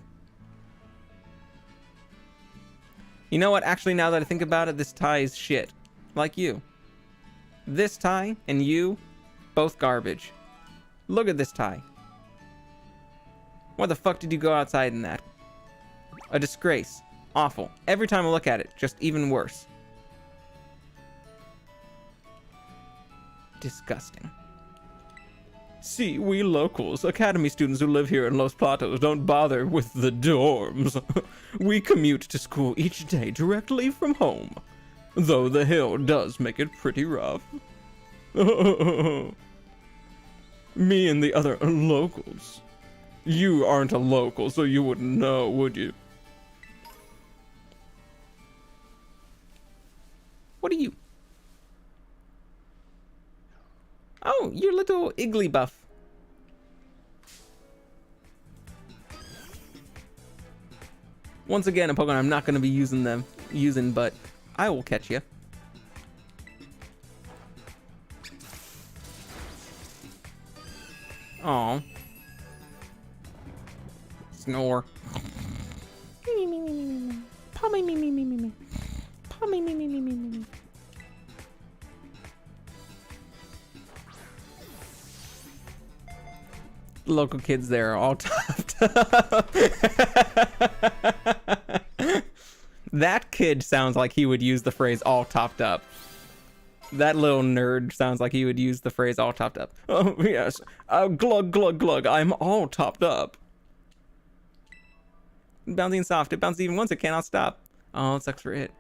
[SPEAKER 1] You know what? Actually, now that I think about it, this tie is shit. Like you. This tie and you, both garbage. Look at this tie. Why the fuck did you go outside in that? A disgrace. Awful. Every time I look at it, just even worse. Disgusting. See, we locals, academy students who live here in Los Patos, don't bother with the dorms. We commute to school each day directly from home, though the hill does make it pretty rough. Me and the other locals. You aren't a local, so you wouldn't know, would you? What are you? Oh, your little Igglybuff. Once again, a Pokemon I'm not going to be using, but I will catch you. Aw. Snore. Local kids there are all topped up. That kid sounds like he would use the phrase all topped up. That little nerd sounds like he would use the phrase all topped up. Oh, yes. Glug, glug, glug. I'm all topped up. Bouncing soft. It bounces even once. It cannot stop. Oh, it sucks for it.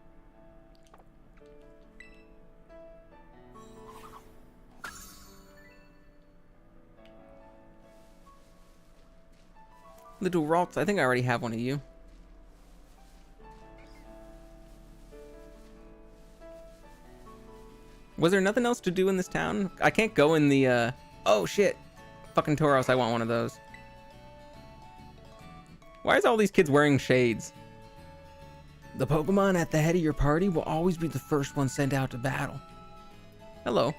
[SPEAKER 1] Little Ralts, I think I already have one of you. Was there nothing else to do in this town? I can't go in the, oh shit. Fucking Tauros, I want one of those. Why is all these kids wearing shades? The Pokemon at the head of your party will always be the first one sent out to battle. Hello.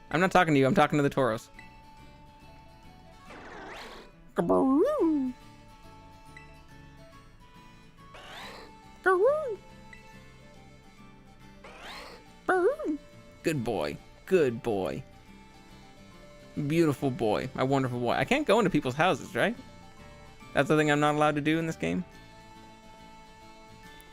[SPEAKER 1] I'm not talking to you, I'm talking to the Tauros. Kabaroo. Karoo. Karoo. Good boy. Good boy. Beautiful boy. My wonderful boy. I can't go into people's houses, right? That's the thing I'm not allowed to do in this game?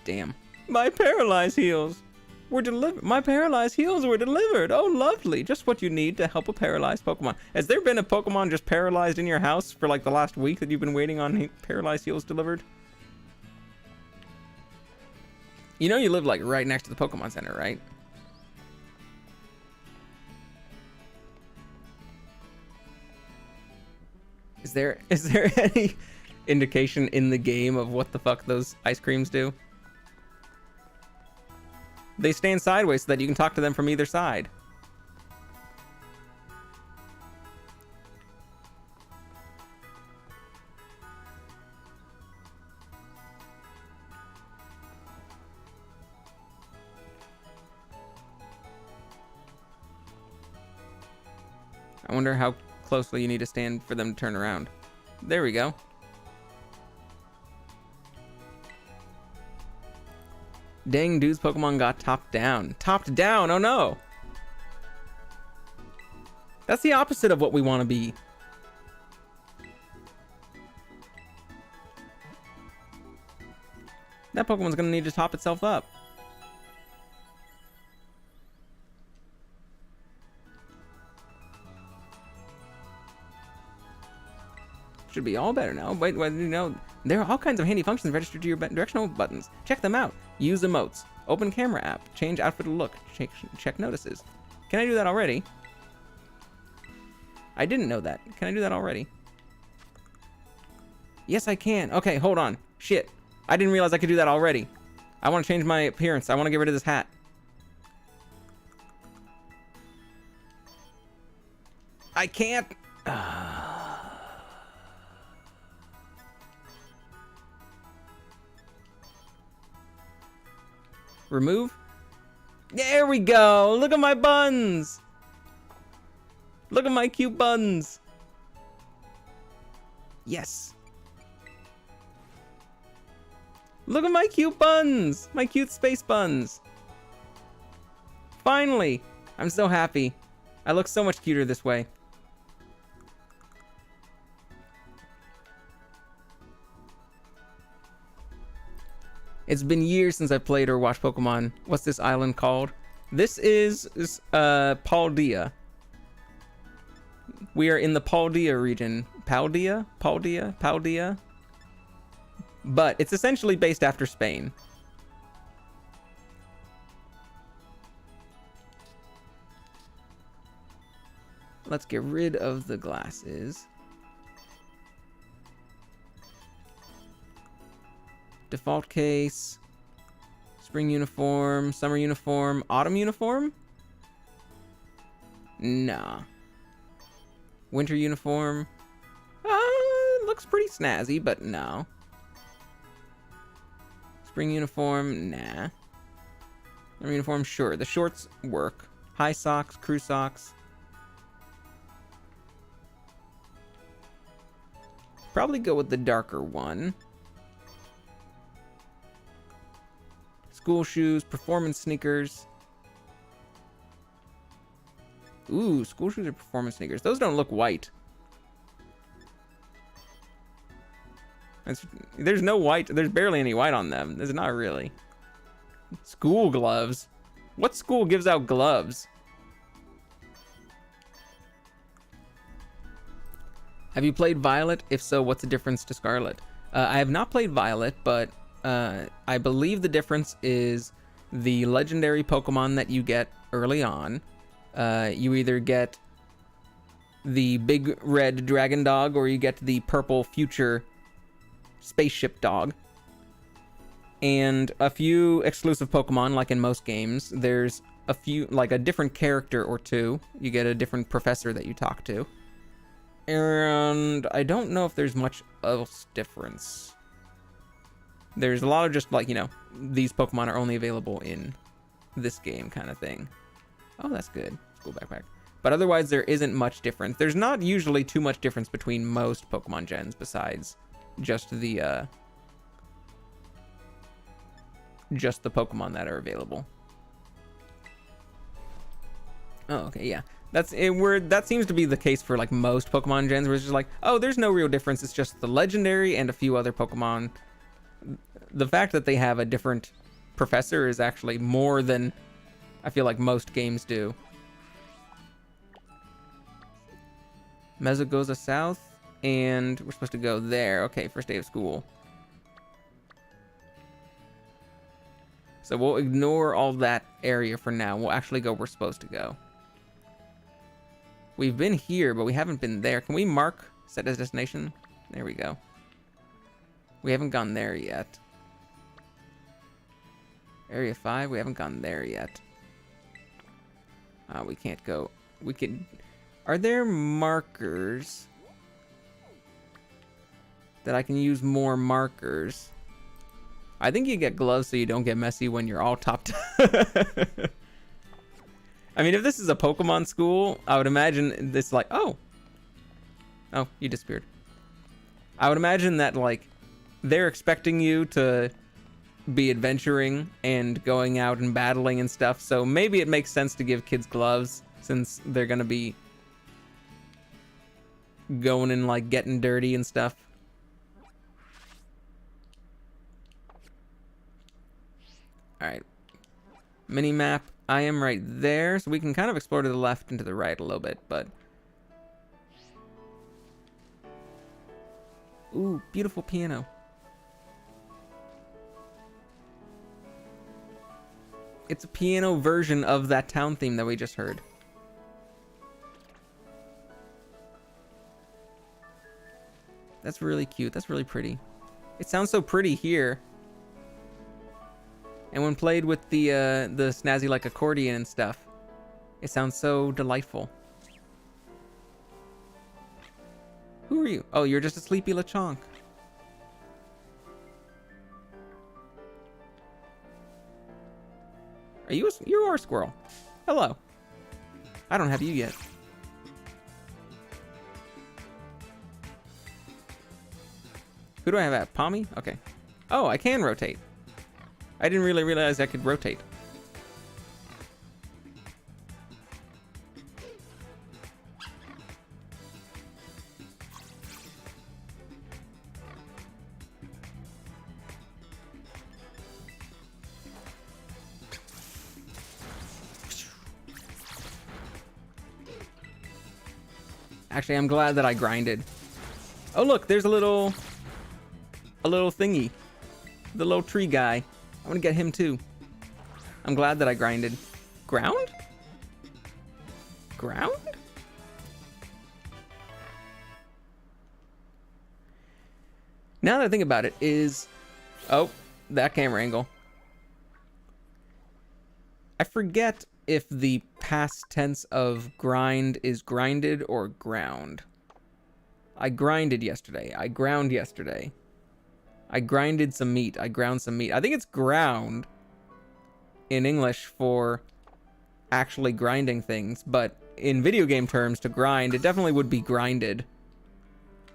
[SPEAKER 1] Damn. My paralyzed heals were delivered. My paralyzed heals were delivered. Oh, lovely. Just what you need to help a paralyzed Pokemon. Has there been a Pokemon just paralyzed in your house for like the last week that you've been waiting on paralyzed heals delivered? You know you live like right next to the Pokemon Center, right? Is there any indication in the game of what the fuck those ice creams do? They stand sideways so that you can talk to them from either side. I wonder how closely you need to stand for them to turn around. There we go. Dang, dude's Pokemon got topped down. Topped down, oh no! That's the opposite of what we want to be. That Pokemon's gonna need to top itself up. Should be all better now. Wait, you know, there are all kinds of handy functions registered to your directional buttons. Check them out. Use emotes. Open camera app. Change outfit look. Check notices. Can I do that already? I didn't know that. Can I do that already? Yes, I can. Okay, hold on. Shit. I didn't realize I could do that already. I want to change my appearance. I want to get rid of this hat. I can't. Remove. There we go. Look at my buns. Look at my cute buns. Yes. Look at my cute buns. My cute space buns. Finally. I'm so happy. I look so much cuter this way. It's been years since I played or watched Pokemon. What's this island called? This is Paldea. We are in the Paldea region. Paldea? Paldea? Paldea? But it's essentially based after Spain. Let's get rid of the glasses. Default case. Spring uniform. Summer uniform. Autumn uniform? Nah. Winter uniform. Looks pretty snazzy, but no. Spring uniform, nah. Summer uniform, sure. The shorts work. High socks, crew socks. Probably go with the darker one. School shoes, performance sneakers. Ooh, school shoes or performance sneakers. Those don't look white. There's no white. There's barely any white on them. There's not really. School gloves. What school gives out gloves? Have you played Violet? If so, what's the difference to Scarlet? I have not played Violet, but I believe the difference is the legendary Pokemon that you get early on. You either get the big red dragon dog or you get the purple future spaceship dog. And a few exclusive Pokemon, like in most games. There's a few, like a different character or two. You get a different professor that you talk to. And I don't know if there's much else difference. There's a lot of just like, you know, these Pokemon are only available in this game kind of thing. Oh, that's good. School backpack. But otherwise, there isn't much difference. There's not usually too much difference between most Pokemon gens besides just the Pokemon that are available. Oh, okay, yeah. That's it. That seems to be the case for like most Pokemon gens, where it's just like, oh, there's no real difference. It's just the legendary and a few other Pokemon. The fact that they have a different professor is actually more than I feel like most games do. Mesogoza South, and we're supposed to go there. Okay, first day of school. So we'll ignore all that area for now. We'll actually go where we're supposed to go. We've been here, but we haven't been there. Can we mark set as destination? There we go. We haven't gone there yet. Area 5, we haven't gone there yet. We can't go. We could... Are there markers that I can use more markers? I think you get gloves so you don't get messy when you're all topped. I mean, if this is a Pokemon school, I would imagine this like, oh, you disappeared. I would imagine that like they're expecting you to be adventuring and going out and battling and stuff. So maybe it makes sense to give kids gloves since they're gonna be going and like getting dirty and stuff. All right, mini map. I am right there, so we can kind of explore to the left and to the right a little bit, but ooh, beautiful piano. It's a piano version of that town theme that we just heard. That's really cute. That's really pretty. It sounds so pretty here. And when played with the snazzy like accordion and stuff, it sounds so delightful. Who are you? Oh, you're just a sleepy Lechonk. You are a squirrel. Hello. I don't have you yet. Who do I have at? Pommy? Okay. Oh, I can rotate. I didn't really realize I could rotate. Actually, I'm glad that I grinded. Oh, look, there's a little thingy. The little tree guy. I want to get him too. I'm glad that I grinded. Ground? Ground? Now that I think about it is... Oh, that camera angle. I forget if the past tense of grind is grinded or ground. I grinded yesterday. I ground yesterday. I grinded some meat. I ground some meat. I think it's ground in English for actually grinding things, but in video game terms, to grind, it definitely would be grinded.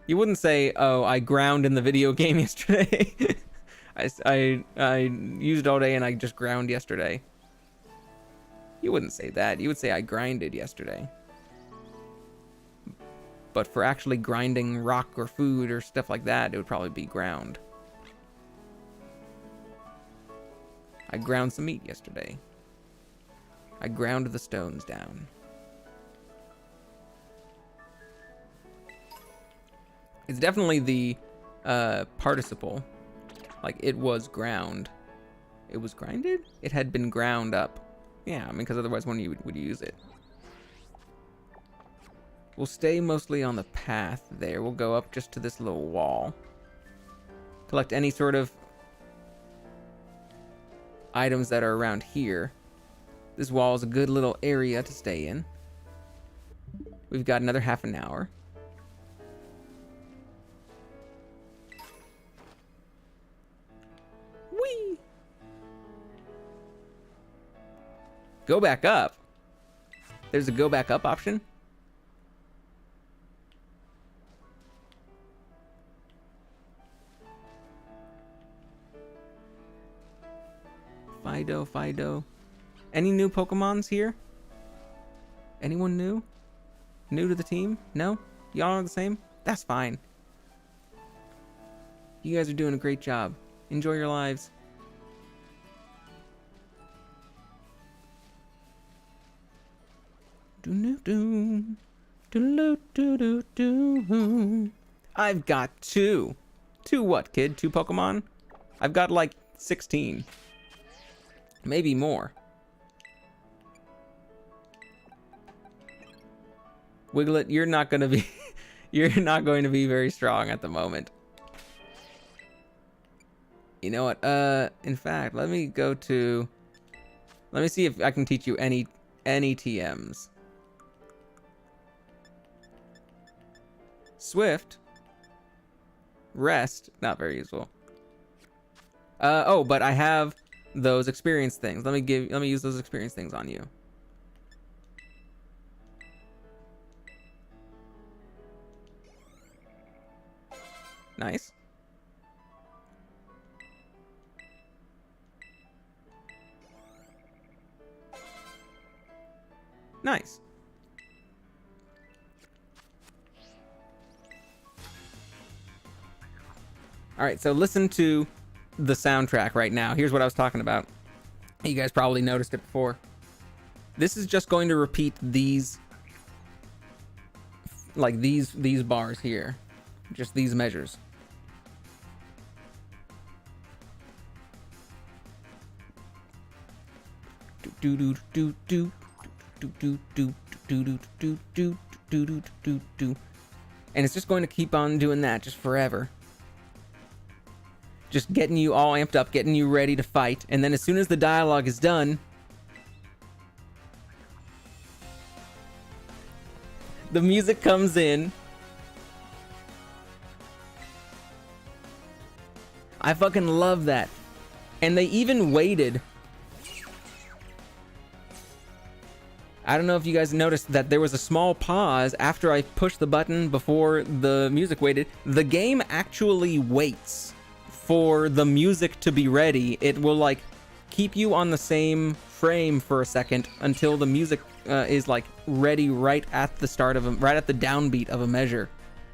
[SPEAKER 1] You wouldn't say, oh, I ground in the video game yesterday. I used all day and I just ground yesterday. You wouldn't say that. You would say I grinded yesterday. But for actually grinding rock or food or stuff like that, it would probably be ground. I ground some meat yesterday. I ground the stones down. It's definitely the participle. Like, it was ground. It was grinded? It had been ground up. Yeah, I mean, because otherwise when you would use it. We'll stay mostly on the path there. We'll go up just to this little wall. Collect any sort of items that are around here. This wall is a good little area to stay in. We've got another half an hour. Whee! Go back up. There's a go back up option. Fido. Any new Pokemons here? Anyone new? New to the team? No? Y'all are the same? That's fine. You guys are doing a great job. Enjoy your lives. I've got two. Two what, kid? Two Pokemon? I've got like 16. Maybe more. Wiglet, you're not gonna be you're not going to be very strong at the moment. You know what? In fact, let me see if I can teach you any TMs. Swift. Rest, not very useful. But I have those experience things. Let me use those experience things on you. Nice. Nice. All right, so listen to the soundtrack right now. Here's what I was talking about. You guys probably noticed it before. This is just going to repeat these, like these bars here, just these measures. Do do do do do do do do do do do do do, and it's just going to keep on doing that just forever. Just getting you all amped up, getting you ready to fight, and then as soon as the dialogue is done, the music comes in. I fucking love that. And they even waited. I don't know if you guys noticed that there was a small pause after I pushed the button before the music waited. The game actually waits for the music to be ready. It will like keep you on the same frame for a second until the music is like ready right at the start of right at the downbeat of a measure,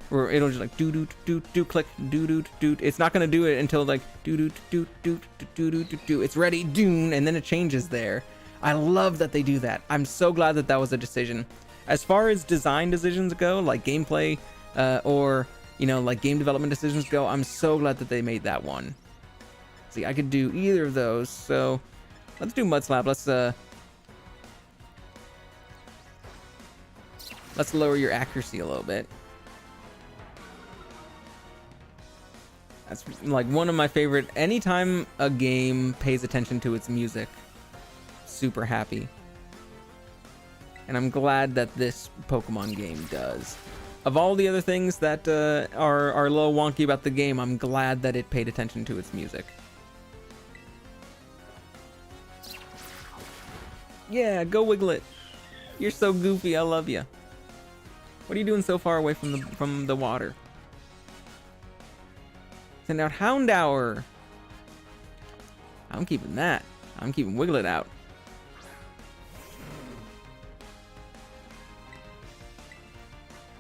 [SPEAKER 1] where it'll just like do do do do click do do do. It's not gonna do it until like do do do do do do do do. It's ready, doon, and then it changes there. I love that they do that. I'm so glad that that was a decision. As far as design decisions go, like gameplay or you know, like game development decisions go, I'm so glad that they made that one. See, I could do either of those, so let's do Mud Slap. Let's lower your accuracy a little bit. That's like one of my favorite. Anytime a game pays attention to its music, super happy. And I'm glad that this Pokemon game does. Of all the other things that are a little wonky about the game, I'm glad that it paid attention to its music. Yeah, go Wiglet. You're so goofy. I love you. What are you doing so far away from the water? Send out Houndour. I'm keeping that. I'm keeping Wiglet out.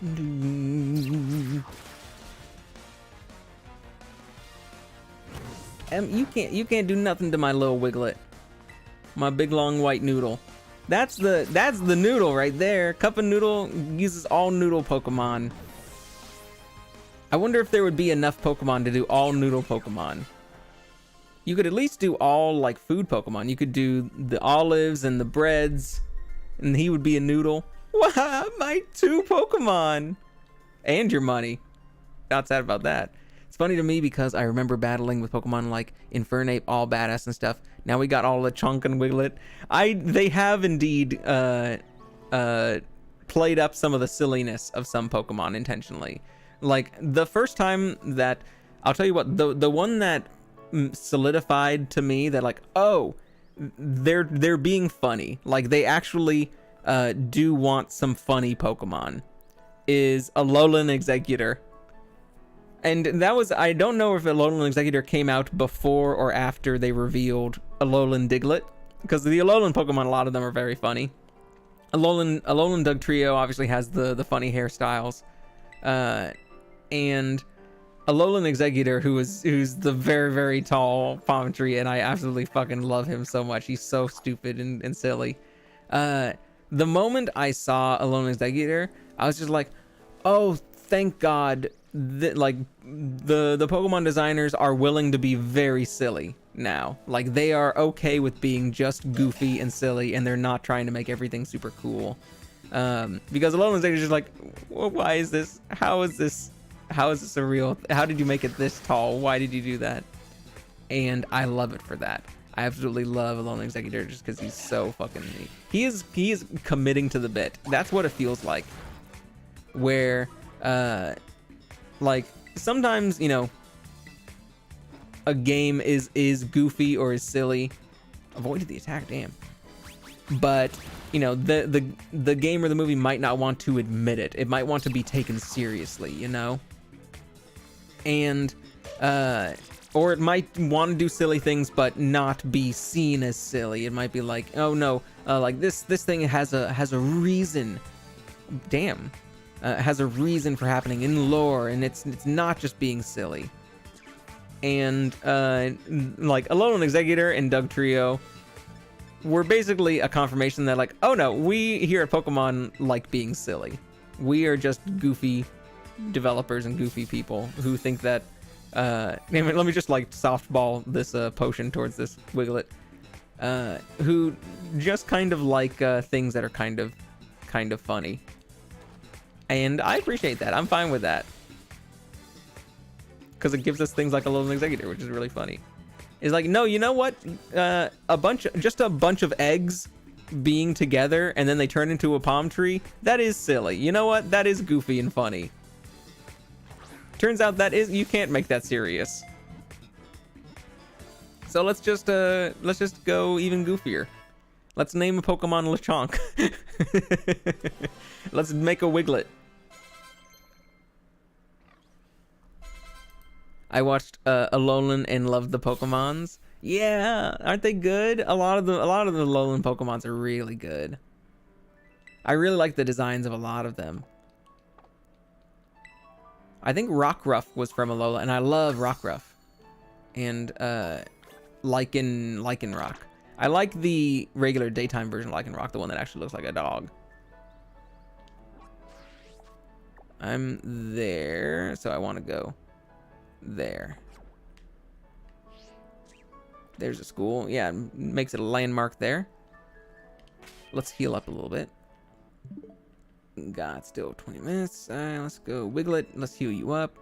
[SPEAKER 1] You can't do nothing to my little Wiglet. My big long white noodle. That's the noodle right there. Cup of Noodle uses all noodle Pokemon. I wonder if there would be enough Pokemon to do all noodle Pokemon. You could at least do all like food Pokemon. You could do the olives and the breads, and he would be a noodle. Wow, my 2 Pokemon! And your money. Not sad about that. It's funny to me because I remember battling with Pokemon like Infernape, all badass and stuff. Now we got all Lechonk and Wiglet. They have indeed played up some of the silliness of some Pokemon intentionally. Like the first time that, I'll tell you what, the one that solidified to me that like, oh, they're being funny. Like they actually do want some funny Pokemon, is Alolan Exeggutor. And that was, I don't know if Alolan Exeggutor came out before or after they revealed Alolan Diglett, because the Alolan Pokemon, a lot of them are very funny. Alolan Dugtrio obviously has the funny hairstyles, and Alolan Exeggutor, who's the very, very tall Palmtree, and I absolutely fucking love him so much. He's so stupid and silly. The moment I saw Alolan Exeggutor, I was just like, oh, thank God. Like the Pokemon designers are willing to be very silly now. Like they are okay with being just goofy and silly, and they're not trying to make everything super cool. Because Alolan Exeggutor is just like, well, why is this? How is this a real? How did you make it this tall? Why did you do that? And I love it for that. I absolutely love Alolan Exeggutor just because he's so fucking neat. He is committing to the bit. That's what it feels like. Where like sometimes, you know, a game is goofy or is silly. Avoided the attack, damn. But you know, the game or the movie might not want to admit it. It might want to be taken seriously, you know. and or it might want to do silly things but not be seen as silly. It might be like, oh no, like this thing has a reason. Damn. Has a reason for happening in lore, and it's not just being silly. And like Alolan Executor and Doug Trio were basically a confirmation that, like, oh no, we here at Pokemon like being silly. We are just goofy developers and goofy people who think that let me just like softball this potion towards this Wiglet, who just kind of like things that are kind of funny. And I appreciate that. I'm fine with that. Because it gives us things like a little executor, which is really funny. It's like, no, you know what? A bunch of eggs being together and then they turn into a palm tree. That is silly. You know what? That is goofy and funny. Turns out you can't make that serious. So let's just go even goofier. Let's name a Pokemon Lechonk. Let's make a Wiglet. I watched Alolan and loved the Pokemons. Yeah, aren't they good? A lot of the Alolan Pokemons are really good. I really like the designs of a lot of them. I think Rockruff was from Alola, and I love Rockruff. And Lycanroc. I like the regular daytime version of Lycanroc, the one that actually looks like a dog. I'm there, so I want to go there. There's a school. Yeah, it makes it a landmark there. Let's heal up a little bit. Got still 20 minutes. Let's go Wiglet. Let's heal you up.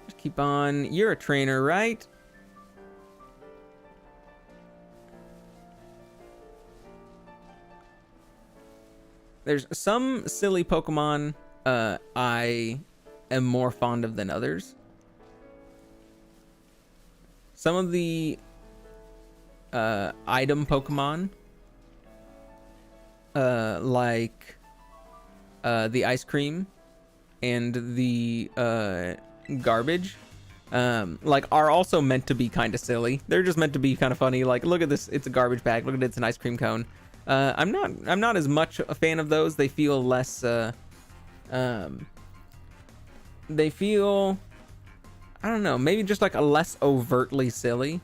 [SPEAKER 1] Just keep on. You're a trainer, right? There's some silly Pokemon I am more fond of than others. Some of the item Pokemon, like the ice cream and the garbage, like are also meant to be kind of silly. They're just meant to be kind of funny. Like, look at this, it's a garbage bag. Look at it, it's an ice cream cone. I'm not as much a fan of those. They feel less they feel, I don't know, maybe just like a less overtly silly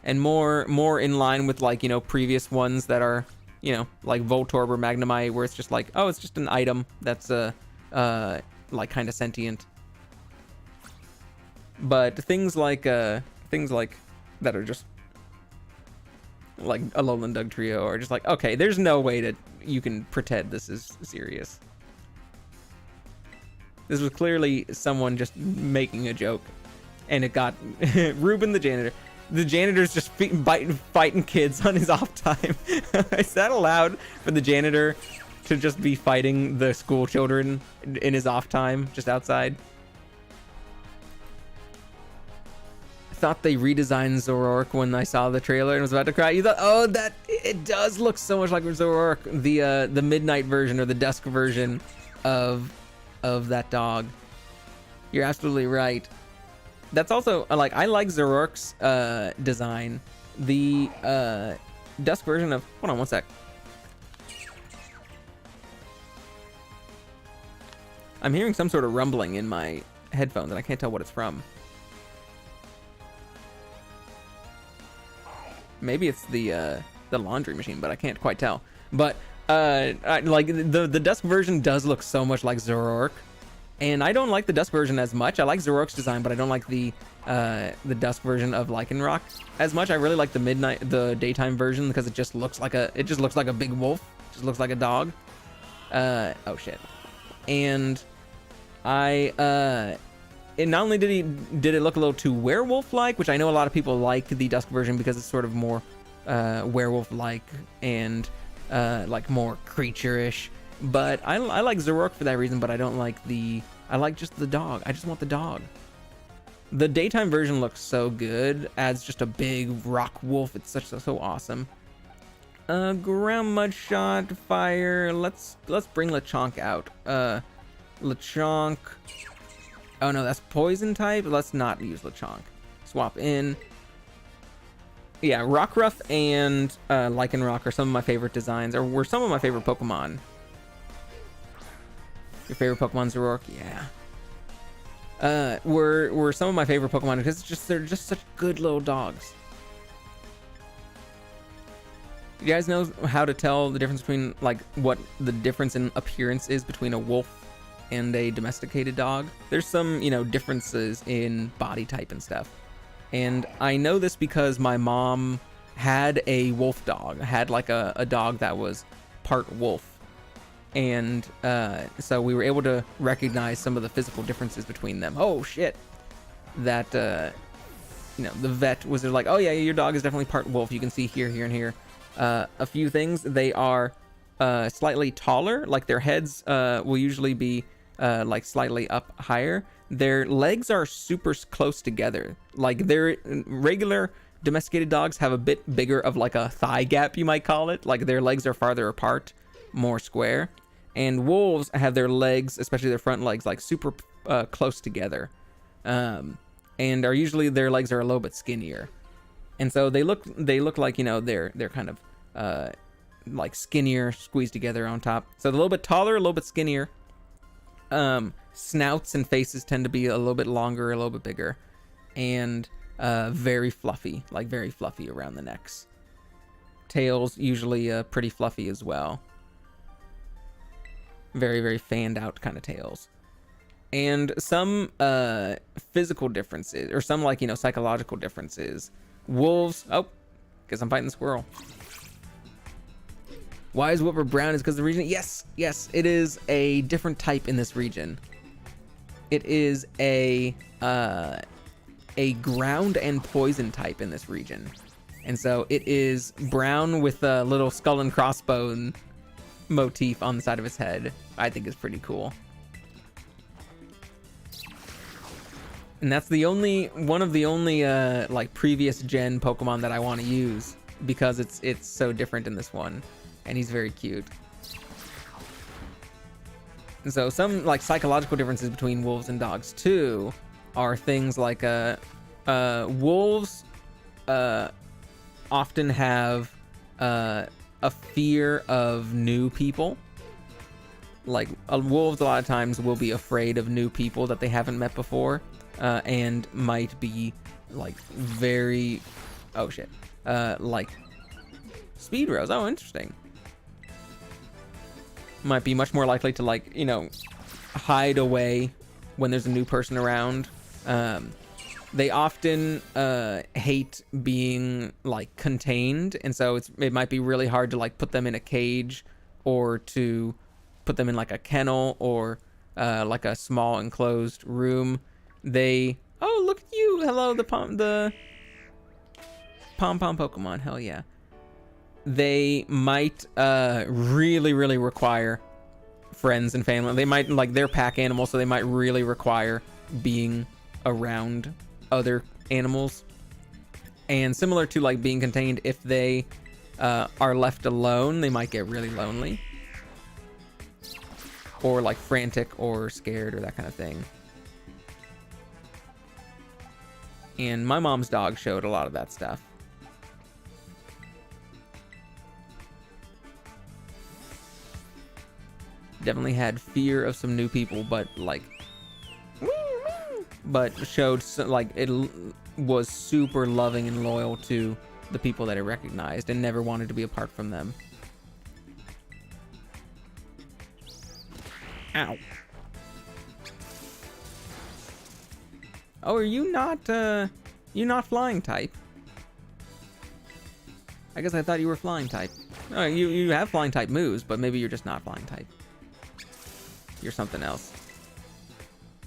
[SPEAKER 1] and more in line with, like, you know, previous ones that are, you know, like Voltorb or Magnemite, where it's just like, oh, it's just an item that's like kind of sentient. But things like that are just like Alolan Doug Trio are just like, okay, there's no way that you can pretend this is serious. This was clearly someone just making a joke, and it got Ruben the janitor. The janitor's just fighting kids on his off time. Is that allowed for the janitor to just be fighting the school children in his off time, just outside? I thought they redesigned Zoroark when I saw the trailer and was about to cry. You thought, oh, that it does look so much like Zoroark, the midnight version or the dusk version of that dog. You're absolutely right. That's also, like, I like Zoroark's design. The dusk version of, hold on one sec. I'm hearing some sort of rumbling in my headphones and I can't tell what it's from. Maybe it's the laundry machine, but I can't quite tell. But like the dusk version does look so much like Zoroark, and I don't like the dusk version as much. I like Zoroark's design, but I don't like the dusk version of Lycanroc as much. I really like the daytime version because it just looks like a big wolf. It just looks like a dog. Oh shit. And and not only did it look a little too werewolf-like, which I know a lot of people like the dusk version because it's sort of more werewolf-like and like more creature-ish. But I like Zoroark for that reason, but I don't like I like just the dog. I just want the dog. The daytime version looks so good. Adds just a big rock wolf. It's so awesome. Ground mud shot, fire. Let's bring Lechonk out. Lechonk. Oh no, that's poison type. Let's not use Lechonk. Swap in. Yeah, Rockruff and Lycanroc are some of my favorite designs, or were some of my favorite Pokemon. Your favorite Pokemon, Zoroark? Yeah. Were some of my favorite Pokemon because they're just such good little dogs. You guys know how to tell the difference between, like, what the difference in appearance is between a wolf and a domesticated dog? There's some, you know, differences in body type and stuff. And I know this because my mom had a wolf dog, had like a dog that was part wolf. And so we were able to recognize some of the physical differences between them. Oh, shit. That, you know, the vet was like, oh, yeah, your dog is definitely part wolf. You can see here, here, and here. A few things. They are slightly taller. Like their heads will usually be like slightly up higher. Their legs are super close together. Like their regular domesticated dogs have a bit bigger of like a thigh gap, you might call it. Like their legs are farther apart, more square. And wolves have their legs, especially their front legs, like super close together. And are usually their legs are a little bit skinnier. And so they look like, you know, they're kind of like skinnier, squeezed together on top. So they're a little bit taller, a little bit skinnier. Snouts and faces tend to be a little bit longer, a little bit bigger, and very fluffy, like very fluffy around the necks. Tails usually pretty fluffy as well. Very, very fanned out kind of tails. And some physical differences, or some, like, you know, psychological differences. Wolves, oh, guess I'm fighting the squirrel. Why is Whooper brown? Is because the region? Yes, it is a different type in this region. It is a ground and poison type in this region. And so it is brown with a little skull and crossbone motif on the side of its head. I think is pretty cool. And that's one of the only like previous gen Pokemon that I want to use, because it's so different in this one, and he's very cute. And so some like psychological differences between wolves and dogs too are things like wolves often have a fear of new people. Like wolves a lot of times will be afraid of new people that they haven't met before. And might be like very, oh shit, like speed rose. Oh, interesting. Might be much more likely to, like, you know, hide away when there's a new person around. They often hate being like contained, and so it might be really hard to like put them in a cage, or to put them in like a kennel, or like a small enclosed room. Oh, look at you. Hello, the pom Pokemon. Hell yeah. They might really require friends and family. They might, like, they're pack animals, so they might really require being around other animals. And similar to like being contained, if they are left alone, they might get really lonely, or like frantic or scared or that kind of thing. And my mom's dog showed a lot of that stuff. Definitely had fear of some new people, but like, showed like it was super loving and loyal to the people that it recognized and never wanted to be apart from them. Ow. Oh, are you not flying type? I guess I thought you were flying type. Oh, you have flying type moves, but maybe you're just not flying type. You're something else.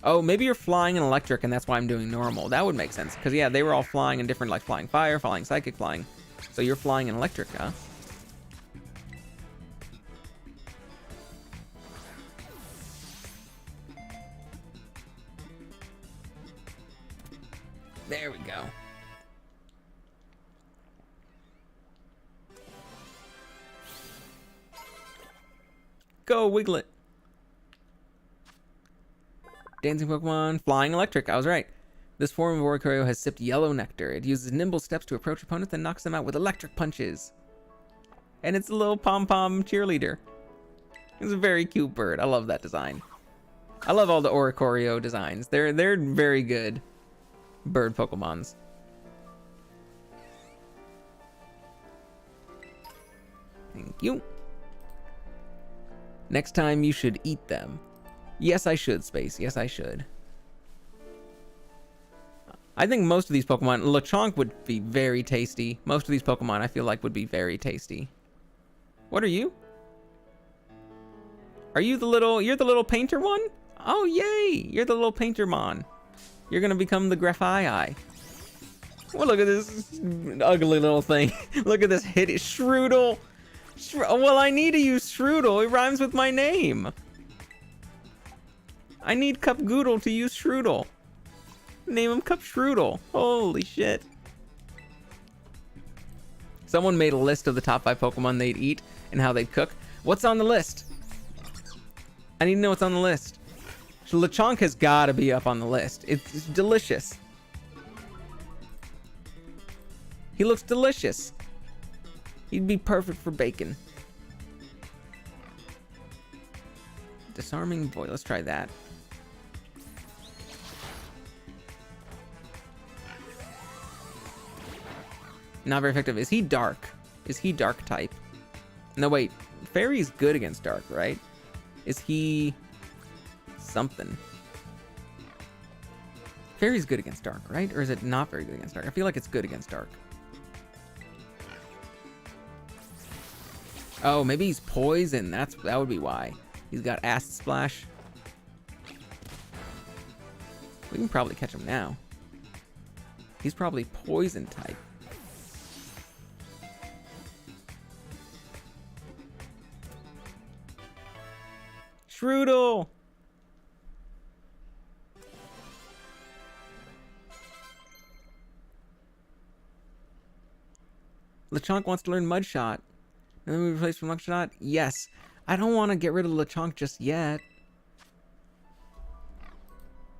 [SPEAKER 1] Oh, maybe you're flying and electric, and that's why I'm doing normal. That would make sense, because yeah, they were all flying in different, like flying fire, flying psychic, flying. So you're flying and electric, huh? Go, Wiglet. Dancing Pokemon, flying electric. I was right. This form of Oricorio has sipped yellow nectar. It uses nimble steps to approach opponents and knocks them out with electric punches. And it's a little pom-pom cheerleader. It's a very cute bird. I love that design. I love all the Oricorio designs. They're very good bird Pokemons. Thank you. Next time you should eat them. Yes, I should, Space. Yes, I should. I think most of these Pokemon, Lechonk would be very tasty. Most of these Pokemon I feel like would be very tasty. What are you? Are you you're the little painter one? Oh, yay! You're the little painter mon. You're gonna become the Graphii. Well, look at this ugly little thing. Look at this hideous Shroodle. Well, I need to use Shroodle. It rhymes with my name. I need Cup Goodle to use Shroodle. Name him Cup Shroodle. Holy shit. Someone made a list of the top 5 Pokemon they'd eat and how they'd cook. What's on the list? I need to know what's on the list. So Lechonk has got to be up on the list. It's delicious. He looks delicious. He'd be perfect for bacon. Disarming boy. Let's try that. Not very effective. Is he dark? Is he dark type? No, wait. Fairy's good against dark, right? Is he something? Fairy's good against dark, right? Or is it not very good against dark? I feel like it's good against dark. Oh, maybe he's poison. That would be why. He's got Acid Splash. We can probably catch him now. He's probably poison type. Shroodle! Lechonk wants to learn Mud Shot. And then we replace for Mud Shot? Yes. I don't want to get rid of Lechonk just yet.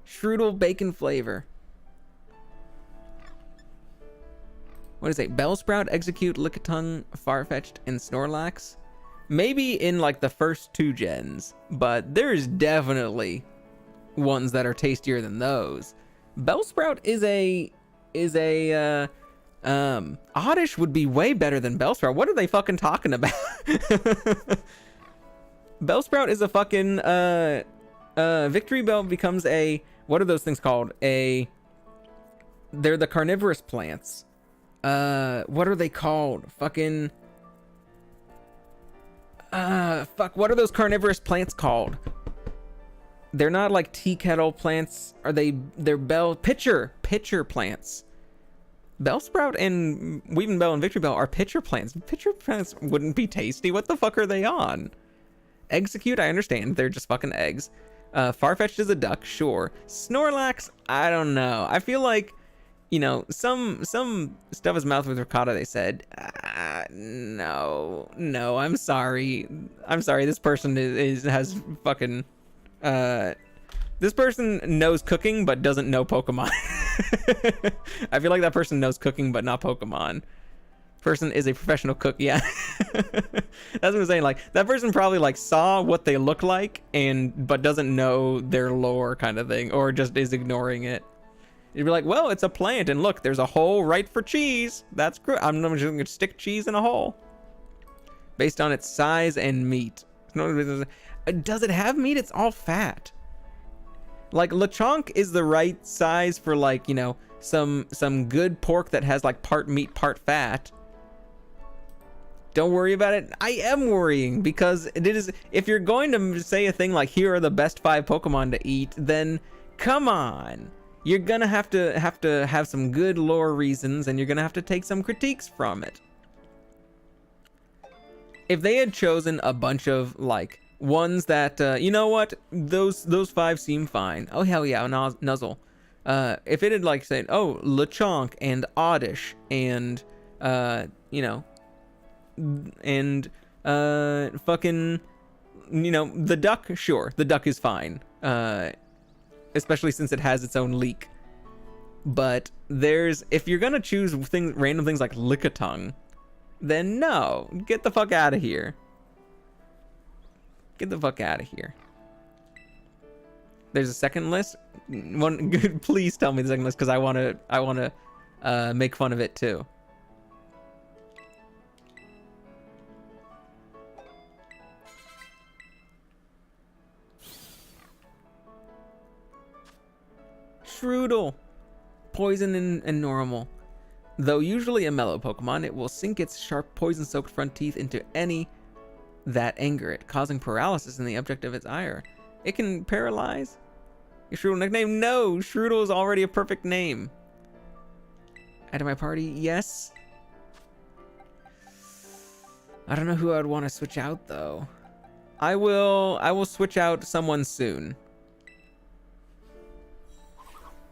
[SPEAKER 1] Shroodle bacon flavor. What is it? Bellsprout, Execute, Lickitung, Farfetch'd, and Snorlax? Maybe in like the first 2 gens, but there's definitely ones that are tastier than those. Bellsprout Oddish would be way better than Bellsprout. What are they fucking talking about? Bellsprout is a fucking Victory Bell becomes a, what are those things called? They're the carnivorous plants. What are they called? Fucking what are those carnivorous plants called? They're not like tea kettle plants. They're pitcher plants. Bellsprout and Weeping Bell and Victory Bell are pitcher plants. Pitcher plants wouldn't be tasty. What the fuck are they on? Execute, I understand. They're just fucking eggs. Farfetch'd is a duck, sure. Snorlax, I don't know. I feel like, you know, some stuff his mouth with ricotta, they said. No, I'm sorry. This person has fucking, this person knows cooking but doesn't know Pokemon. I feel like that person knows cooking but not Pokemon. Person is a professional cook, yeah. That's what I'm saying. Like, that person probably like saw what they look like but doesn't know their lore kind of thing, or just is ignoring it. You'd be like, well, it's a plant, and look, there's a hole right for cheese. That's great. I'm just gonna stick cheese in a hole based on its size and meat. Does it have meat? It's all fat. Like, Lechonk is the right size for, like, you know, some good pork that has like part meat, part fat. Don't worry about it. I am worrying, because it is, if you're going to say a thing like, here are the best 5 Pokemon to eat, then come on. You're gonna have to have some good lore reasons, and you're gonna have to take some critiques from it. If they had chosen a bunch of like ones that you know what, those 5 seem fine. Oh hell yeah, Nuzzle. If it had like said, oh, Lechonk and Oddish and you know, and fucking you know, the duck, sure, the duck is fine. Especially since it has its own leak. But if you're gonna choose random things like Lickitung, then no, get the fuck out of here. Get the fuck out of here. There's a second list. Please tell me the second list, because I wanna make fun of it too. Shroodle. Poison and normal. Though usually a mellow Pokemon, it will sink its sharp poison-soaked front teeth into any that anger it, causing paralysis in the object of its ire. It can paralyze? Your Shroodle nickname? No! Shroodle is already a perfect name. Add to my party? Yes. I don't know who I'd want to switch out, though. I will switch out someone soon.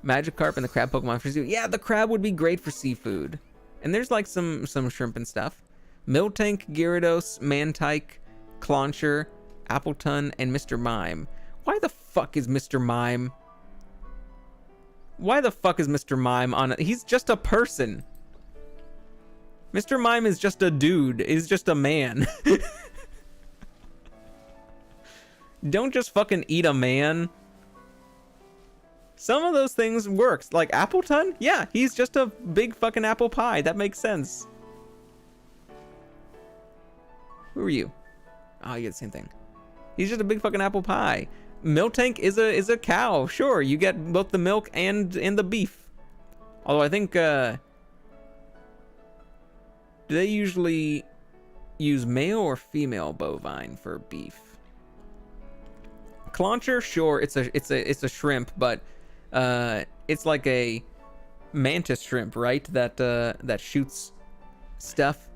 [SPEAKER 1] Magikarp and the crab Pokemon for zoo. Yeah, the crab would be great for seafood. And there's like some shrimp and stuff. Miltank, Gyarados, Mantike, Clauncher, Appletun, and Mr. Mime. Why the fuck is Mr. Mime? Why the fuck is Mr. Mime on it? He's just a person. Mr. Mime is just a dude. Is just a man. Don't just fucking eat a man. Some of those things works. Like Appletun? Yeah, he's just a big fucking apple pie. That makes sense. Who are you? Oh, you get the same thing. He's just a big fucking apple pie. Miltank is a cow. Sure, you get both the milk and the beef. Although I think do they usually use male or female bovine for beef? Clauncher, sure, it's a shrimp, but it's like a mantis shrimp, right? That shoots stuff.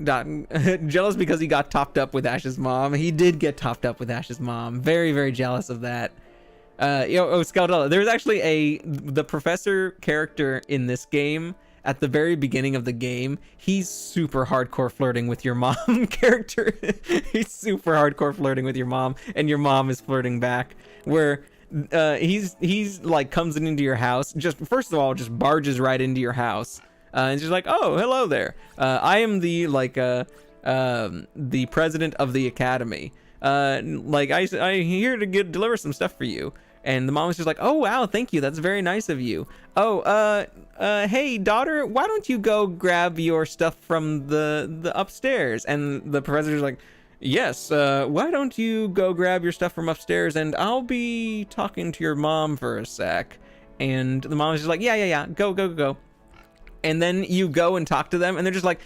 [SPEAKER 1] Jealous because he got topped up with Ash's mom. He did get topped up with Ash's mom. Very, very jealous of that. Scoutella. There's actually the professor character in this game. At the very beginning of the game, he's super hardcore flirting with your mom character. He's super hardcore flirting with your mom, and your mom is flirting back. Where he's like comes into your house, just first of all just barges right into your house, and she's like, oh, hello there. I am the president of the academy. I here to deliver some stuff for you. And the mom was just like, oh, wow, thank you. That's very nice of you. Oh, hey, daughter, why don't you go grab your stuff from the upstairs? And the professor's like, yes, why don't you go grab your stuff from upstairs, and I'll be talking to your mom for a sec. And the mom was just like, yeah, go. And then you go and talk to them, and they're just like,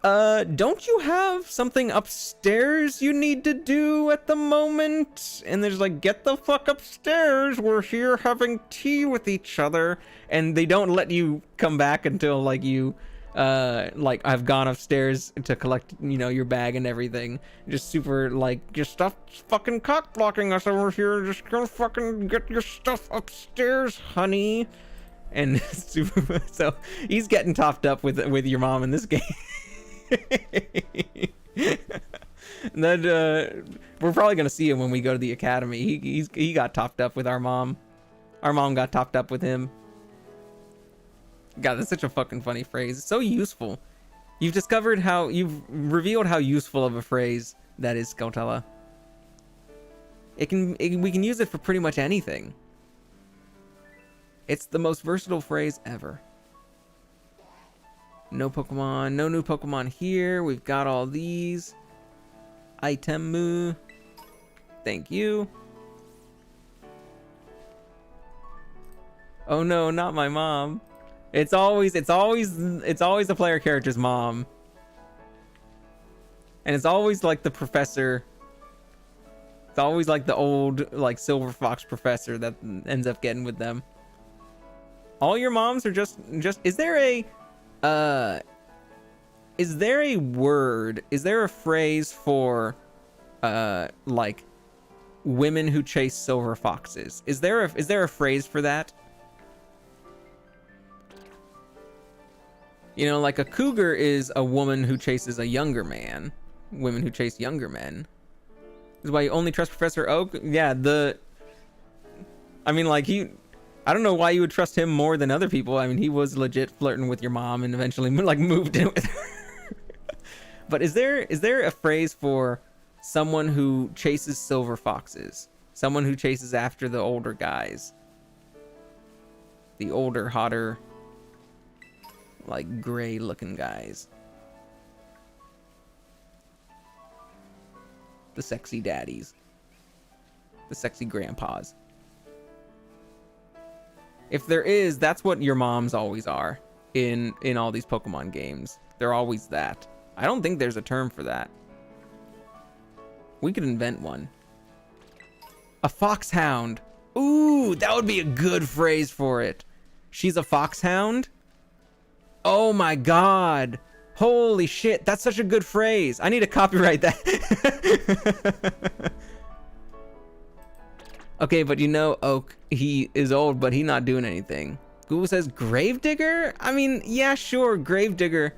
[SPEAKER 1] don't you have something upstairs you need to do at the moment? And they're just like, get the fuck upstairs. We're here having tea with each other. And they don't let you come back until like you, I've gone upstairs to collect, your bag and everything. Just super like, your stuff fucking cock blocking us over here. Just go fucking get your stuff upstairs, honey. And super, so he's getting topped up with your mom in this game. That we're probably gonna see him when we go to the academy. He got topped up with our mom. Our mom got topped up with him. God, that's such a fucking funny phrase. It's so useful. You've revealed how useful of a phrase that is, Scoutella. We can use it for pretty much anything. It's the most versatile phrase ever. No Pokemon, no new Pokemon here. We've got all these. Itemu. Thank you. Oh no, not my mom. It's always the player character's mom. And it's always like the professor. It's always like the old like Silver Fox professor that ends up getting with them. All your moms are just is there a word, is there a phrase for like women who chase silver foxes? Is there a phrase for that? Like a cougar is a woman who chases a younger man, women who chase younger men. This is why you only trust Professor Oak? Yeah, I mean, like, I don't know why you would trust him more than other people. I mean, he was legit flirting with your mom and eventually, like, moved in with her. But is there a phrase for someone who chases silver foxes? Someone who chases after the older guys? The older, hotter, like, gray-looking guys. The sexy daddies. The sexy grandpas. If there is, that's what your moms always are in all these Pokemon games. They're always that. I don't think there's a term for that. We could invent one. A foxhound. Ooh, that would be a good phrase for it. She's a foxhound? Oh my god. Holy shit, that's such a good phrase. I need to copyright that. Okay, but you know, Oak, he is old, but he's not doing anything. Google says Gravedigger? I mean, yeah, sure, Gravedigger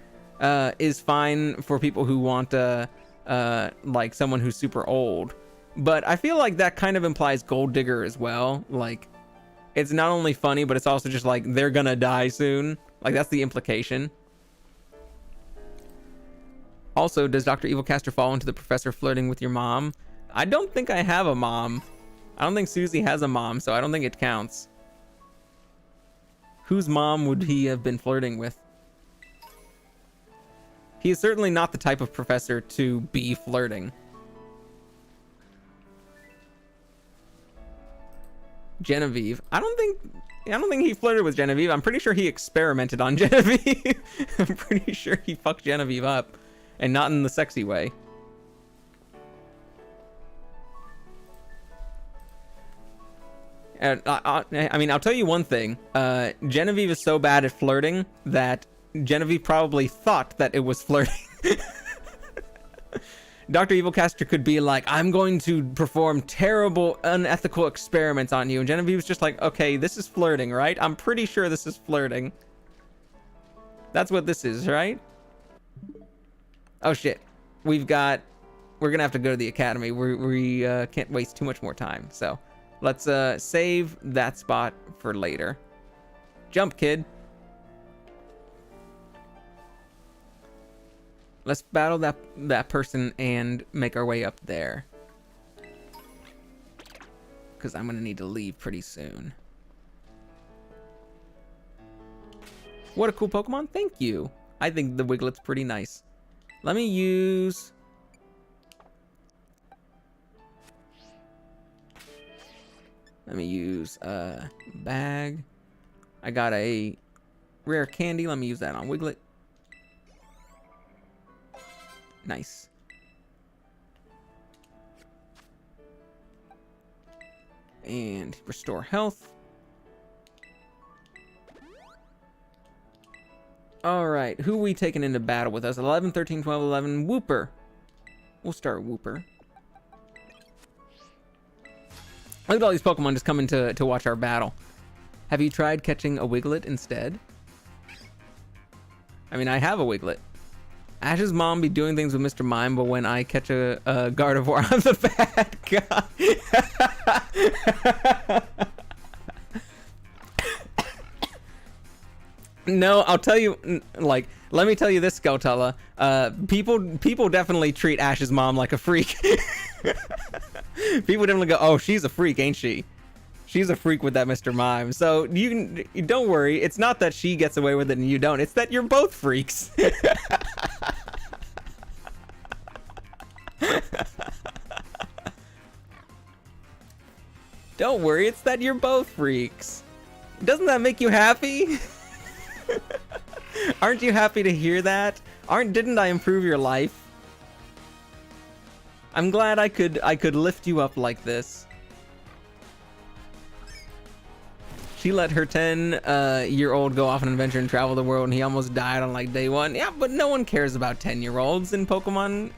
[SPEAKER 1] is fine for people who want, like, someone who's super old. But I feel like that kind of implies Gold Digger as well. Like, it's not only funny, but it's also just like, they're gonna die soon. Like, that's the implication. Also, does Dr. Evilcaster fall into the professor flirting with your mom? I don't think I have a mom. I don't think Susie has a mom, so I don't think it counts. Whose mom would he have been flirting with? He is certainly not the type of professor to be flirting. Genevieve. I don't think he flirted with Genevieve. I'm pretty sure he experimented on Genevieve. I'm pretty sure he fucked Genevieve up, and not in the sexy way. I mean, I'll tell you one thing. Genevieve is so bad at flirting that Genevieve probably thought that it was flirting. Dr. Evilcaster could be like, I'm going to perform terrible, unethical experiments on you. And Genevieve's just like, okay, this is flirting, right? I'm pretty sure this is flirting. That's what this is, right? Oh, shit. We're going to have to go to the academy. We can't waste too much more time. So let's save that spot for later. Jump, kid. Let's battle that person and make our way up there. Because I'm going to need to leave pretty soon. What a cool Pokemon. Thank you. I think the Wiglet's pretty nice. Let me use... bag. I got a rare candy. Let me use that on Wiglet. Nice. And restore health. Alright, who are we taking into battle with us? 11, 13, 12, 11. Wooper. We'll start Wooper. Look at all these Pokemon just coming to watch our battle. Have you tried catching a Wiglet instead? I mean, I have a Wiglet. Ash's mom be doing things with Mr. Mime, but when I catch a Gardevoir, I'm the bad guy. No, I'll tell you, like, let me tell you this, Skeltella. People definitely treat Ash's mom like a freak. People definitely go, oh, she's a freak, ain't she? She's a freak with that Mr. Mime. So you don't worry. It's not that she gets away with it and you don't. It's that you're both freaks. Don't worry. It's that you're both freaks. Doesn't that make you happy? Aren't you happy to hear that? Didn't I improve your life? I'm glad I could lift you up like this. She let her 10-year-old go off on an adventure and travel the world, and he almost died on like day one. Yeah, but no one cares about 10-year-olds in Pokemon.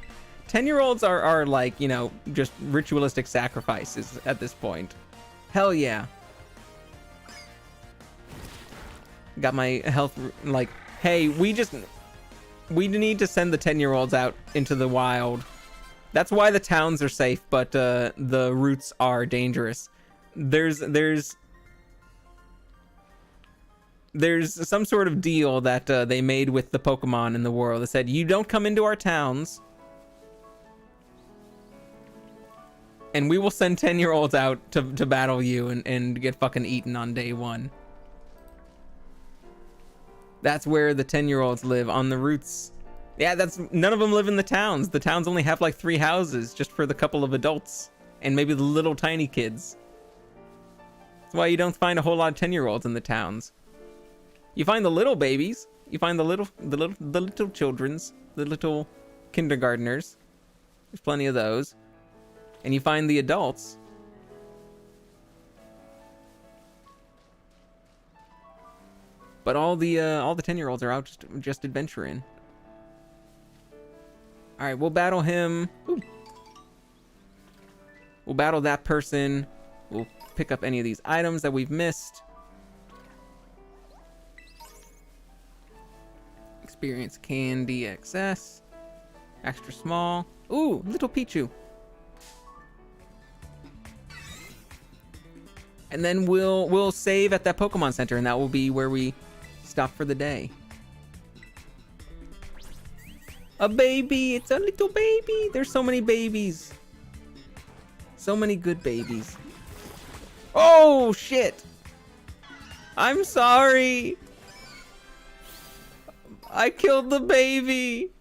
[SPEAKER 1] 10-year-olds are like, you know, just ritualistic sacrifices at this point. Hell yeah. Got my health, like, hey, we just... We need to send the 10-year-olds out into the wild. That's why the towns are safe, but the routes are dangerous. There's some sort of deal that they made with the Pokemon in the world that said, you don't come into our towns, and we will send 10-year-olds out to battle you and get fucking eaten on day one. That's where the 10-year-olds live, on the routes. Yeah, none of them live in the towns. The towns only have like 3 houses just for the couple of adults and maybe the little tiny kids. That's why you don't find a whole lot of 10-year-olds in the towns. You find the little babies. You find the little children's, the little kindergartners. There's plenty of those. And you find the adults. But all the 10-year-olds are out just adventuring. All right, we'll battle him. Ooh. We'll battle that person. We'll pick up any of these items that we've missed. Experience candy XS. Extra small. Ooh, little Pichu. And then we'll save at that Pokemon Center, and that will be where we stop for the day. A baby! It's a little baby! There's so many babies. So many good babies. Oh, shit! I'm sorry! I killed the baby!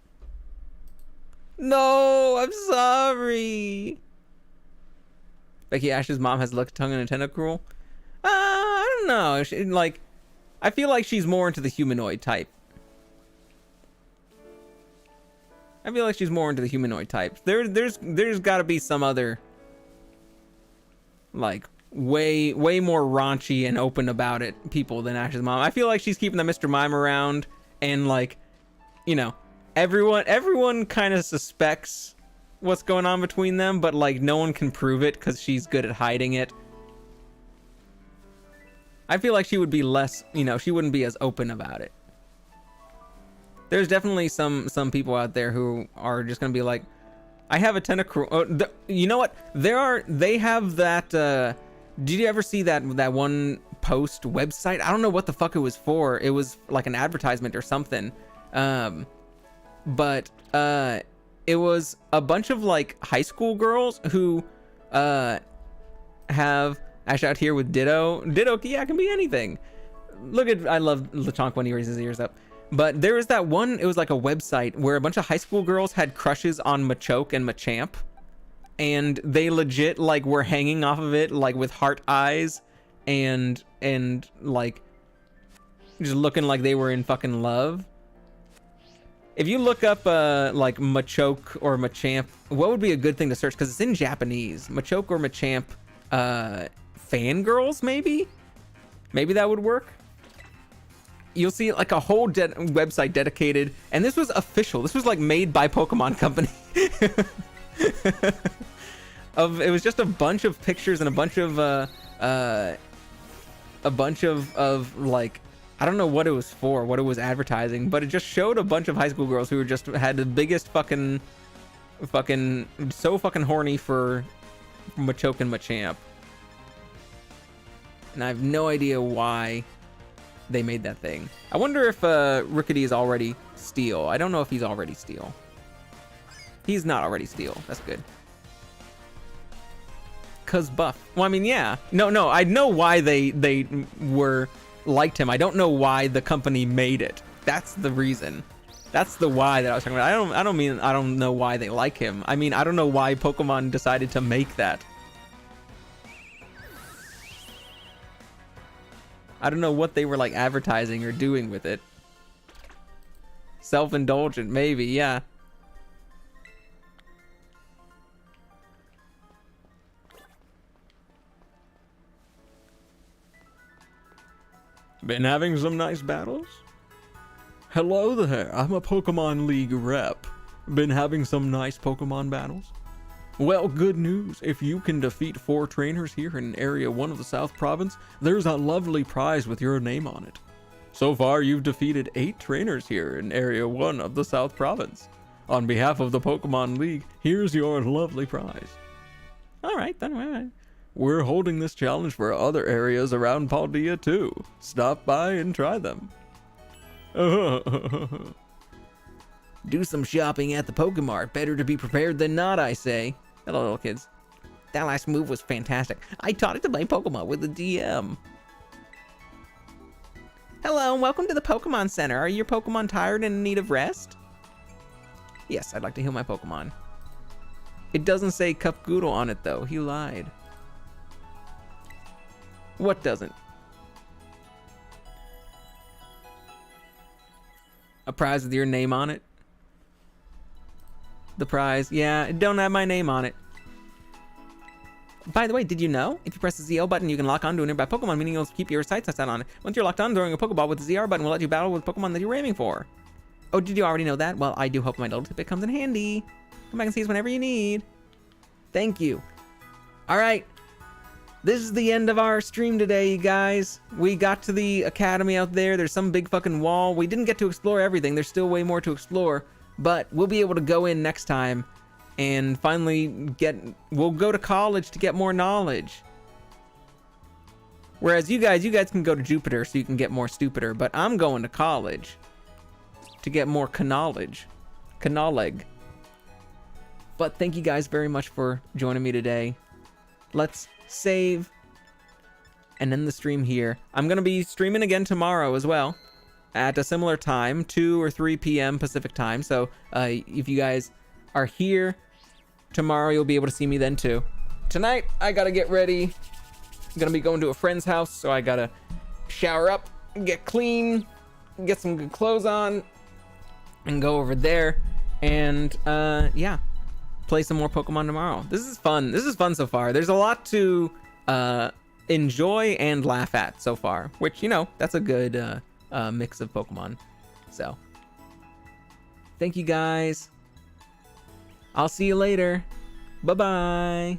[SPEAKER 1] No, I'm sorry! Becky Ash's mom has luck, tongue, and a tentacle. I don't know. I feel like she's more into the humanoid type. There's got to be some other, like, way more raunchy and open about it people than Ash's mom. I feel like she's keeping the Mr. Mime around, and like, you know, everyone kind of suspects what's going on between them, but like no one can prove it because she's good at hiding it. I feel like she would be less, you know, she wouldn't be as open about it. There's definitely some people out there who are just gonna be like, I have a tentacle. Oh, you know what? They have that. Did you ever see that one post website? I don't know what the fuck it was for. It was like an advertisement or something. But it was a bunch of like high school girls who have Ash out here with Ditto. Ditto, yeah, can be anything. I love LeChonk when he raises his ears up. But there was that one, it was like a website where a bunch of high school girls had crushes on Machoke and Machamp. And they legit like were hanging off of it like with heart eyes and like just looking like they were in fucking love. If you look up like Machoke or Machamp, what would be a good thing to search? Because it's in Japanese. Machoke or Machamp fangirls, maybe? Maybe that would work. You'll see like a whole website dedicated, and this was official. This was like made by Pokemon Company. It was just a bunch of pictures and a bunch of like, I don't know what it was for, what it was advertising, but it just showed a bunch of high school girls who had the biggest fucking so fucking horny for Machoke and Machamp. And I have no idea why they made that thing. I wonder if Rickety is already Steel. I don't know if he's already Steel. He's not already Steel. That's good. Cause buff. Well, I mean, yeah. No. I know why they were liked him. I don't know why the company made it. That's the reason. That's the why that I was talking about. I don't know why they like him. I mean, I don't know why Pokemon decided to make that. I don't know what they were like advertising or doing with it. Self-indulgent, maybe, yeah. Been having some nice battles? Hello there, I'm a Pokemon League rep. Been having some nice Pokemon battles? Well, good news. If you can defeat 4 trainers here in Area 1 of the South Province, there's a lovely prize with your name on it. So far, you've defeated 8 trainers here in Area 1 of the South Province. On behalf of the Pokemon League, here's your lovely prize. Alright, then, all right. We're holding this challenge for other areas around Paldea too. Stop by and try them. Do some shopping at the Pokemart. Better to be prepared than not, I say. Hello, little kids. That last move was fantastic. I taught it to play Pokemon with the DM. Hello, and welcome to the Pokemon Center. Are your Pokemon tired and in need of rest? Yes, I'd like to heal my Pokemon. It doesn't say Goodle on it, though. He lied. What doesn't? A prize with your name on it? The prize, yeah, it don't have my name on it. By the way, did you know? If you press the ZL button, you can lock onto a nearby Pokemon, meaning you'll keep your sights set on it. Once you're locked on, throwing a Pokeball with the ZR button will let you battle with Pokemon that you're aiming for. Oh, did you already know that? Well, I do hope my little tidbit comes in handy. Come back and see us whenever you need. Thank you. All right. This is the end of our stream today, you guys. We got to the academy out there. There's some big fucking wall. We didn't get to explore everything. There's still way more to explore, but we'll be able to go in next time and finally we'll go to college to get more knowledge. Whereas you guys can go to Jupiter so you can get more stupider, but I'm going to college to get more knowledge. But thank you guys very much for joining me today. Let's save and end the stream here. I'm gonna be streaming again tomorrow as well at a similar time, 2 or 3 p.m. Pacific time. So if you guys are here tomorrow, you'll be able to see me then too. Tonight, I gotta get ready. I'm gonna be going to a friend's house, so I gotta shower up, get clean, get some good clothes on, and go over there. And yeah, play some more Pokemon tomorrow. This is fun. This is fun so far. There's a lot to enjoy and laugh at so far, which, you know, that's a good mix of Pokemon. So thank you guys. I'll see you later. Bye-bye.